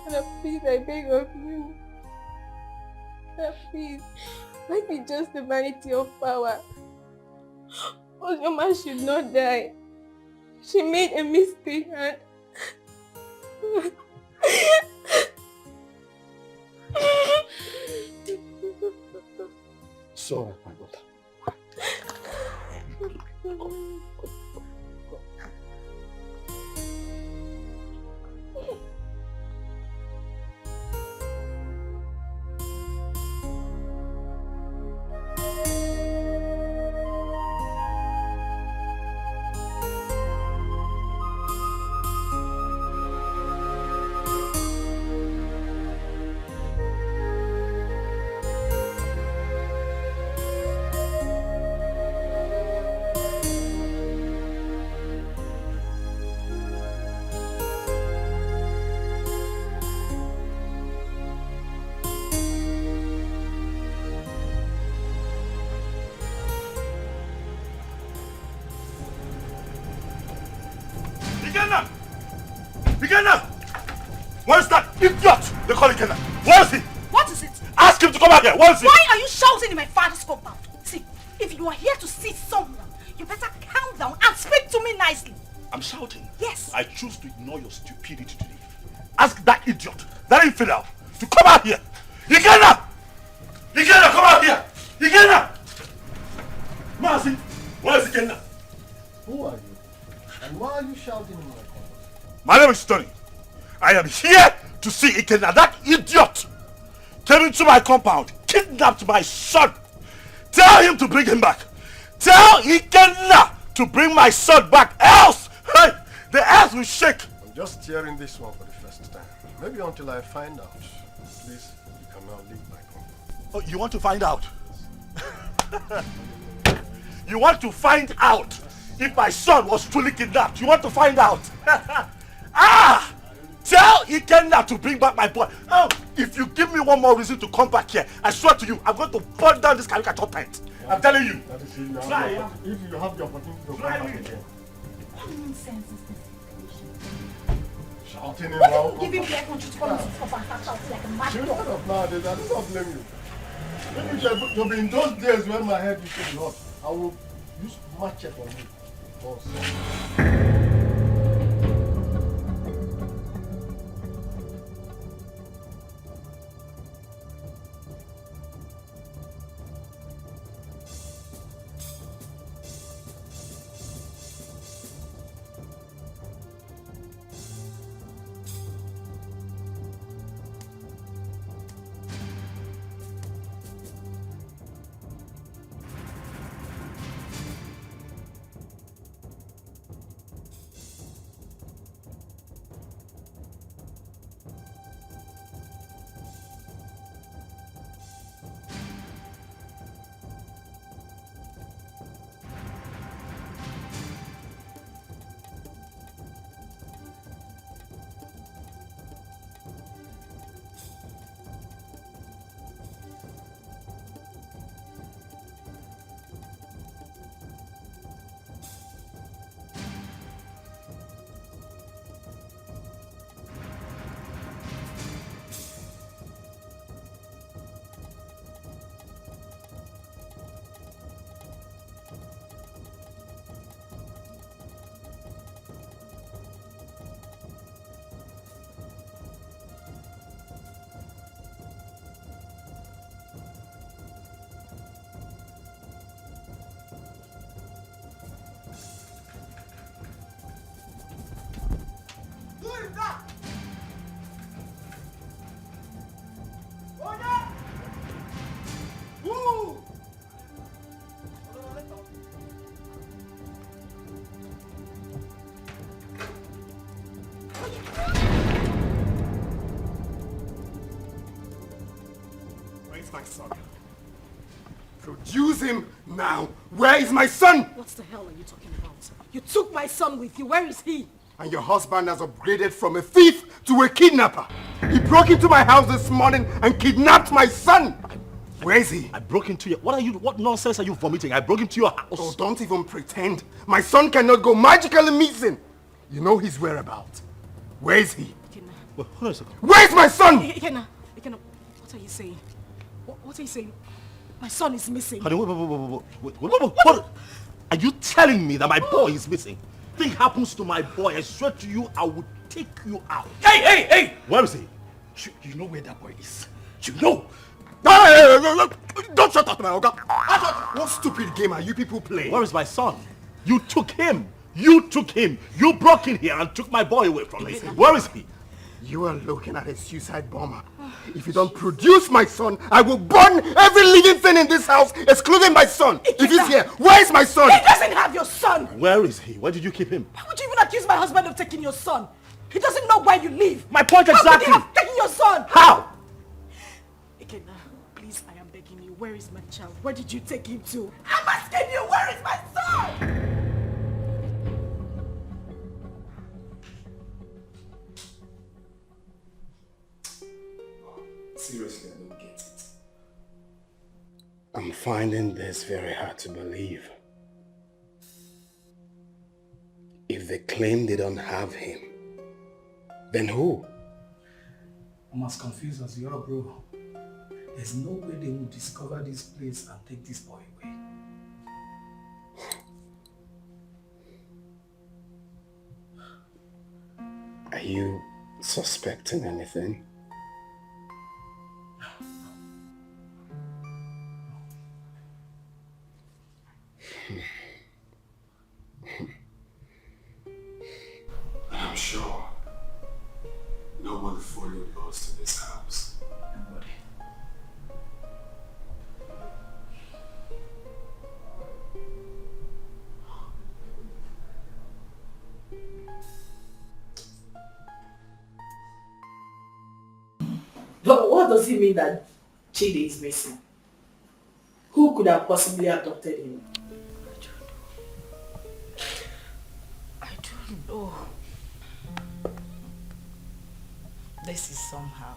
Father, please, I beg of you. Father, please, let me just the vanity of power. Ozama should not die. She made a mistake and... Sorry, my daughter. Ikenna! Where is that idiot? They call Ikenna. Where is he? What is it? Ask him to come out here. Where is he? Why are you shouting in my father's compound? See, if you are here to see someone, you better calm down and speak to me nicely. I'm shouting. Yes. I choose to ignore your stupidity today. Ask that idiot, that infidel, to come out here. Ikenna! Ikenna, come out here! Ikenna! Mazi, where is Ikenna? Who are you? And why are you shouting in my compound? My name is Tony. I am here to see Ikenna. That idiot came into my compound, kidnapped my son. Tell him to bring him back. Tell Ikenna to bring my son back, else hey, the earth will shake. I'm just hearing this one for the first time. Maybe until I find out. Please, you can now leave my compound. Oh, you want to find out? You want to find out if my son was truly kidnapped? You want to find out? Ah! Tell Ikenna to bring back my boy. Oh, if you give me one more reason to come back here, I swear to you, I'm going to burn down this caricature tent. I'm telling you. That is if you have the opportunity to come back again. What nonsense is this? Shouting in What loud. did you give him the air control to come into this compound and start shouting like a mad Shut dog? up nowadays, I do not blame you. Maybe you'll be in those days when my head used to be hot. I will use machete on you. Also. My son. Produce him now. Where is my son? What the hell are you talking about? You took my son with you. Where is he? And your husband has upgraded from a thief to a kidnapper. He broke into my house this morning and kidnapped my son. Where is he? I broke into your... What nonsense are you vomiting? I broke into your house. Oh, don't even pretend. My son cannot go magically missing. You know his whereabouts. Where is he? Well, hold on a second. Where's my son? Ikenna, what are you saying? What are you saying? My son is missing. Honey, wait. What? Are you telling me that my boy is missing? Thing happens to my boy, I swear to you, I will take you out. Hey! Where is he? You know where that boy is. You know. Hey, don't shut up, my Oga. What stupid game are you people playing? Where is my son? You took him. You broke in here and took my boy away from me. Where is he? You are looking at a suicide bomber. If you don't produce my son, I will burn every living thing in this house, excluding my son. If he's here, where is my son? He doesn't have your son. Where is he? Where did you keep him? How would you even accuse my husband of taking your son? He doesn't know where you live. My point exactly. How could he have taken your son? How? Ikenna, please, I am begging you. Where is my child? Where did you take him to? I'm asking you, where is my son? Seriously, I don't get it. I'm finding this very hard to believe. If they claim they don't have him, Then who? I'm as confused as you are, bro. There's no way they will discover this place and take this boy away. Are you suspecting anything? I'm sure no one followed us to this house. Nobody. But what does it mean that Chidi is missing? Who could have possibly abducted him? I don't know. This is somehow.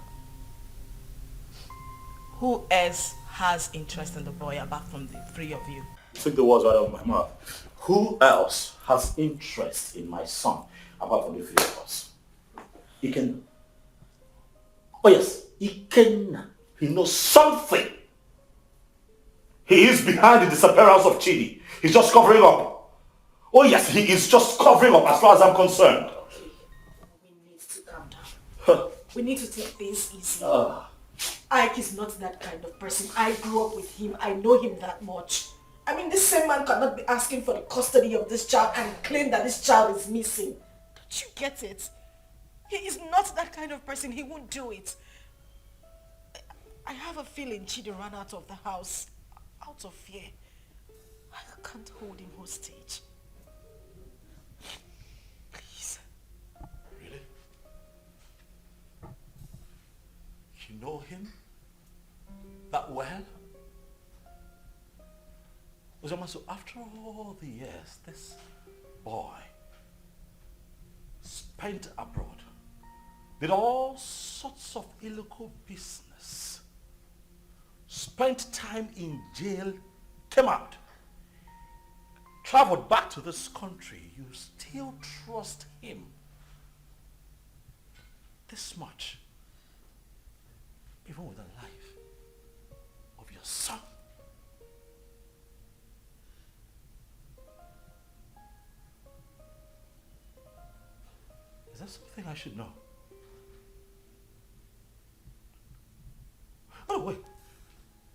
Who else has interest in the boy apart from the three of you? Took the words right out of my mouth. Who else has interest in my son apart from the three of us? Ikenna. Oh yes, Ikenna. He knows something. He is behind the disappearance of Chidi. He's just covering up. Oh yes, he is just covering up as far as I'm concerned. We need to calm down. We need to take things easy. Ike is not that kind of person. I grew up with him. I know him that much. I mean, this same man cannot be asking for the custody of this child and claim that this child is missing. Don't you get it? He is not that kind of person. He won't do it. I have a feeling Chidi ran out of the house out of fear. I can't hold him hostage. Please. Really? You know him that well? Ozama, so after all the years, this boy spent abroad, did all sorts of illegal business, spent time in jail, came out, traveled back to this country. You still trust him this much, even with the life of your son. Is that something I should know? Oh wait,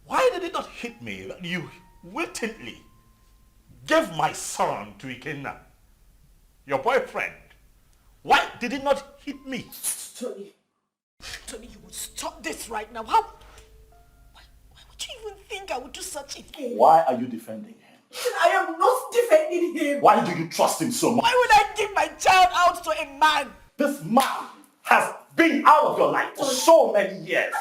why did it not hit me that you wittingly gave my son to Ikenna, your boyfriend? Why did it not hit me? Tony, you would stop this right now. Why would you even think I would do such a thing? Why are you defending him? I am not defending him. Why do you trust him so much? Why would I give my child out to a man? This man has been out of your life for so many years.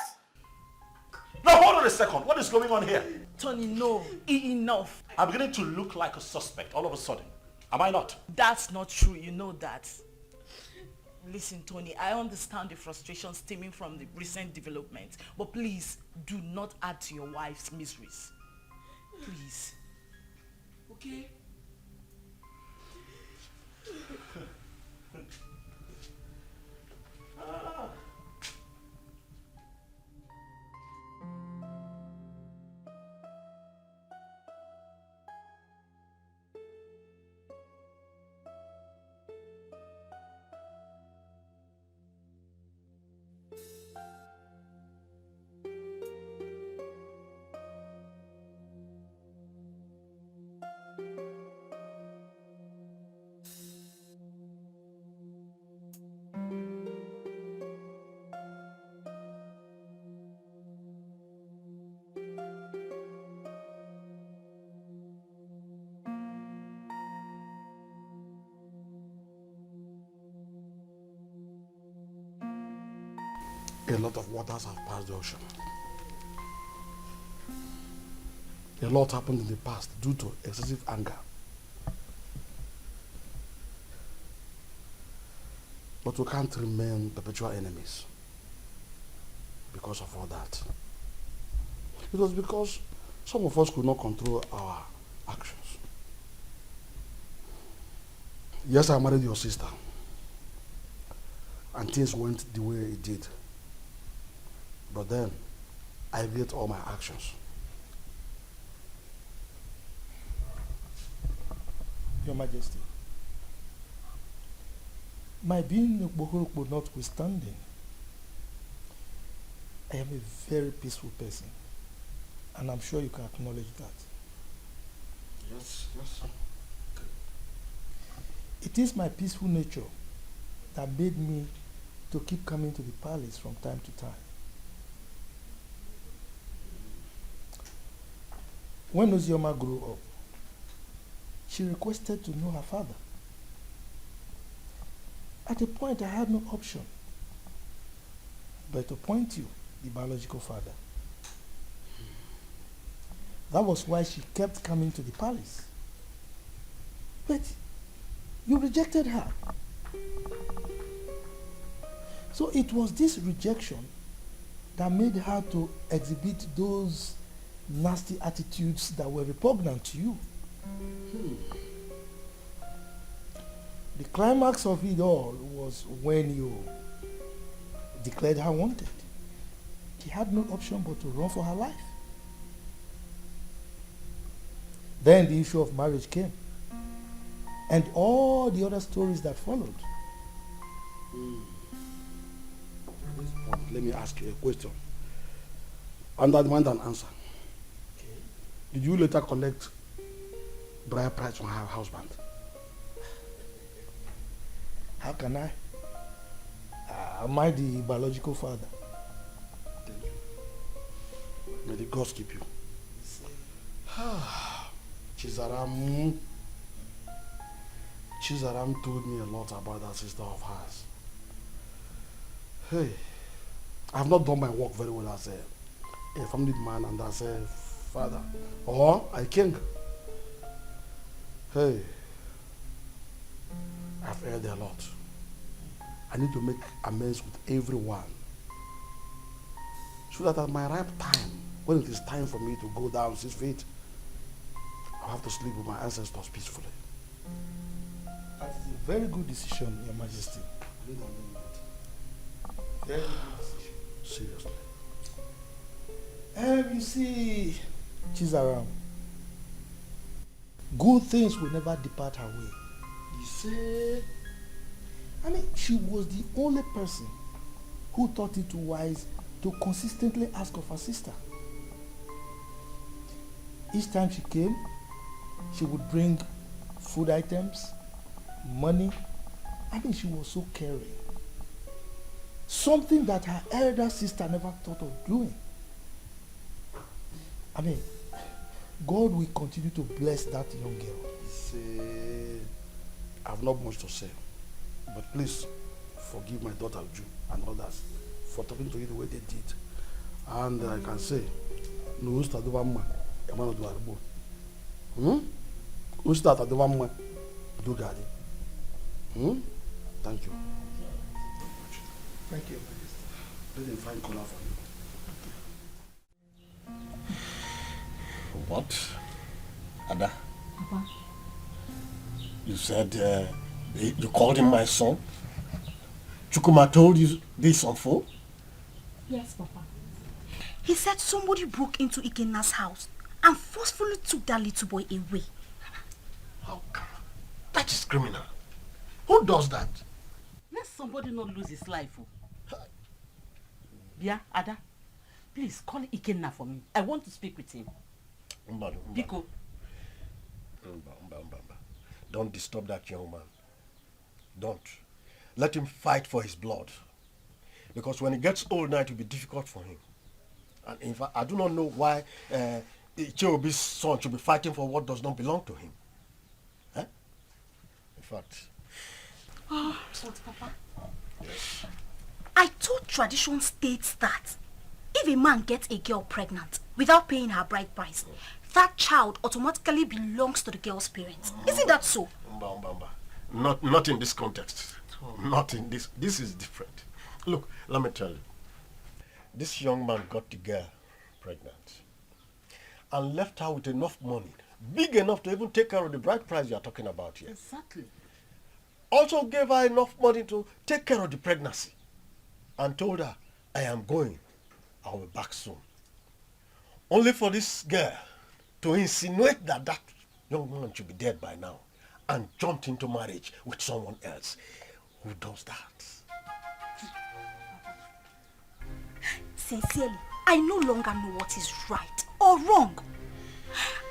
Now hold on a second. What is going on here? Tony, no. Enough. I'm beginning to look like a suspect all of a sudden. Am I not? That's not true. You know that. Listen, Tony, I understand the frustration stemming from the recent development, but please do not add to your wife's miseries. Please. Okay? A lot of waters have passed the ocean. A lot happened in the past due to excessive anger. But we can't remain perpetual enemies because of all that. It was because some of us could not control our actions. Yes, I married your sister. and things went the way it did. But then, I regret all my actions. Your Majesty, my being Bohorokpo notwithstanding, I am a very peaceful person, and I'm sure you can acknowledge that. Yes, yes. It is my peaceful nature that made me to keep coming to the palace from time to time. When Ozama grew up, she requested to know her father. At a point, I had no option but to point you, the biological father. That was why she kept coming to the palace. But you rejected her. So it was this rejection that made her to exhibit those nasty attitudes that were repugnant to you. The climax of it all was when you declared her wanted. She had no option but to run for her life. Then the issue of marriage came, and all the other stories that followed. At this point, let me ask you a question. And I demand an answer. Did you later collect bride price from her husband? How can I? Am I the biological father? Thank you. May the gods keep you. Chizaram told me a lot about that sister of hers. Hey, I have not done my work very well as a family man and as a father or a king. Hey, I've erred a lot. I need to make amends with everyone so that at my ripe time, when it is time for me to go down 6 feet, I'll have to sleep with my ancestors peacefully. That is a very good decision, Your Majesty. Very good decision. Seriously. You see, Chizaram, good things will never depart her way. You say? I mean, she was the only person who thought it wise to consistently ask of her sister. Each time she came, she would bring food items, money. I mean, she was so caring. Something that her elder sister never thought of doing. I mean, God will continue to bless that young girl. See, I have not much to say. But please, forgive my daughter Ju and others for talking to you the way they did. And I can say, no start over man, a man do arbo. No start over man, do gadi. Thank you. Thank you. Let them find color for you. What? Ada? Papa. You said you called him my son? Chukuma told you this on phone? Yes, Papa. He said somebody broke into Ikena's house and forcefully took that little boy away. How come? That is criminal. Who does that? Let somebody not lose his life. Yeah, Ada, please call Ikenna for me. I want to speak with him. Biko. Don't disturb that young man. Don't. Let him fight for his blood. Because when he gets old now, it will be difficult for him. And in fact, I do not know why Icheobi's son should be fighting for what does not belong to him. Eh? In fact... Oh, Papa. Yes. I thought tradition states that if a man gets a girl pregnant without paying her bride price, that child automatically belongs to the girl's parents. Isn't that so? Not in this context. Not in this. This is different. Look, let me tell you. This young man got the girl pregnant and left her with enough money, big enough to even take care of the bride price you are talking about here. Exactly. Also gave her enough money to take care of the pregnancy and told her, I am going. I'll be back soon. Only for this girl to insinuate that that young man should be dead by now and jumped into marriage with someone else. Who does that? Sincerely, I no longer know what is right or wrong.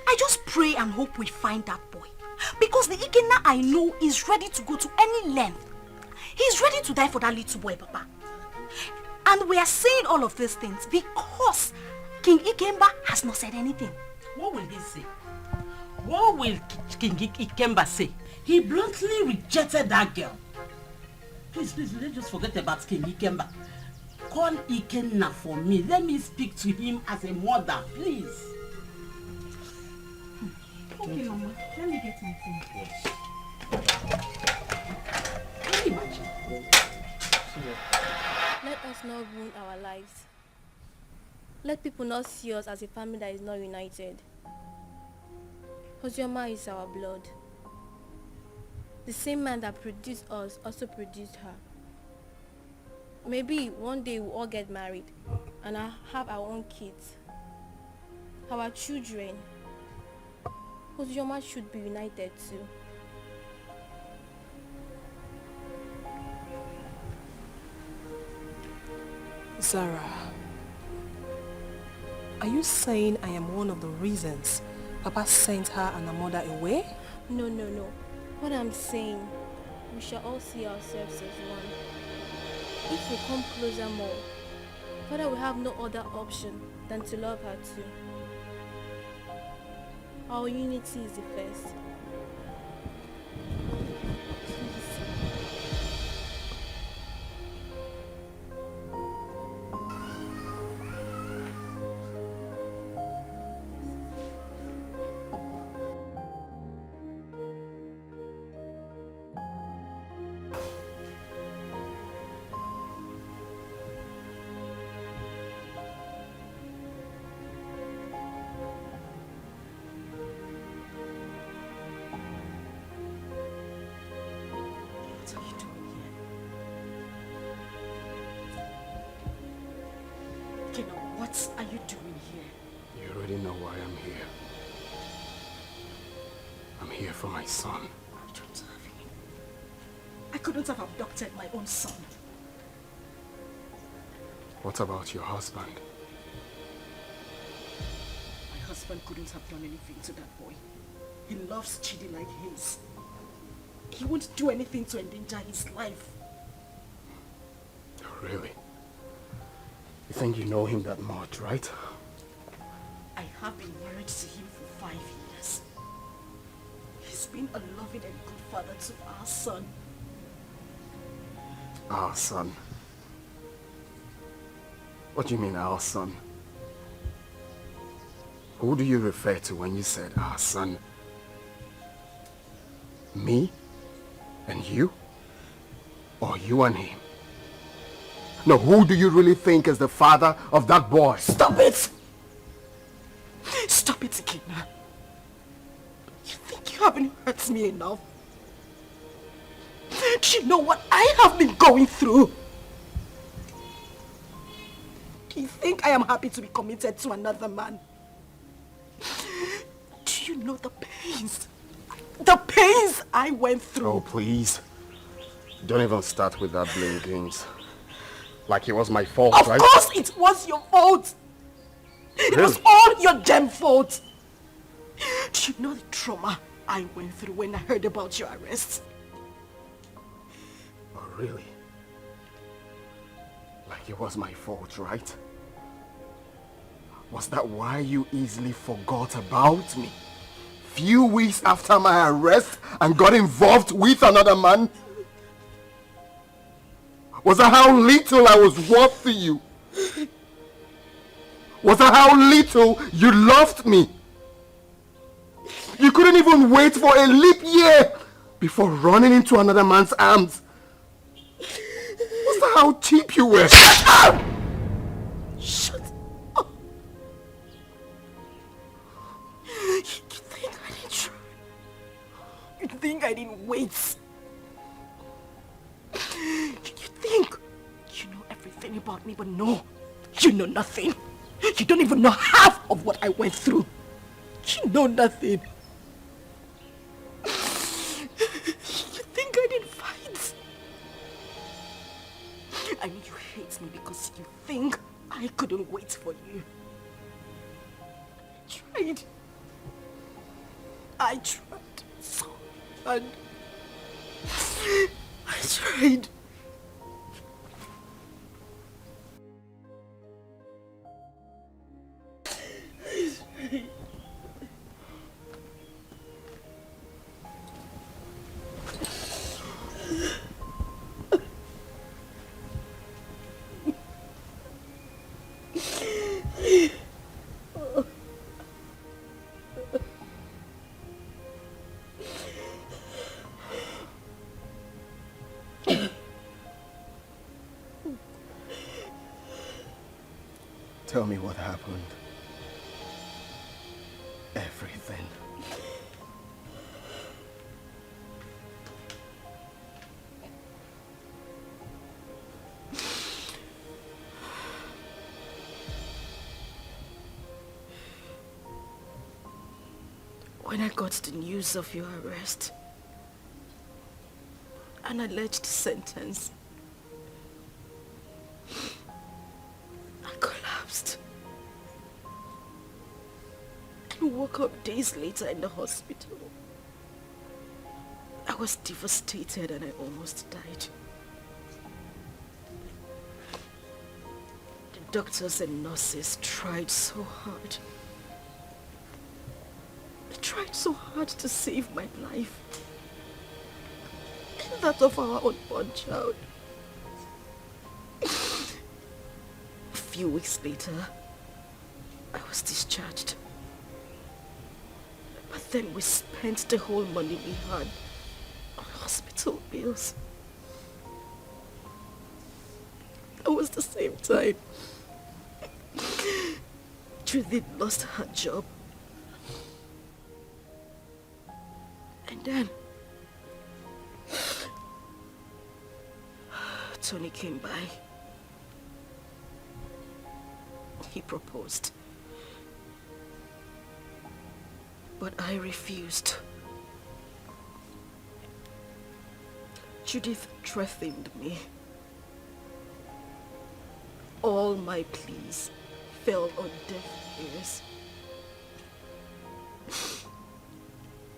I just pray and hope we find that boy. Because the Ikenna I know is ready to go to any length. He's ready to die for that little boy, Papa. And we are saying all of these things because King Ikemba has not said anything. What will he say? What will King Ikemba say? He bluntly rejected that girl. Please, let's just forget about King Ikemba. Call Ikenna for me. Let me speak to him as a mother, please. Okay, Mama. Let me get my phone. Yes. Can you imagine? Let us not ruin our lives. Let people not see us as a family that is not united. Ozama is our blood. The same man that produced us also produced her. Maybe one day we'll all get married and have our own kids, our children. Ozama should be united too. Zara, are you saying I am one of the reasons Papa sent her and her mother away? No. What I'm saying, we shall all see ourselves as one. If we come closer more, Father will have no other option than to love her too. Our unity is the first. What are you doing here? You already know why I'm here. I'm here for my son. I don't have him. I couldn't have abducted my own son. What about your husband? My husband couldn't have done anything to that boy. He loves Chidi like his. He won't do anything to endanger his life. Oh, really? You think you know him that much, right? I have been married to him for 5 years. He's been a loving and good father to our son. Our son? What do you mean, our son? Who do you refer to when you said our son? Me? And you? Or you and him? No, who do you really think is the father of that boy? Stop it! Stop it, Kidna. You think you haven't hurt me enough? Do you know what I have been going through? Do you think I am happy to be committed to another man? Do you know the pains? The pains I went through. Oh, please. Don't even start with that blame games. Like it was my fault, Of right? course it was your fault. It was all your damn fault. Do you know the trauma I went through when I heard about your arrest? Oh, really? Like it was my fault, right? Was that why you easily forgot about me? Few weeks after my arrest and got involved with another man? Was that how little I was worth to you? Was that how little you loved me? You couldn't even wait for a leap year before running into another man's arms. Was that how cheap you were? Shut up! Shut up! You think I didn't try? You think I didn't wait? me, but no, you know nothing. You don't even know half of what I went through. You know nothing. You think I didn't fight? I know you hate me because you think I couldn't wait for you. I tried so hard. I tried. Tell me what happened. Everything. When I got the news of your arrest, an alleged sentence, I collapsed and woke up days later in the hospital. I was devastated and I almost died. The doctors and nurses tried so hard. They tried so hard to save my life and that of our unborn child. A few weeks later, I was discharged. But then we spent the whole money we had on hospital bills. It was the same time Judith lost her job. And then Tony came by. He proposed. But I refused. Judith threatened me. All my pleas fell on deaf ears.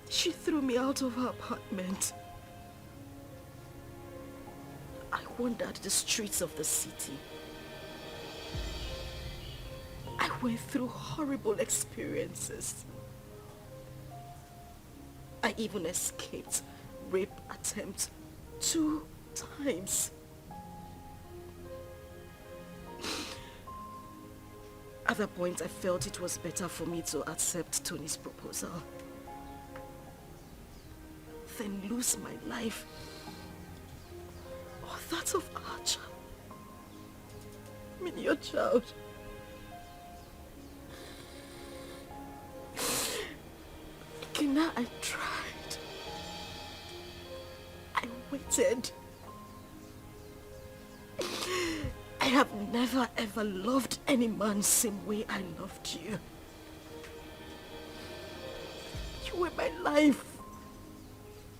She threw me out of her apartment. I wandered the streets of the city. I went through horrible experiences. I even escaped rape attempt 2 times. At that point, I felt it was better for me to accept Tony's proposal than lose my life or that of our child. I mean, your child. Kina, I tried. I waited. I have never ever loved any man same way I loved you. You were my life.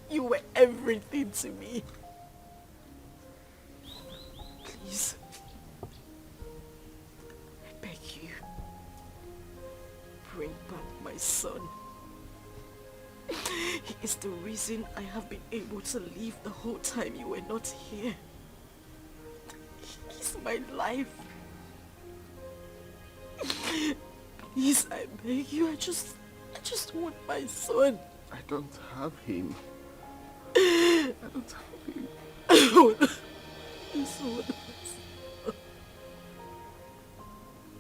You were everything to me. Please, I beg you, bring back my son. He is the reason I have been able to live the whole time you were not here. He's my life. Please, I beg you, I just want my son. I don't have him. I don't have him. I just want my son.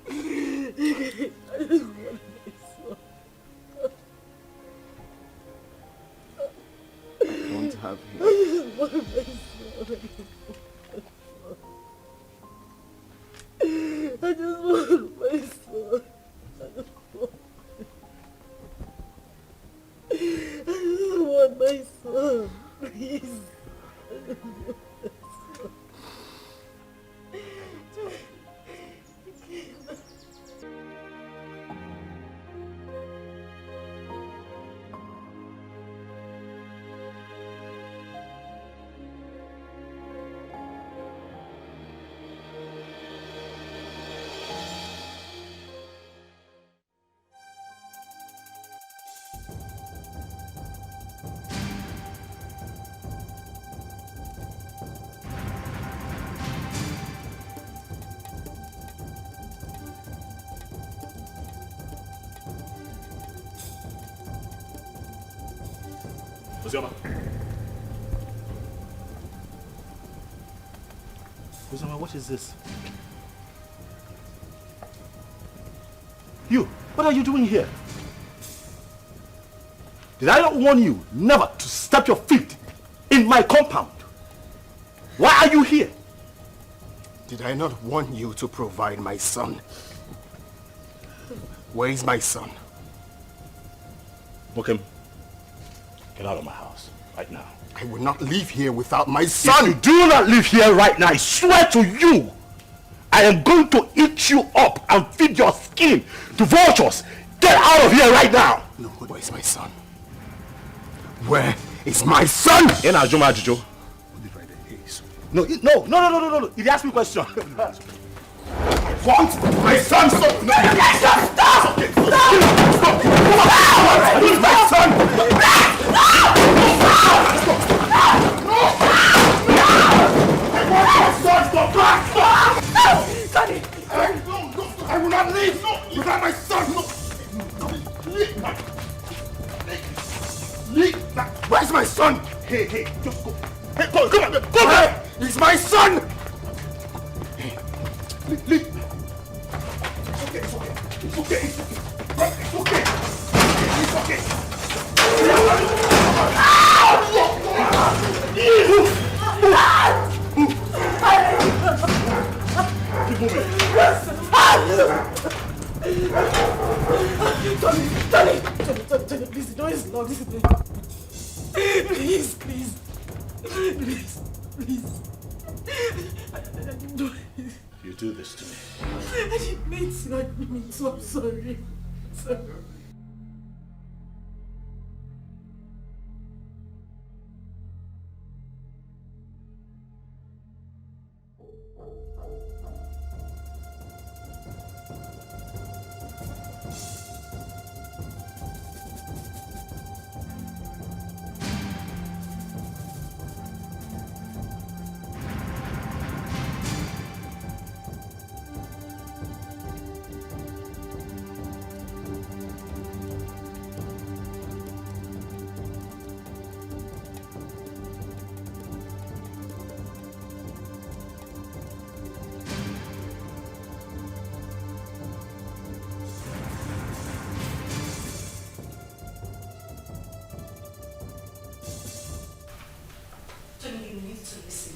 I just want my son. I don't have him. I just want my son. I just want my son. I just want my son. Please. I just want my son. Ozama. Ozama, what is this? You, what are you doing here? Did I not warn you never to step your feet in my compound? Why are you here? Did I not warn you to provide my son? Where is my son? Book get out of my house right now. I will not leave here without my son. If you do not leave here right now, I swear to you, I am going to eat you up and feed your skin to vultures. Get out of here right now. No, where is my son? Where is my son? In Ajuma Ajujo. No. He asked me a question. Want my son? Stop! No, stop! Okay, stop! Where is my son? Sonny! I will not leave without my son! Leave! Where's my son? Hey, just go. Hey, come on! Where is my son? Leave! It's okay. Keep moving. Tony, please, the door is locked. Please. You do this to me. I didn't mean to, I'm sorry.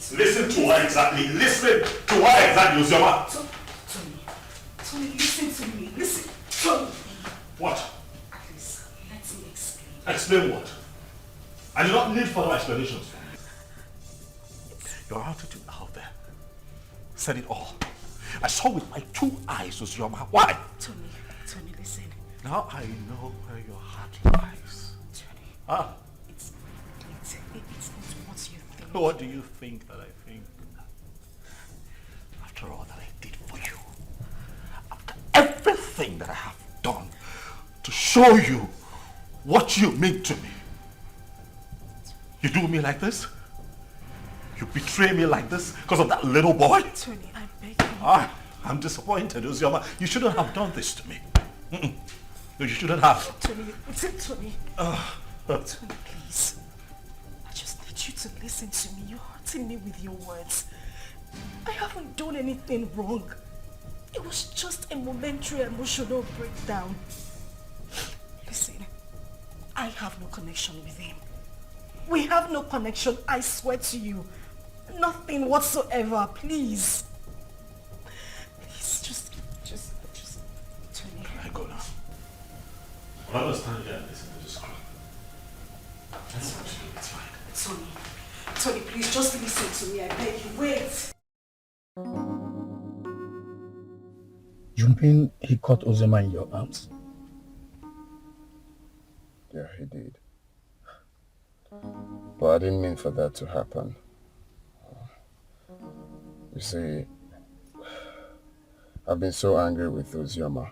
Listen to what exactly? Ozama? Tony, listen to me. Listen. Tony. What? Please, let me explain. Explain what? I do not need further explanations from you. Your attitude out there said it all. I saw with my 2 eyes, Ozama. Why? Tony, listen. Now I know where your heart lies. Tony. It's not what you think. What do you think that I think? After all that I did for you, after everything that I have done to show you what you mean to me, you do me like this? You betray me like this because of that little boy? Tony, I beg you. I'm disappointed, Ozama. You shouldn't have done this to me. No, you shouldn't have. Tony. Tony, please. I just need you to listen to me. You're hurting me with your words. I haven't done anything wrong. It was just a momentary emotional breakdown. Listen, I have no connection with him. We have no connection, I swear to you. Nothing whatsoever, please. Please, just, Tony. I go now. I understand here and listen to this crap. That's what you do, it's fine. Tony, please, just listen to me, I beg you, wait. You mean he caught Ozama in your arms? Yeah, he did. But I didn't mean for that to happen. You see, I've been so angry with Ozama,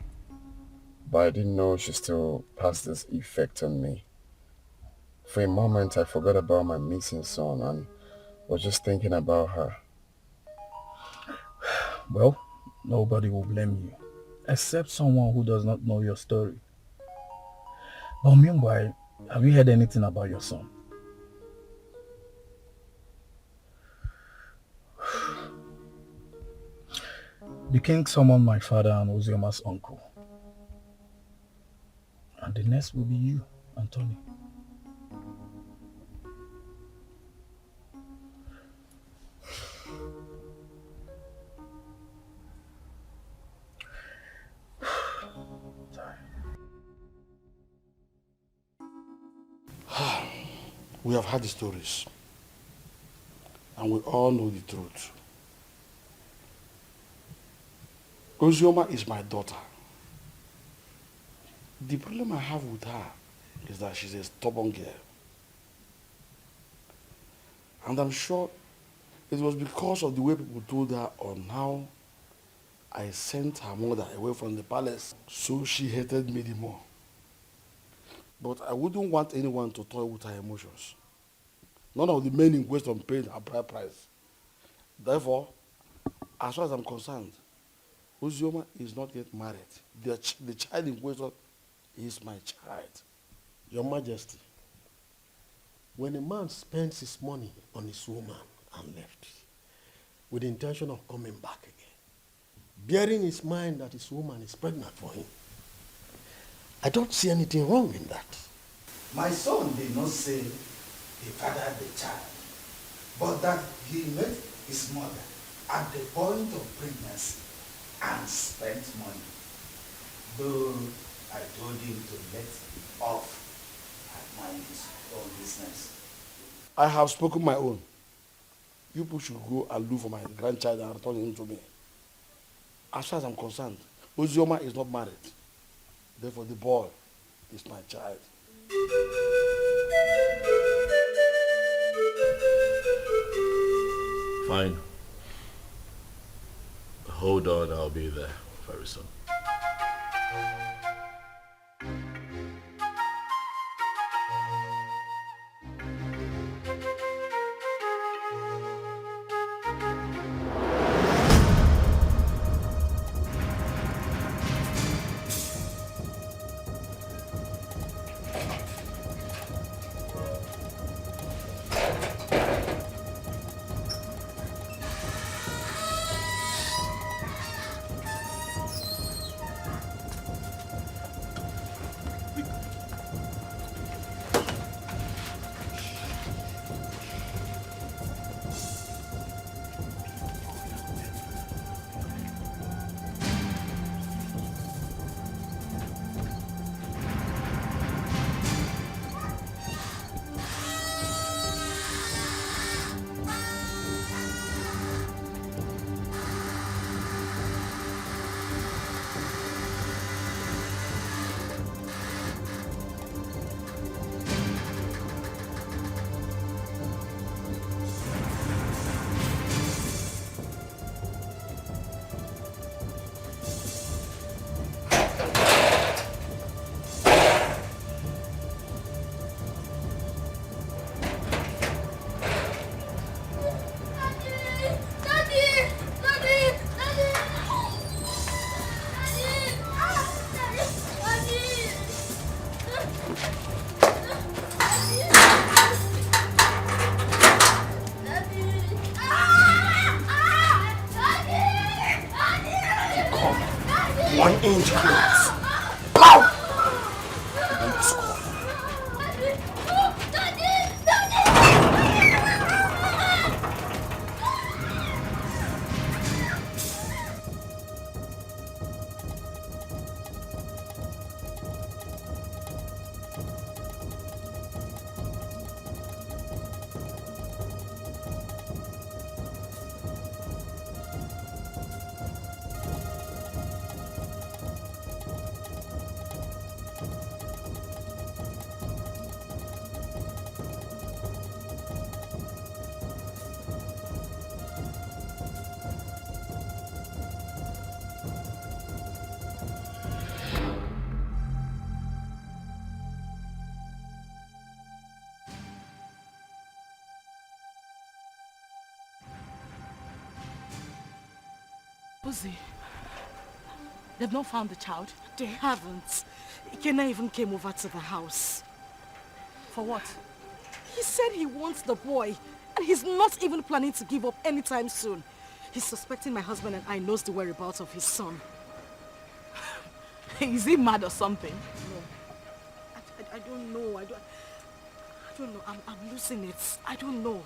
but I didn't know she still has this effect on me. For a moment, I forgot about my missing son and was just thinking about her. Well, nobody will blame you, except someone who does not know your story. But meanwhile, have you heard anything about your son? The king summoned my father and Ozama's uncle. And the next will be you, Anthony. We have heard the stories. And we all know the truth. Ozama is my daughter. The problem I have with her is that she's a stubborn girl. And I'm sure it was because of the way people told her on how I sent her mother away from the palace. So she hated me the more. But I wouldn't want anyone to toy with her emotions. None of the men in question paid a bride price. Therefore, as far as I'm concerned, Ozama is not yet married. The child in question is my child. Your Majesty, when a man spends his money on his woman and left, with the intention of coming back again, bearing in his mind that his woman is pregnant for him, I don't see anything wrong in that. My son did not say he fathered the child, but that he met his mother at the point of pregnancy and spent money. Though I told him to let off and mind his own business. I have spoken my own. You people should go and look for my grandchild and return him to me. As far as I'm concerned, Ozama is not married. Therefore, the boy is my child. Fine. Hold on, I'll be there very soon. Uzi, they've not found the child. They haven't. Ikena even came over to the house. For what? He said he wants the boy, and he's not even planning to give up anytime soon. He's suspecting my husband and I knows the whereabouts of his son. Is he mad or something? No. I don't know. I don't know. I'm losing it. I don't know.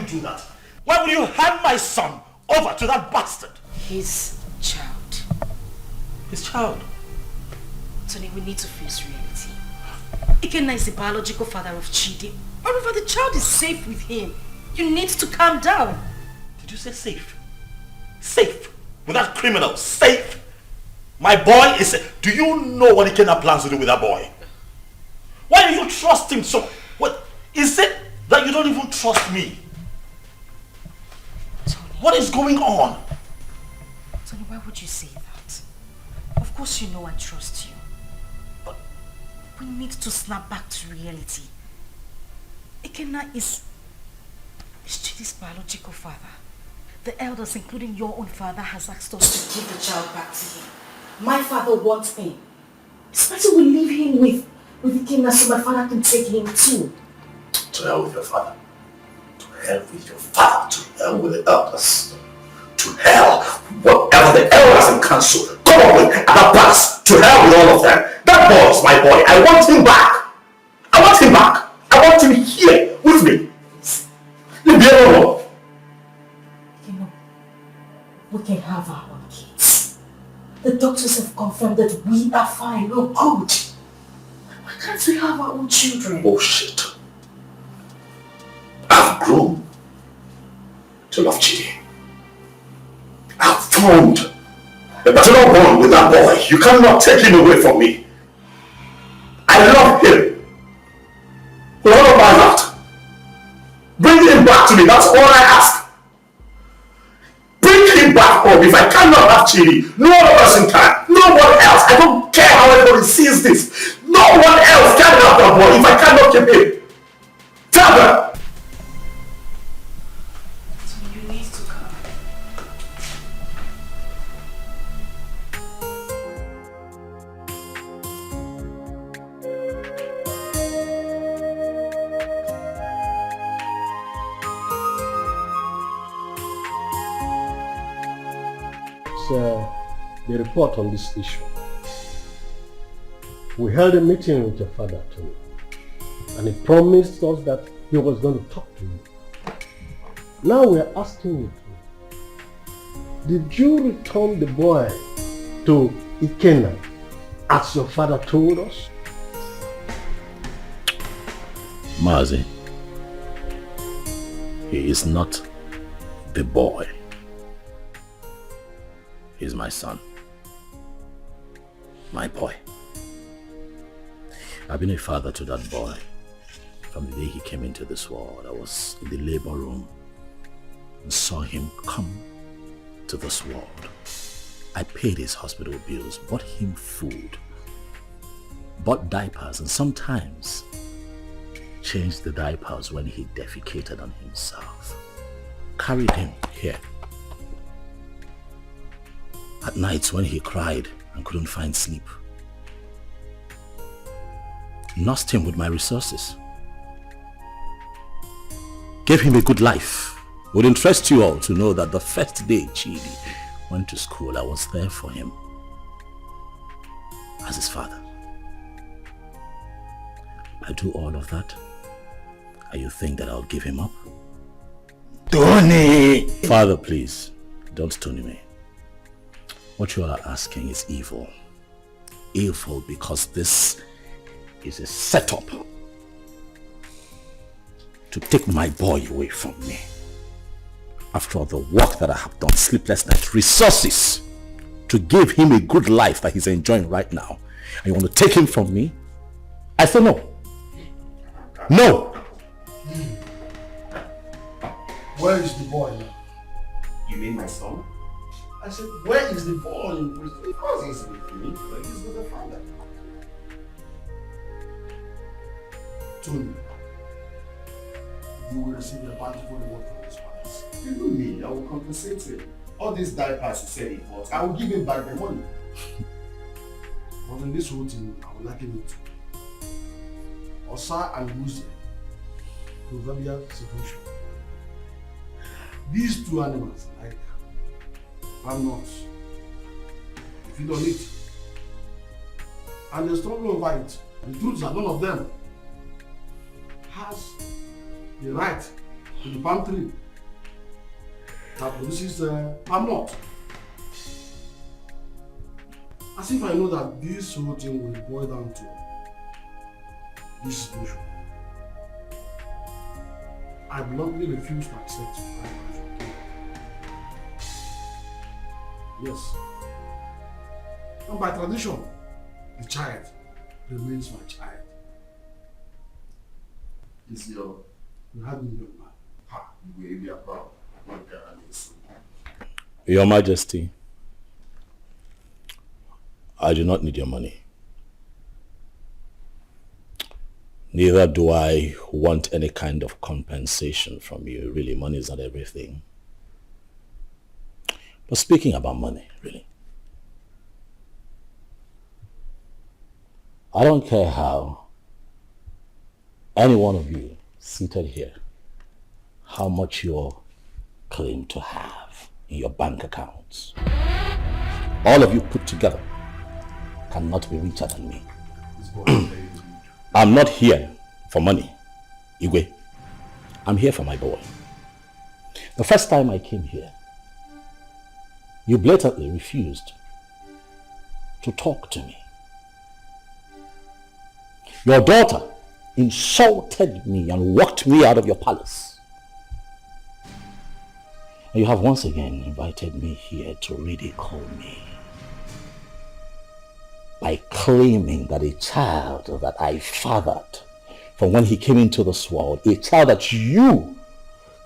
Do that? Why would you hand my son over to that bastard? His child. His child? Tony, we need to face reality. Ikenna is the biological father of Chidi. However, the child is safe with him. You need to calm down. Did you say safe? Safe? With that criminal? Safe? My boy is safe. Do you know what Ikenna plans to do with that boy? Why do you trust him so? What is it that you don't even trust me? What is going on? Tony, why would you say that? Of course you know I trust you. But we need to snap back to reality. Ikenna is Chidi's biological father. The elders, including your own father, has asked us to give the child back to him. My father wants him. It's better we leave him with Ikenna so my father can take him too. To hell with your father. To hell with your father. To hell with the elders. To hell. Whatever the elders in council come up with and pass. To hell with all of them. That boy is my boy. I want him back. I want him back. I want him here with me. Leave me alone. You know, we can have our own kids. The doctors have confirmed that we are fine. We're good. Why can't we have our own children? Bullshit. I've grown to love Chidi. I've formed a paternal bond with that boy. You cannot take him away from me. I love him. With all of my heart. Bring him back to me. That's all I ask. Bring him back home. If I cannot have Chidi, no other person can. No one else. I don't care how everybody sees this. No one else can have that boy if I cannot keep him. Tell them. The report on this issue. We held a meeting with your father, Tony, and he promised us that he was going to talk to you. Now we are asking you, did you return the boy to Ikenna as your father told us? Mazi, he is not the boy. He's my son. My boy. I've been a father to that boy from the day he came into this world. I was in the labor room and saw him come to this world. I paid his hospital bills, bought him food, bought diapers, and sometimes changed the diapers when he defecated on himself. Carried him here. At nights when he cried and couldn't find sleep, nursed him with my resources. Gave him a good life. It would interest you all to know that the first day Chidi went to school, I was there for him as his father. I do all of that, and you think that I'll give him up? Tony! Father, please, don't Tony me. What you are asking is evil. Evil because this is a setup to take my boy away from me. After all the work that I have done, sleepless nights, resources to give him a good life that he's enjoying right now, and you want to take him from me? I say no. No! Where is the boy now? You mean my son? I said, where is the boy? Of course he's with me, but he's with the father. Tony, you will receive a bountiful reward from his fathers. Even me, I will compensate him. All these diapers he said he bought, I will give him back the money. But in this whole thing, I will liken it to Osa and Wuzi, proverbial situation. These two animals, like palm nuts, they feed on it. And they struggle over it. The truth is that none of them has the right to the palm tree that produces palm nut. As if I know that this whole thing will boil down to this situation. I bluntly refuse to accept my marriage. Yes. And by tradition, the child remains my child. Is your... You had me young man. Ha, you will be a proud. Your Majesty, I do not need your money. Neither do I want any kind of compensation from you. Really, money is not everything. But speaking about money, really, I don't care how any one of you seated here, how much you claim to have in your bank accounts. All of you put together cannot be richer than me. I'm not here for money, Igwe. I'm here for my boy. The first time I came here, you blatantly refused to talk to me. Your daughter insulted me and walked me out of your palace. And you have once again invited me here to ridicule me by claiming that a child that I fathered from when he came into this world, a child that you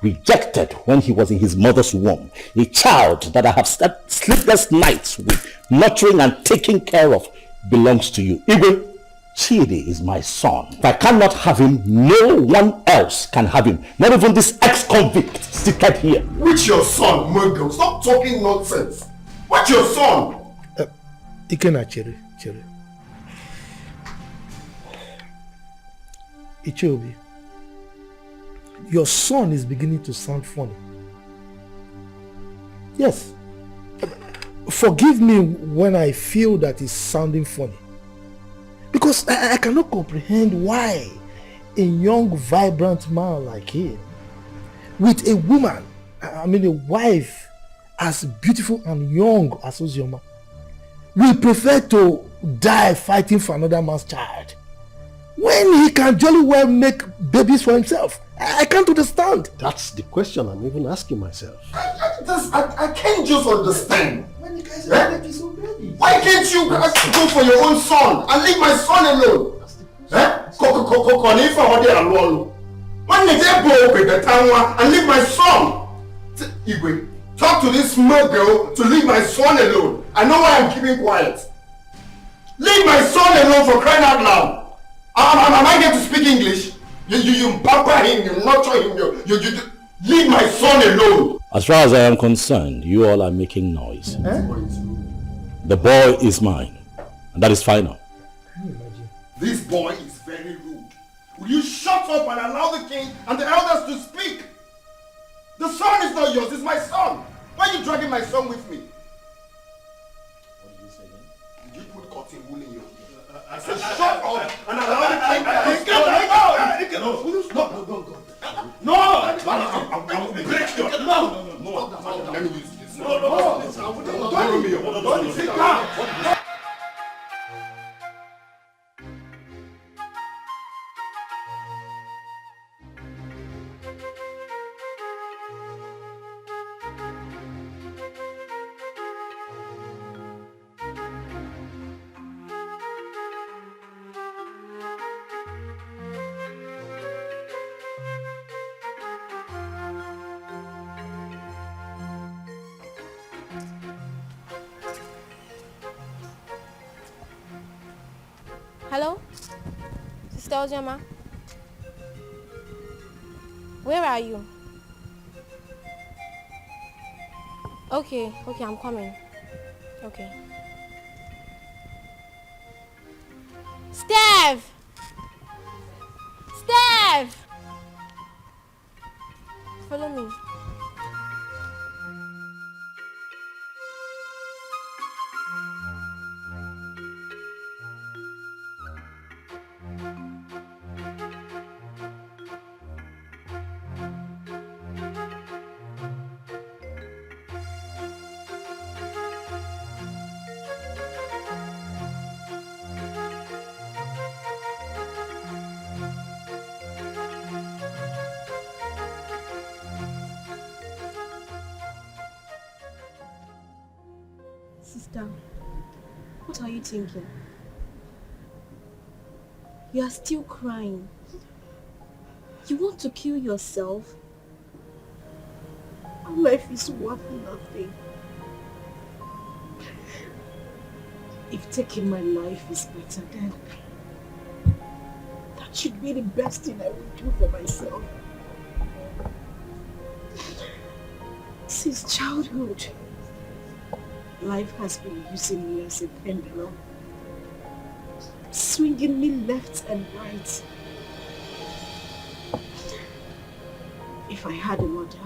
rejected when he was in his mother's womb, a child that I have slept sleepless nights with, nurturing and taking care of, belongs to you. Igwe, Chidi is my son. If I cannot have him, no one else can have him. Not even this ex-convict seated here. Which your son, Murgo? Stop talking nonsense. What's your son? Ikena Chere. Ichobi, your son is beginning to sound funny. Yes. Forgive me when I feel that it's sounding funny. Because I cannot comprehend why a young, vibrant man like him, with a woman, a wife as beautiful and young as Ozama, will prefer to die fighting for another man's child when he can jolly well make babies for himself. I can't understand. That's the question I'm even asking myself. I can't just understand. When you guys are making so baby, why can't you go for your own son and leave my son alone? When they go with the town and leave my son? Igwe, talk to this small girl to leave my son alone. I know why I'm keeping quiet. Leave my son alone, for crying out loud. Am I going to speak English? You pamper him, you nurture him, you leave my son alone. As far as I am concerned, you all are making noise. The boy is mine, and that is final. This boy is very very rude. Will you shut up and allow the king and the elders to speak? The son is not yours, it's my son. Why are you dragging my son with me? What did you say again? Did you put cotton wool in your ear? I said shut up and allow the king to speak. No, I will break your... No. Let me use this. No. Sit down. Hello? Sister Ozama? Where are you? Okay, I'm coming. Okay. Steph! Follow me. Sister, what are you thinking? You are still crying. You want to kill yourself? My life is worth nothing. If taking my life is better, then that should be the best thing I would do for myself. Since childhood, life has been using me as a pendulum, swinging me left and right. If I had a mother,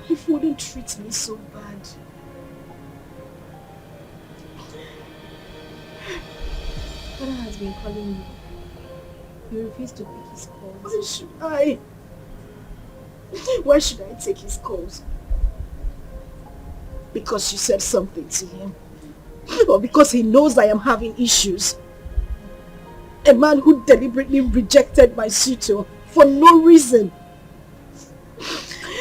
life wouldn't treat me so bad. Father has been calling you. You refuse to pick his calls. Why should I? Why should I take his calls? Because you said something to him? Or because he knows I am having issues? A man who deliberately rejected my suitor for no reason.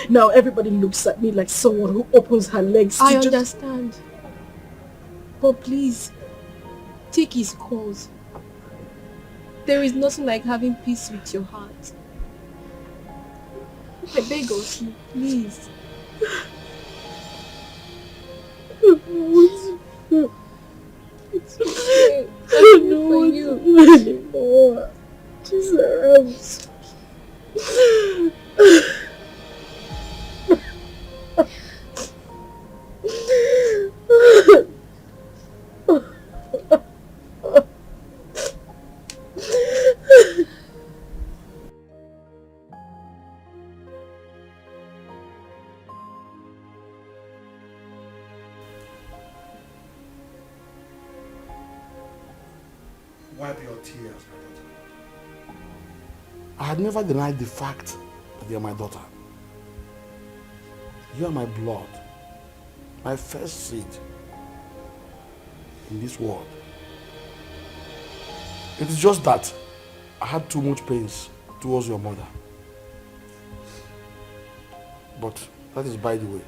Now everybody looks at me like someone who opens her legs to I understand. But please, take his calls. There is nothing like having peace with your heart. I beg of you, please. It's okay. I don't want to do anymore. Jesus. Wipe your tears, my daughter. I had never denied the fact that you are my daughter. You are my blood, my first seed in this world. It is just that I had too much pains towards your mother. But that is by the way.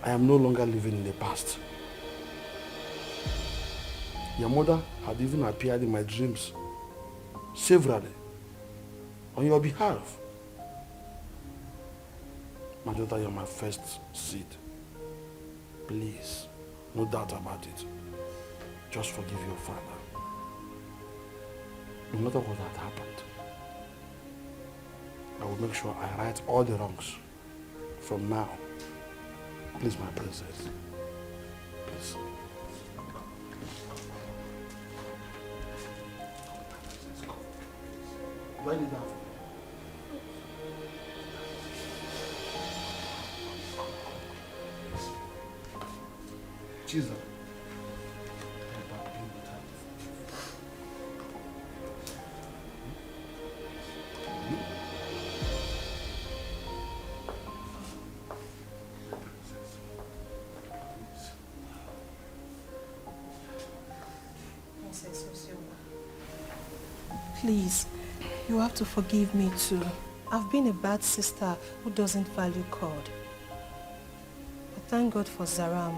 I am no longer living in the past. Your mother had even appeared in my dreams severally on your behalf. My daughter, you're my first seed. Please, no doubt about it. Just forgive your father. No matter what had happened, I will make sure I right all the wrongs from now. Please, my princess. Please. Do I need that? Jesus. Please, you have to forgive me too. I've been a bad sister who doesn't value God. But thank God for Zaram,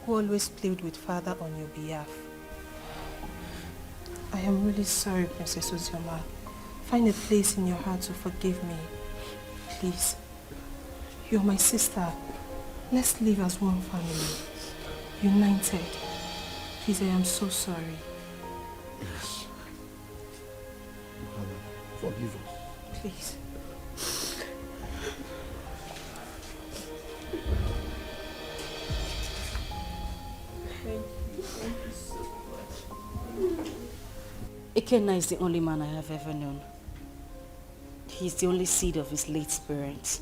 who always played with Father on your behalf. I am really sorry, Princess Ozama. Find a place in your heart to forgive me. Please. You're my sister. Let's live as one family. United. Please, I am so sorry. Yes. Father, forgive us. Please. Thank you so much. Ikenna is the only man I have ever known. He's the only seed of his late parents.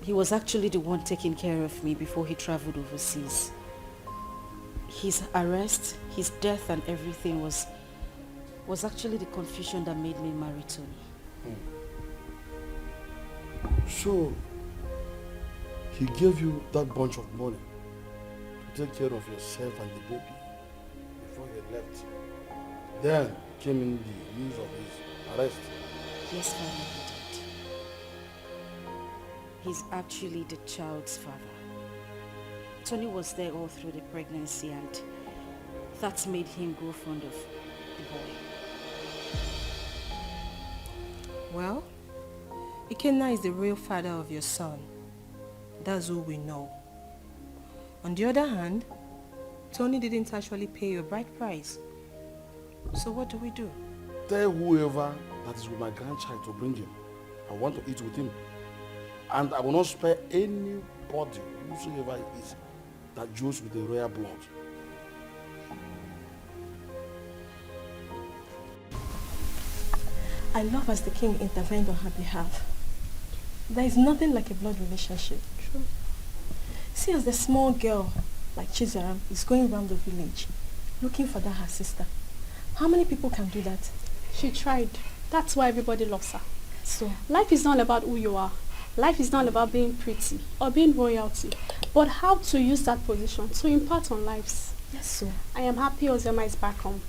He was actually the one taking care of me before he traveled overseas. His arrest, his death and everything was actually the confusion that made me marry Tony. So, he gave you that bunch of money to take care of yourself and the baby before you left. Then came in the news of his arrest. Yes, Father, he did. He's actually the child's father. Tony was there all through the pregnancy and that made him grow fond of the boy. Well, Ikenna is the real father of your son. That's all we know. On the other hand, Tony didn't actually pay your bride price. So what do we do? Tell whoever that is with my grandchild to bring him. I want to eat with him. And I will not spare anybody, whosoever it is, that joins with the royal blood. I love as the king intervened on her behalf. There is nothing like a blood relationship. True. See, as the small girl, like Chizaram, is going around the village, looking for that her sister. How many people can do that? She tried. That's why everybody loves her. So, life is not about who you are. Life is not about being pretty or being royalty, but how to use that position to impart on lives. Yes, so. I am happy Ozama is back home.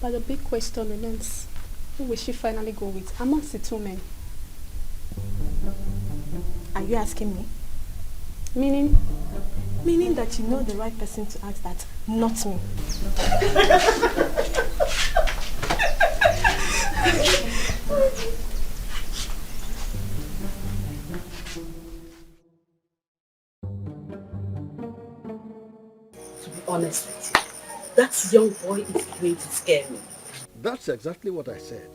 But the big question remains, who will she finally go with amongst the two men? Are you asking me? Meaning? Meaning that you know the right person to ask that, not me. To be honest with you, that young boy is going to scare me. That's exactly what I said.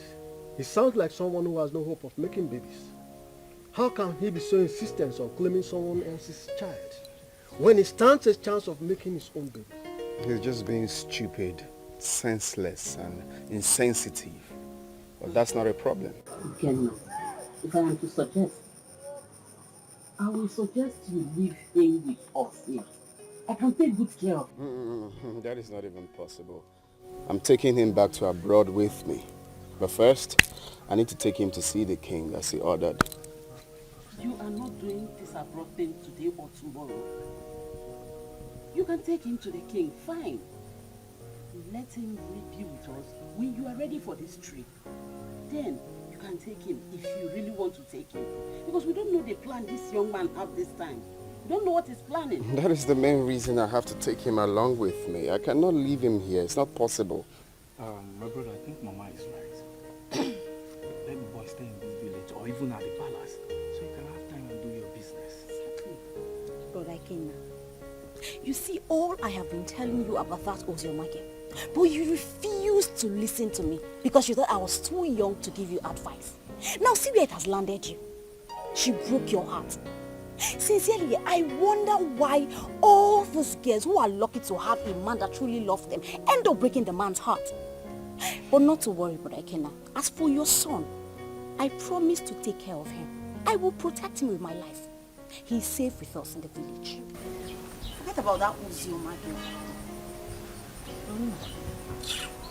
He sounds like someone who has no hope of making babies. How can he be so insistent on claiming someone else's child when he stands a chance of making his own baby? He's just being stupid, senseless, and insensitive. But that's not a problem. Again, if I am to suggest, I will suggest you leave him with us here. I can take good care of him. That is not even possible. I'm taking him back to abroad with me. But first, I need to take him to see the king as he ordered. You are not doing this abroad thing today or tomorrow. You can take him to the king, fine. Let him be with us when you are ready for this trip. Then you can take him if you really want to take him. Because we don't know the plan this young man has this time. We don't know what he's planning. That is the main reason I have to take him along with me. I cannot leave him here. It's not possible. My brother, I think Mama is right. Let the boy stay in this village or even at the palace so you can have time and do your business. Brother Ikenna, you see, all I have been telling you about that Ozama, but you refused to listen to me because you thought I was too young to give you advice. Now see where it has landed you. She broke your heart. Sincerely, I wonder why all those girls who are lucky to have a man that truly loves them end up breaking the man's heart. But not to worry, Brother Ikenna. As for your son, I promise to take care of him. I will protect him with my life. He's safe with us in the village. Forget about that Ozama girl.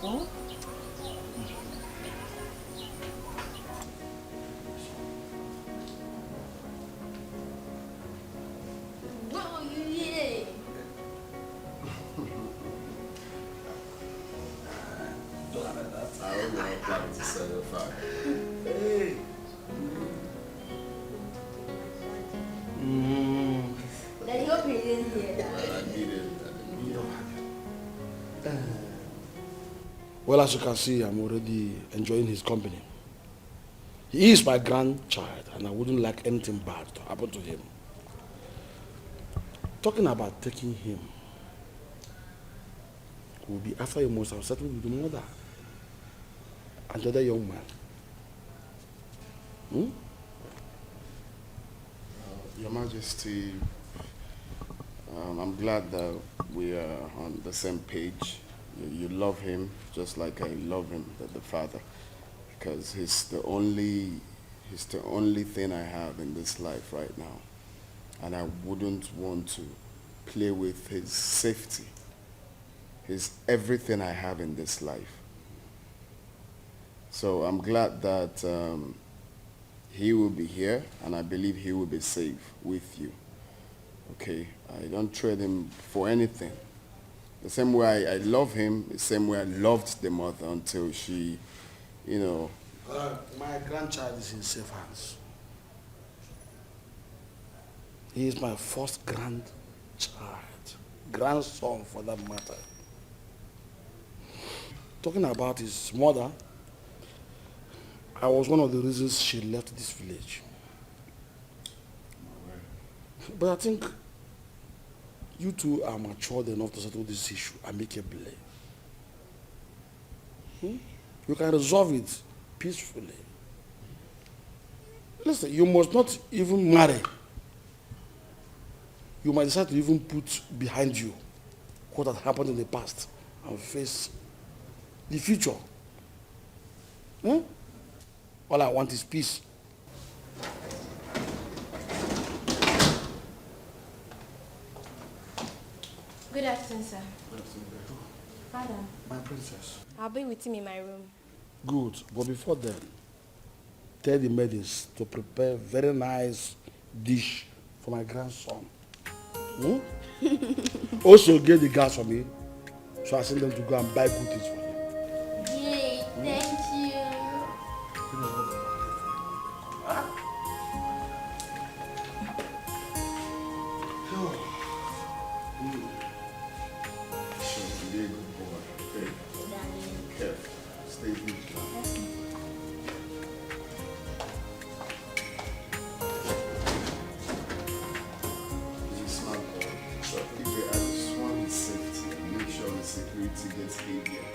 Oh? I don't know how to say the fact. Hey. Daddy, hope you didn't hear that. I didn't. Well, as you can see, I'm already enjoying his company. He is my grandchild, and I wouldn't like anything bad to happen to him. Talking about taking him, will be after you must have settled with the mother and the other young man. Your Majesty, I'm glad that we are on the same page. You love him just like I love him, the father, because he's the only thing I have in this life right now, and I wouldn't want to play with his safety. He's everything I have in this life. So I'm glad that he will be here, and I believe he will be safe with you. Okay, I don't trade him for anything. The same way I love him, the same way I loved the mother until she, My grandchild is in safe hands. He is my first grandson for that matter. Talking about his mother, I was one of the reasons she left this village. But I think you two are matured enough to settle this issue amicably. You can resolve it peacefully. Listen, you must not even marry. You might decide to even put behind you what had happened in the past and face the future. All I want is peace. Good afternoon, sir. Father. My princess. I'll be with him in my room. Good, but before then, tell the maidens to prepare very nice dish for my grandson. Also get the gas for me, so I send them to go and buy good things for you. Yay, thank you. Be a good boy. Okay. Careful. Stay good. He's a smart boy. So if I just want his safety and make sure the security gets heavier.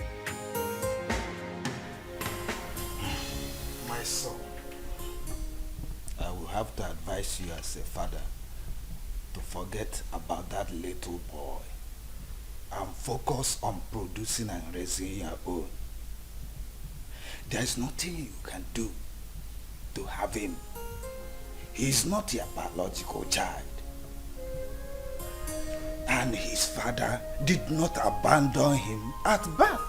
My son, I will have to advise you as a father to forget about that little boy and focus on producing and raising your own. There is nothing you can do to have him. He is not your biological child. And his father did not abandon him at birth.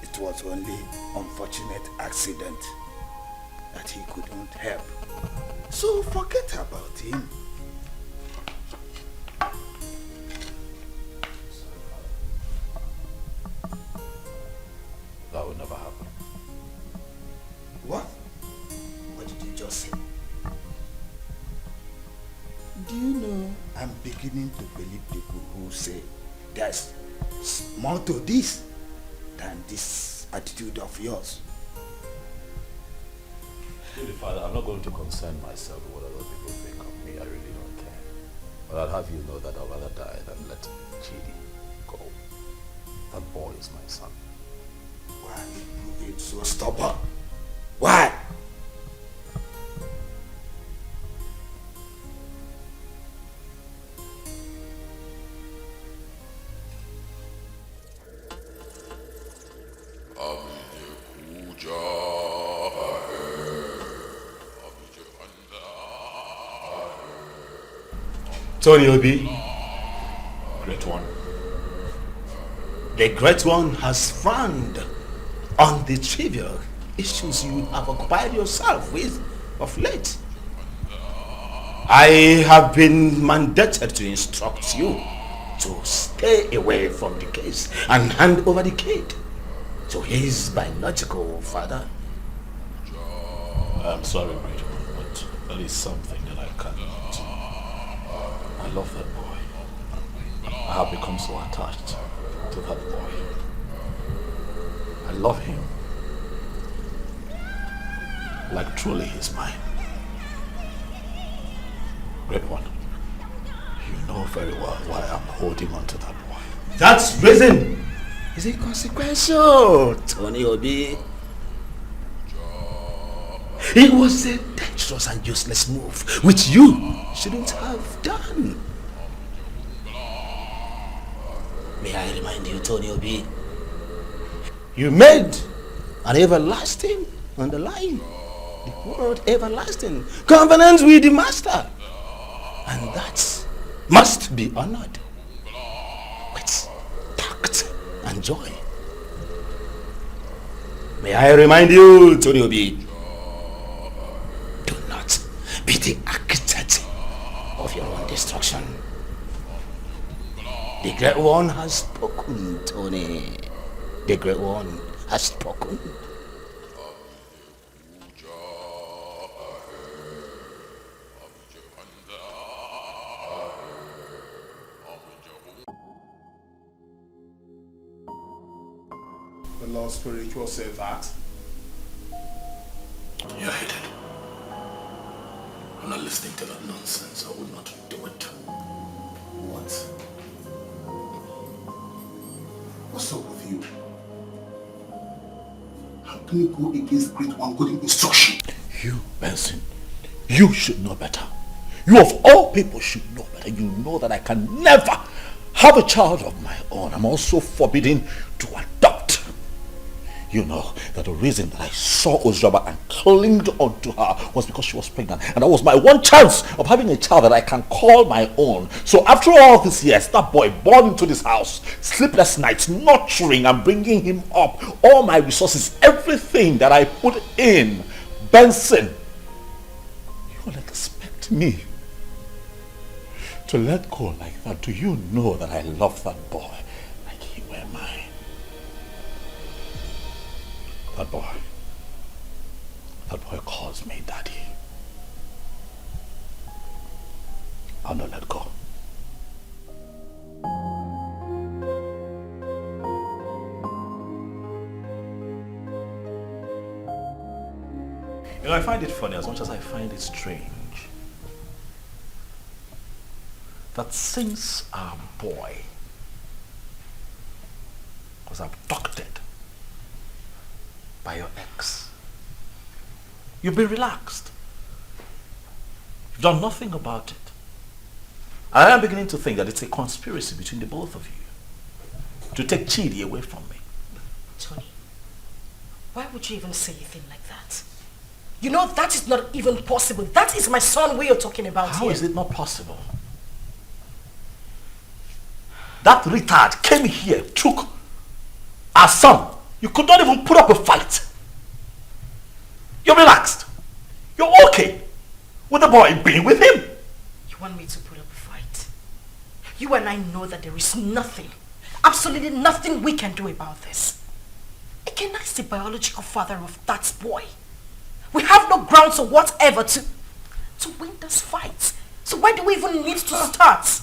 It was only unfortunate accident that he couldn't help. So forget about him. That would never happen. What? What did you just say? Do you know I'm beginning to believe people who say there's more to this than this attitude of yours? Really, Father, I'm not going to concern myself with what other people think of me. I really don't care. But I'll have you know that I'd rather die than let Chidi go. That boy is my son. Why are you proving so stubborn? Why? Tony Obi, great one. The great one has frowned on the trivial issues you have occupied yourself with of late. I have been mandated to instruct you to stay away from the case and hand over the kid to his biological father. I'm sorry, Bridget, but there is something that I cannot. I love that boy. I have become so attached to that boy. I love him. Like truly he's mine. Great one. You know very well why I'm holding on to that boy. That's reason is inconsequential, Tony Obi. It was a dangerous and useless move, which you shouldn't have done. May I remind you, Tony Obi, you made an everlasting underlying, the word everlasting, covenant with the master. And that must be honored with tact and joy. May I remind you, Tony Obi, do not be the architect of your own destruction. The Great One has spoken, Tony. The Great One has spoken. The Lord Spiritual said that. You're hated. I'm not listening to that nonsense. I would not do it. What? What's up with you? How can you go against Great One good instruction? You, Benson, you should know better. You of all people should know better. You know that I can never have a child of my own. I'm also forbidden to adopt. You know that the reason that I saw Ozama and clinged onto her was because she was pregnant. And that was my one chance of having a child that I can call my own. So after all these years, that boy born into this house, sleepless nights, nurturing and bringing him up, all my resources, everything that I put in, Benson, you will expect me to let go like that? Do you know that I love that boy like he were mine? That boy calls me daddy. I'll not let go. You know, I find it funny as much as I find it strange that since our boy was abducted by your ex, you've been relaxed. You've done nothing about it. I am beginning to think that it's a conspiracy between the both of you to take Chidi away from me. Tony, why would you even say a thing like that? You know that is not even possible. That is my son we are talking about How here. is it not possible? That retard came here, took our son. You could not even put up a fight. You're relaxed. You're okay with the boy being with him. You want me to put up a fight? You and I know that there is nothing, absolutely nothing we can do about this. Again, that's the biological father of that boy. We have no grounds or whatever to win this fight. So why do we even need to start?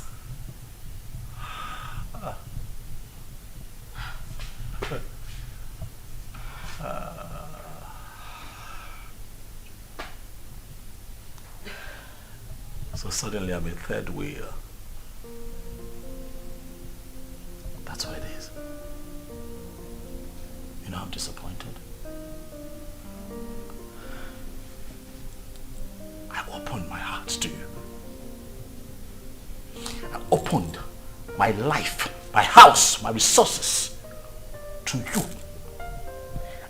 So suddenly I'm a third wheel. That's what it is. You know, I'm disappointed. I opened my heart to you. I opened my life, my house, my resources to you.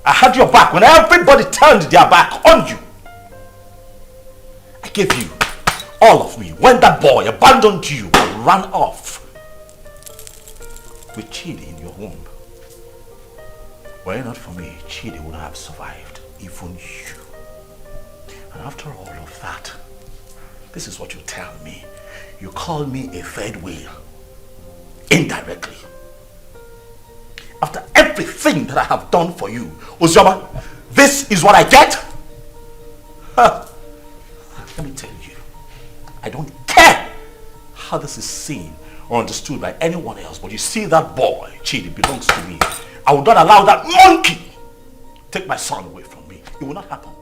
I had your back when everybody turned their back on you. I gave you all of me, when that boy abandoned you and ran off with Chidi in your womb. Were it not for me, Chidi would have survived, even you. And after all of that, this is what you tell me. You call me a third wheel, indirectly. After everything that I have done for you, Ozama, this is what I get? Huh. Let me tell you, I don't care how this is seen or understood by anyone else, but you see that boy, Chidi, belongs to me. I will not allow that monkey take my son away from me. It will not happen.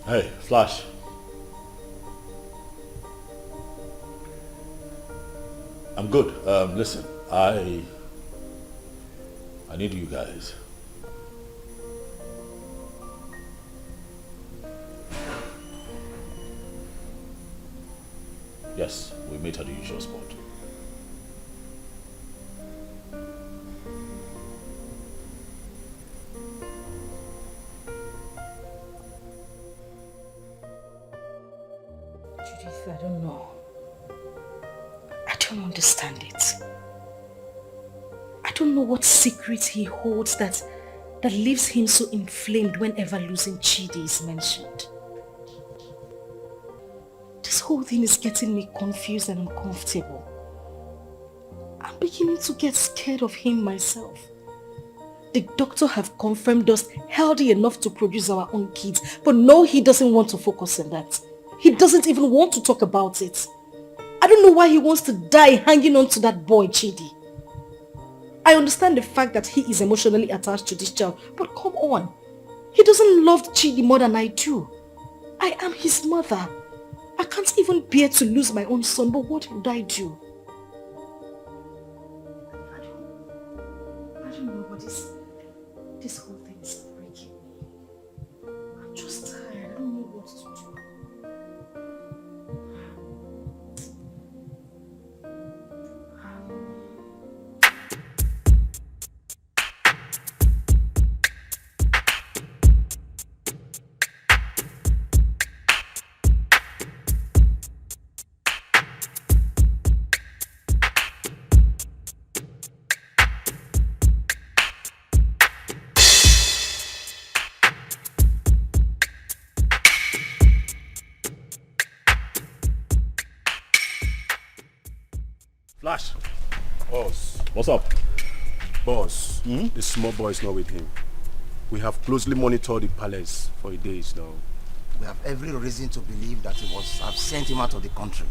Hey, Flash. I'm good. Listen, I need you guys. Yes, we meet at the usual spot. Judith, I don't know. I don't understand it. I don't know what secret he holds that leaves him so inflamed whenever losing Chidi is mentioned. This whole thing is getting me confused and uncomfortable. I'm beginning to get scared of him myself. The doctor have confirmed us healthy enough to produce our own kids, but no, he doesn't want to focus on that. He doesn't even want to talk about it. I don't know why he wants to die hanging on to that boy, Chidi. I understand the fact that he is emotionally attached to this child, but come on. He doesn't love Chidi more than I do. I am his mother. I can't even bear to lose my own son, but what would I do? I don't know, but this whole thing is breaking me. I'm just tired. I don't know what to do. Flash. Boss. What's up? Boss, the small boy is not with him. We have closely monitored the palace for days now. We have every reason to believe that he was have sent him out of the country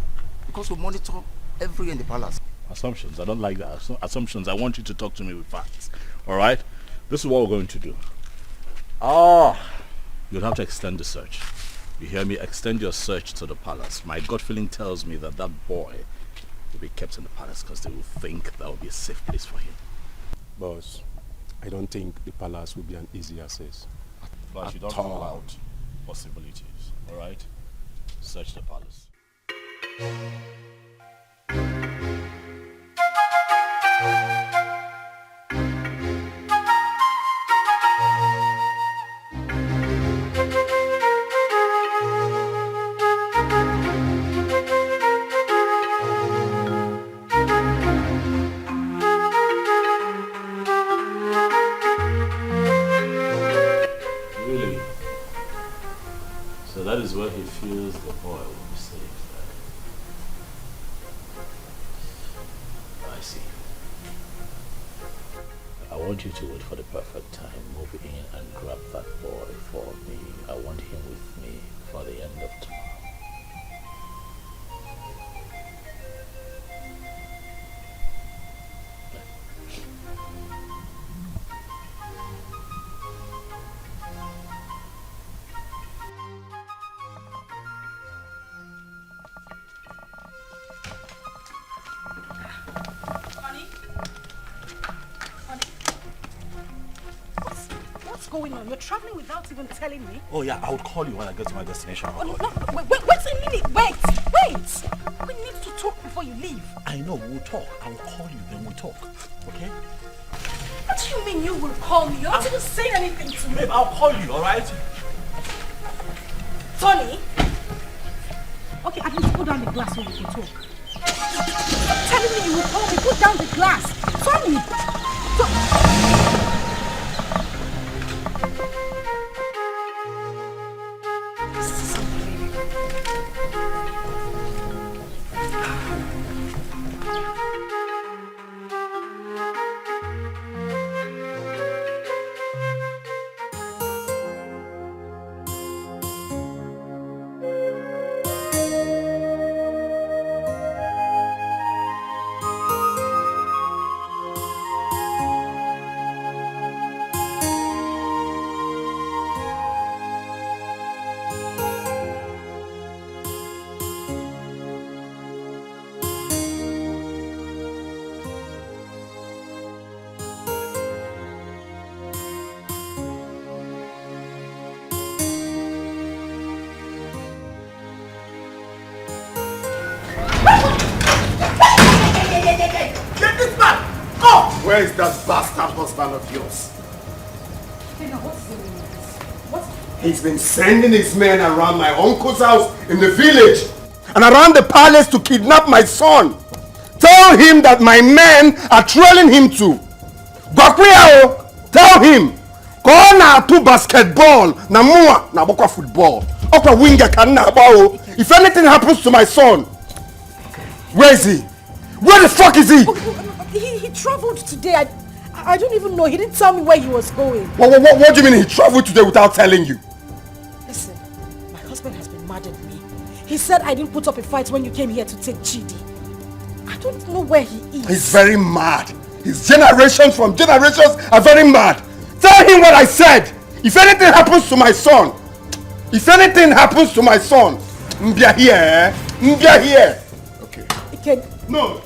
because we monitor everywhere in the palace. Assumptions. I don't like that. Assumptions. I want you to talk to me with facts. Alright? This is what we're going to do. You'll have to extend the search. You hear me? Extend your search to the palace. My gut feeling tells me that boy will be kept in the palace because they will think that will be a safe place for him. Boss, I don't think the palace will be an easy access. But you don't rule out possibilities. Alright? Search the palace. is where he feels the boy will be safe. I see. I want you to wait for the perfect time, move in and grab that boy for me. I want him with me for the end of tomorrow. Going on? You're traveling without even telling me? Oh yeah, I will call you when I get to my destination. Oh, no, wait a minute. Wait. We need to talk before you leave. I know, we'll talk. I will call you, then we'll talk. Okay? What do you mean you will call me? You're not even saying anything to me. Babe, I'll call you, alright? Tony? Okay, at least put down the glass so we can talk. Stop telling me you will call me. Put down the glass. Tony! Where is that bastard husband of yours? What's the meaning of this? He's been sending his men around my uncle's house in the village and around the palace to kidnap my son. Tell him that my men are trailing him to. Gwakwiyao, tell him. Go na to basketball, na mua na bokwa football. Okwa winger kan na bao. If anything happens to my son, where is he? Where the fuck is he? He traveled today. I don't even know. He didn't tell me where he was going. What do you mean he traveled today without telling you? Listen, my husband has been mad at me. He said I didn't put up a fight when you came here to take Chidi. I don't know where he is. He's very mad. His generations from generations are very mad. Tell him what I said. If anything happens to my son, Mbia here, eh? Mbia here. Okay. No,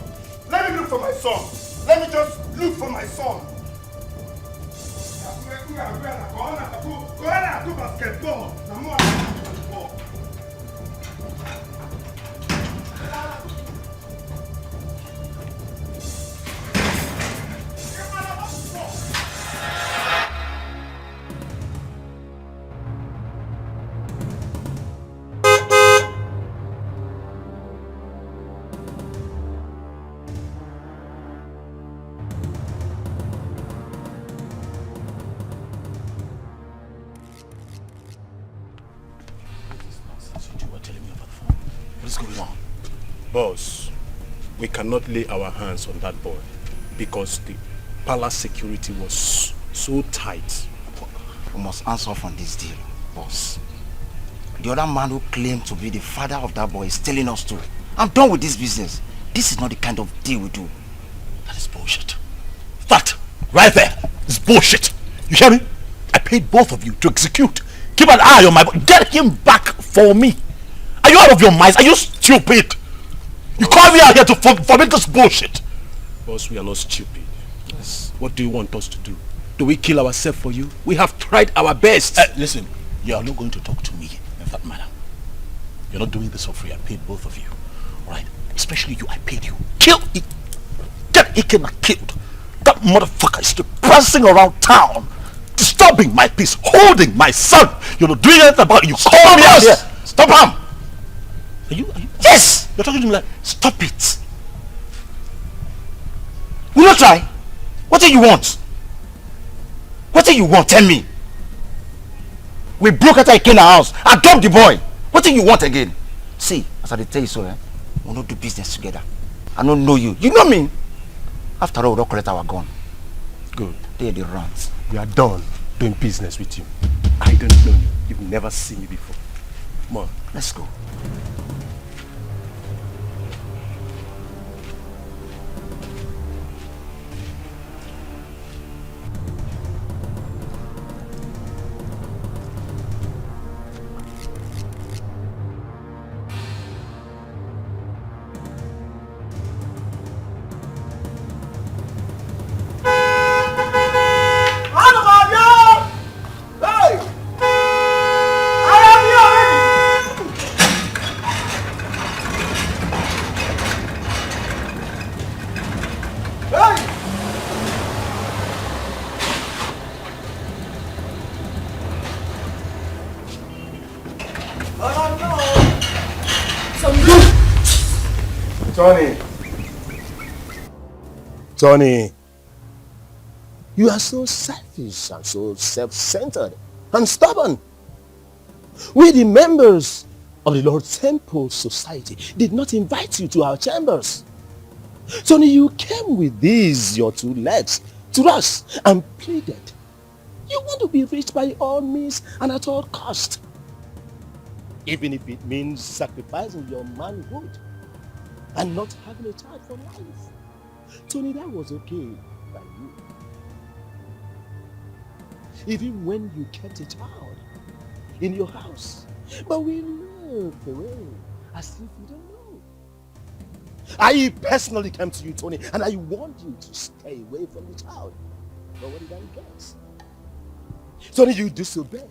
let me look for my son. Let me just look for my son. Go on to basketball. Boss, we cannot lay our hands on that boy because the palace security was so tight. We must answer off on this deal, boss. The other man who claimed to be the father of that boy is telling us to. I'm done with this business. This is not the kind of deal we do. That is bullshit. That, right there, is bullshit. You hear me? I paid both of you to execute. Keep an eye on my boy. Get him back for me. Are you out of your minds? Are you stupid? You call me out here to forbid this bullshit. Boss, we are not stupid. Yes. What do you want us to do? Do we kill ourselves for you? We have tried our best. Listen, you are not going to talk to me in that manner. You're not doing this for free. I paid both of you. Alright? Especially you, I paid you. Kill it. Get Ikena killed. That motherfucker is still prancing around town, disturbing my peace, holding my son. You're not doing anything about it. You call me out here. Stop him. Are you? Yes! You're talking to me like, stop it. Will you try? What do you want? What do you want? Tell me. We broke out Ikena's house. I dropped the boy. What What do you want again? See, as I tell you so, we'll not do business together. I don't know you. You know me. After all, we don't collect our gun. Good. They're the rants. We are done doing business with you. I don't know you. You've never seen me before. Come on. Let's go. Tony, you are so selfish and so self-centered and stubborn. We, the members of the Lord Temple Society, did not invite you to our chambers. Tony, you came with these, your two legs, to us and pleaded. You want to be rich by all means and at all cost. Even if it means sacrificing your manhood and not having a child for life. Tony, that was okay by you. Even when you kept a child in your house. But we looked away as if you don't know. I personally came to you, Tony, and I warned you to stay away from the child. But what did I get? Tony, you disobeyed.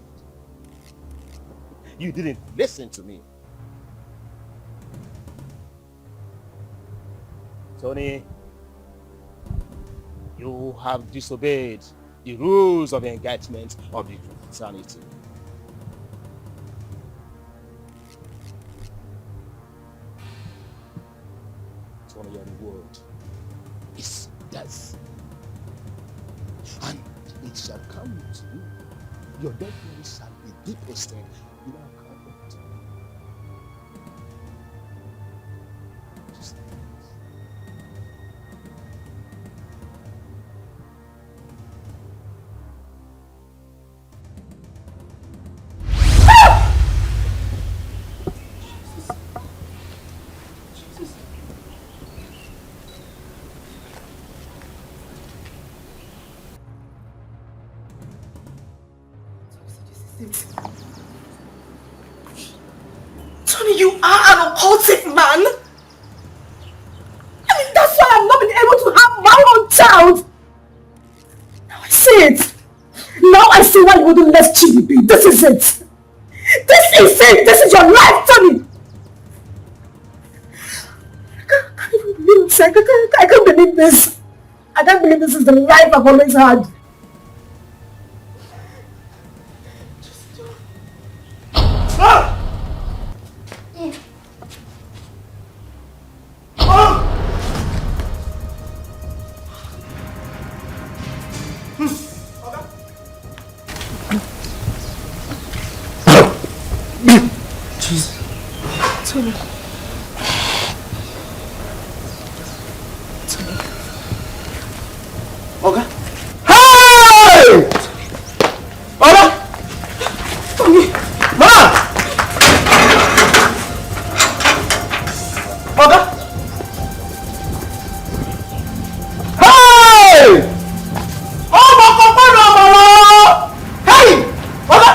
You didn't listen to me. Tony, you have disobeyed the rules of engagement of the fraternity. Tony, your reward is death. And it shall come to you. Your death shall be deposited in our covenant. Tony, you are an occultic man. I mean, that's why I've not been able to have my own child. Now I see it. Now I see why you wouldn't let Chidi be. This is it. This is it. This is your life, Tony. I can't even believe it. I can't believe this. I can't believe this is the life I've always had. Tony. Oga? Hey! Oga! Tony! Ma! Oga? Hey! Oh, my God! Hey! Oga!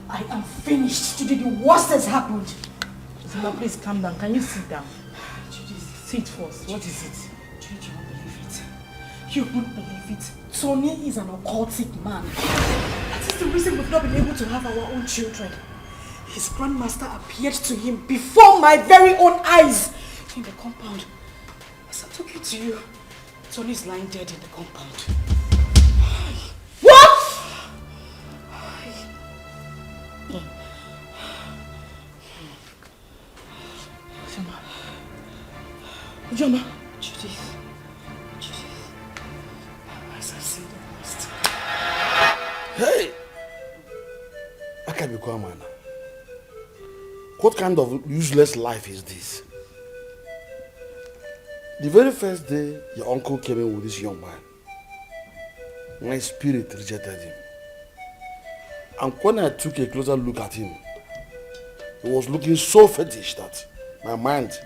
I am finished. Today the worst has happened. Ozama, please calm down. Can you sit down? Sit first. What is it? You won't believe it. You won't believe it. Tony is an occultic man. That is the reason we've not been able to have our own children. His grandmaster appeared to him before my very own eyes in the compound. As I'm talking to you, Tony is lying dead in the compound. What? Ozama. Judith. As I see the worst. Hey! I can't be quiet, man. What kind of useless life is this? The very first day your uncle came in with this young man, my spirit rejected him. And when I took a closer look at him, he was looking so fetish that my mind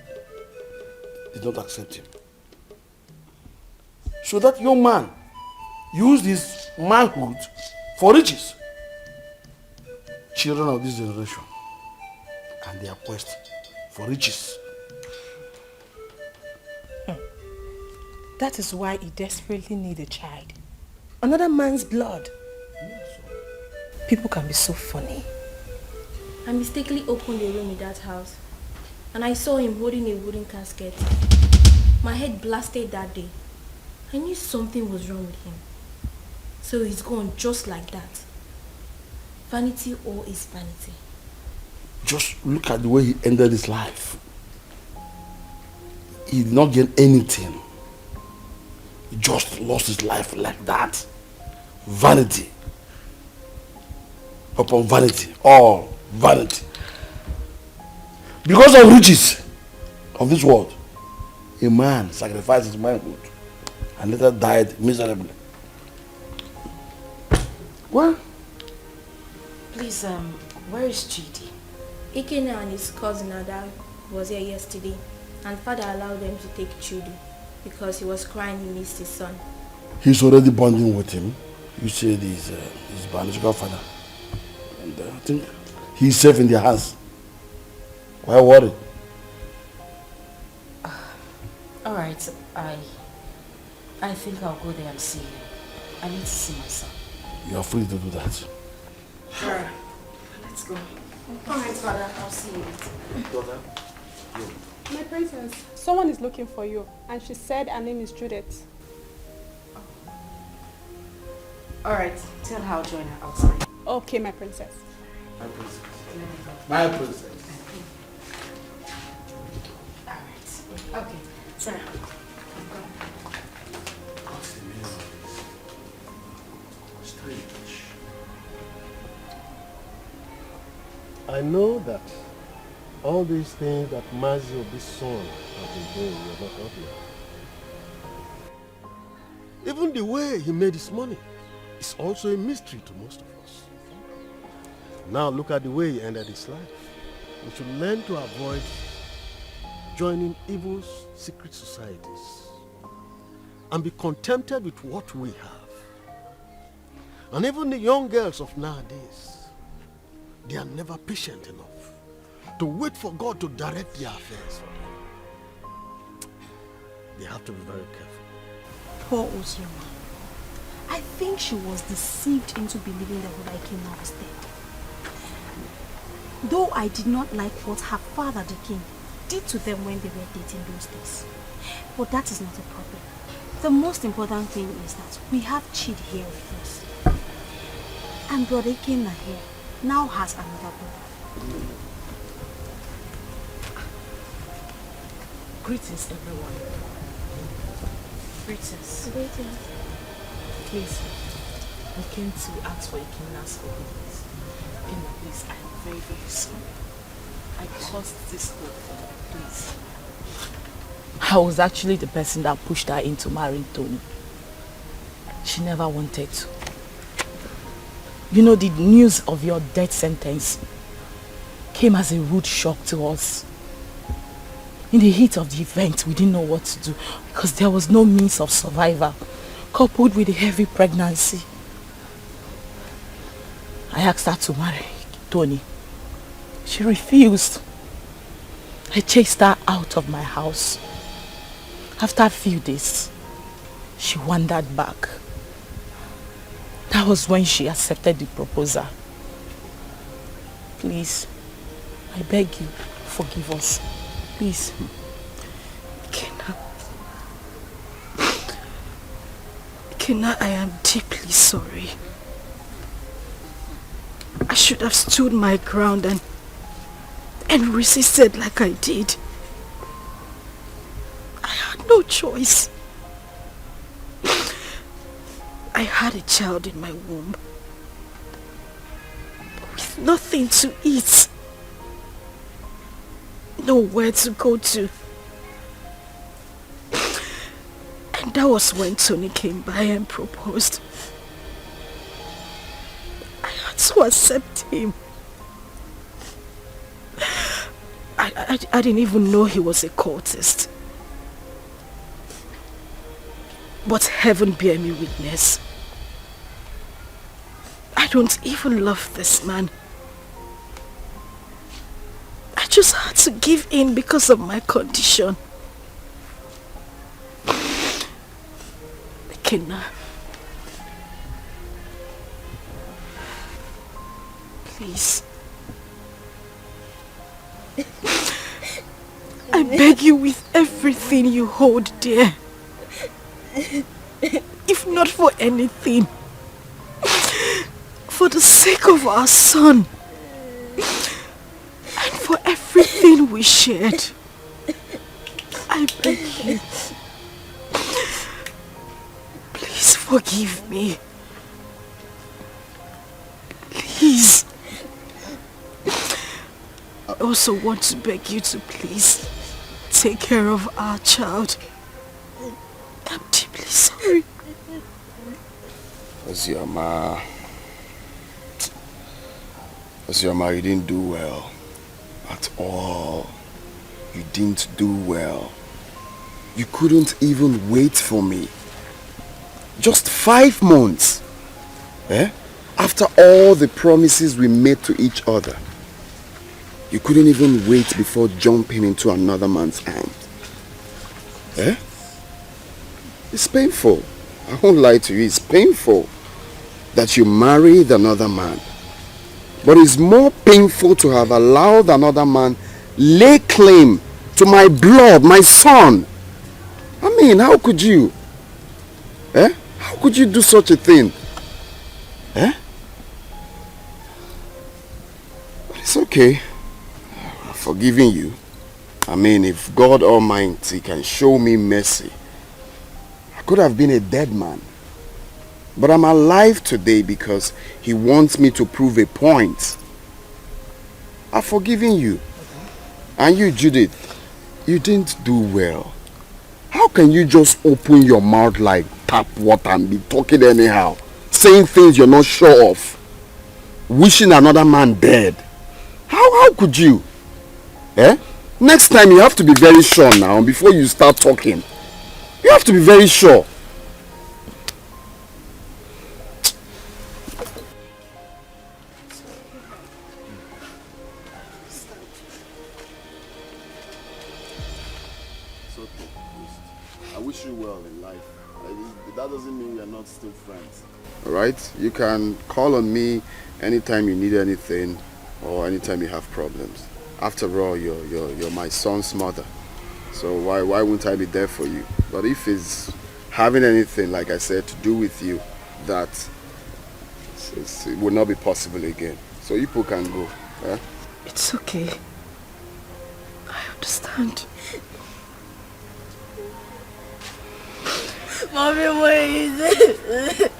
did not accept him. So that young man used his manhood for riches. Children of this generation and their quest for riches. That is why he desperately needs a child. Another man's blood. People can be so funny. I mistakenly opened a room in that house and I saw him holding a wooden casket. My head blasted that day. I knew something was wrong with him. So he's gone just like that. Vanity all is vanity. Just look at the way he ended his life. He did not gain anything. He just lost his life like that. Vanity upon vanity, all vanity. Because of riches of this world, a man sacrificed his manhood and later died miserably. What? Please, where is Chidi? Ikena and his cousin Ada was here yesterday and father allowed them to take Chidi because he was crying he missed his son. He's already bonding with him. You said he's his biological father. And I think he's safe in their hands. Why worry? Alright, I think I'll go there and see him. I need to see my son. You are free to do that. Sure. Let's go. Alright, father, I'll see you later. Daughter, My princess, someone is looking for you, and she said her name is Judith. Alright, tell her I'll join her outside. Okay, my princess. My princess. My princess. Alright. Okay, sorry. I know that all these things that Mazio, this son, have been doing, you're not happy. Even the way he made his money is also a mystery to most of us. Now look at the way he ended his life. We should learn to avoid joining evil secret societies and be contented with what we have. And even the young girls of nowadays, they are never patient enough to wait for God to direct their affairs for them. They have to be very careful. Poor Ozama. I think she was deceived into believing that Wazico was dead. Though I did not like what her father, the king, did to them when they were dating those days. But that is not a problem. The most important thing is that we have Chid here with us. And Brother Ikena here now has another brother. Greetings, everyone. Greetings. Greetings. Please, I came to ask for Ikena's forgiveness. Ikena, please, I am very, very sorry. I caused this whole thing, please. I was actually the person that pushed her into marrying Tony. She never wanted to. You know, the news of your death sentence came as a rude shock to us. In the heat of the event, we didn't know what to do because there was no means of survival, coupled with a heavy pregnancy. I asked her to marry Tony. She refused. I chased her out of my house. After a few days, she wandered back. That was when she accepted the proposal. Please, I beg you, forgive us. Please. Kenna, I am deeply sorry. I should have stood my ground and resisted like I did. I had no choice. I had a child in my womb with nothing to eat, nowhere to go to. And that was when Tony came by and proposed. I had to accept him. I didn't even know he was a cultist. But heaven bear me witness. I don't even love this man. I just had to give in because of my condition. Kenna, please. I beg you with everything you hold dear. If not for anything, for the sake of our son and for everything we shared, I beg you. Please forgive me. Please. I also want to beg you to please take care of our child. I'm deeply sorry. Ozama, you didn't do well. At all. You didn't do well. You couldn't even wait for me. Just 5 months. After all the promises we made to each other. You couldn't even wait before jumping into another man's arms. It's painful. I won't lie to you. It's painful that you married another man. But it's more painful to have allowed another man lay claim to my blood, my son. I mean, how could you? How could you do such a thing? But it's okay. I'm forgiving you. I mean, if God Almighty can show me mercy, I could have been a dead man. But I'm alive today because He wants me to prove a point. I've forgiven you. And you, Judith, you didn't do well. How can you just open your mouth like tap water and be talking anyhow? Saying things you're not sure of. Wishing another man dead. How could you? Next time you have to be very sure now before you start talking. You have to be very sure. It's okay. I wish you well in life. That doesn't mean we are not still friends. Alright? You can call on me anytime you need anything or anytime you have problems. After all, you're my son's mother. So why wouldn't I be there for you? But if it's having anything, like I said, to do with you, that it will not be possible again. So you people can go. It's okay. I understand. Mommy, what is it?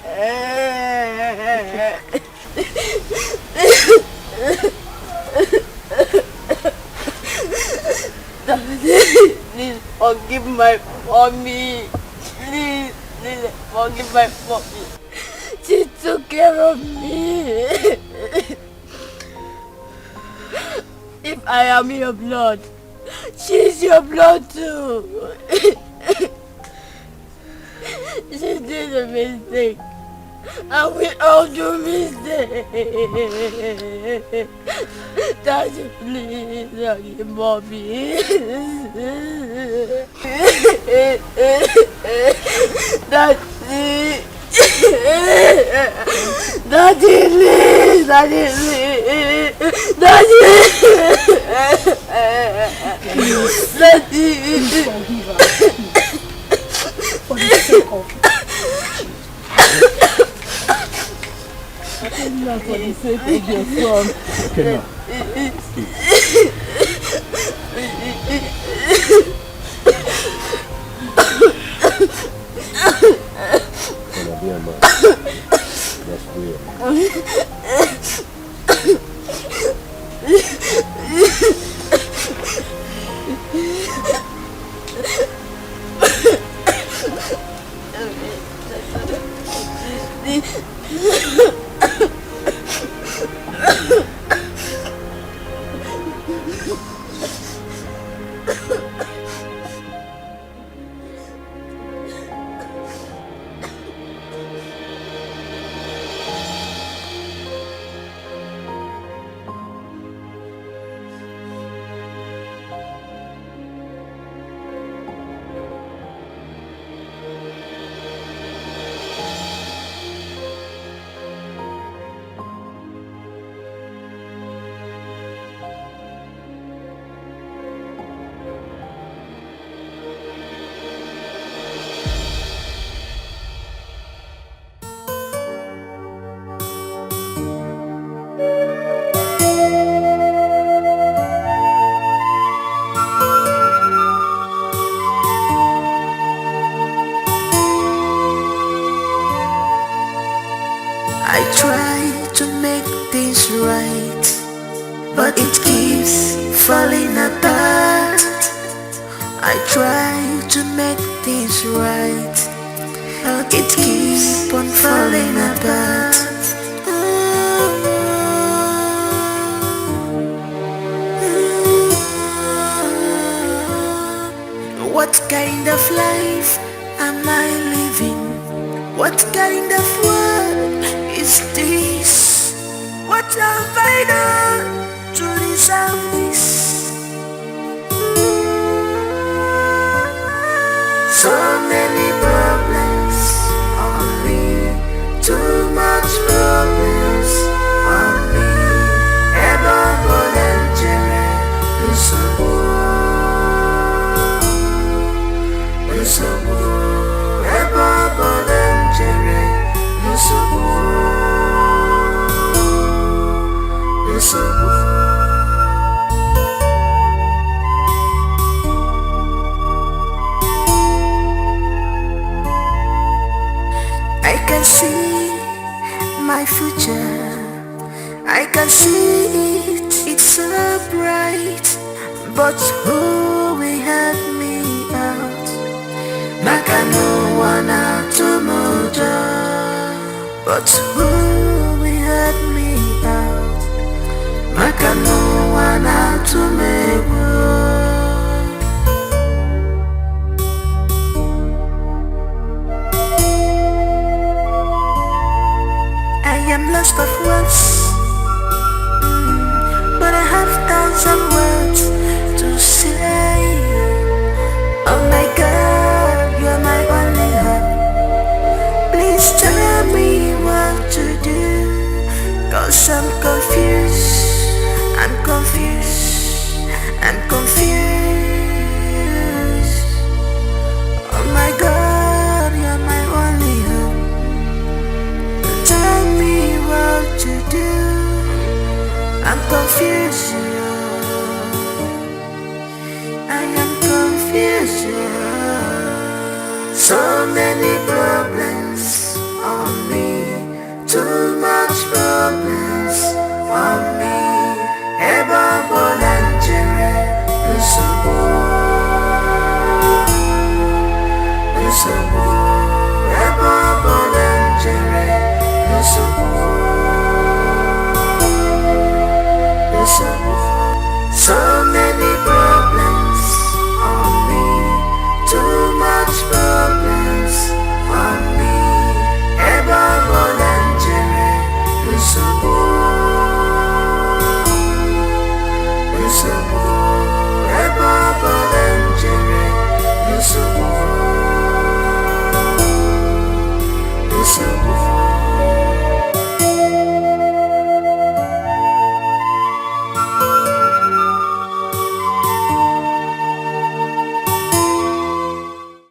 Please forgive my mommy. Please forgive my mommy. She took care of me. If I am your blood, she's your blood too. She did a mistake. And we all do mistakes. Daddy, please, forgive mommy. Daddy. Daddy, please. Daddy, please. Daddy. Please forgive her. For the sake of I tell you now, for the sake of your son. Okay, now. Gonna be a man. That's weird. I try to make things right, but it keeps falling apart. I try to make things right, but it keeps on falling apart. What kind of life am I living? What kind of world is this? What have I done to deserve this? So many problems on me, too much problems on me. Ever volunteer, I can see my future, I can see it, it's so bright. But who will help me out? Maka no one out to mojo. But who will help me out? Maka no one out to me. I am lost of words, but I have thousand words to say. Oh my God, you're my only hope. Please tell me what to do, 'cause I'm confused, I'm confused, I'm confused. Oh my God, you're my only hope. Tell me what to do, I'm confused. I am confused. So many problems on me, too much problems on me.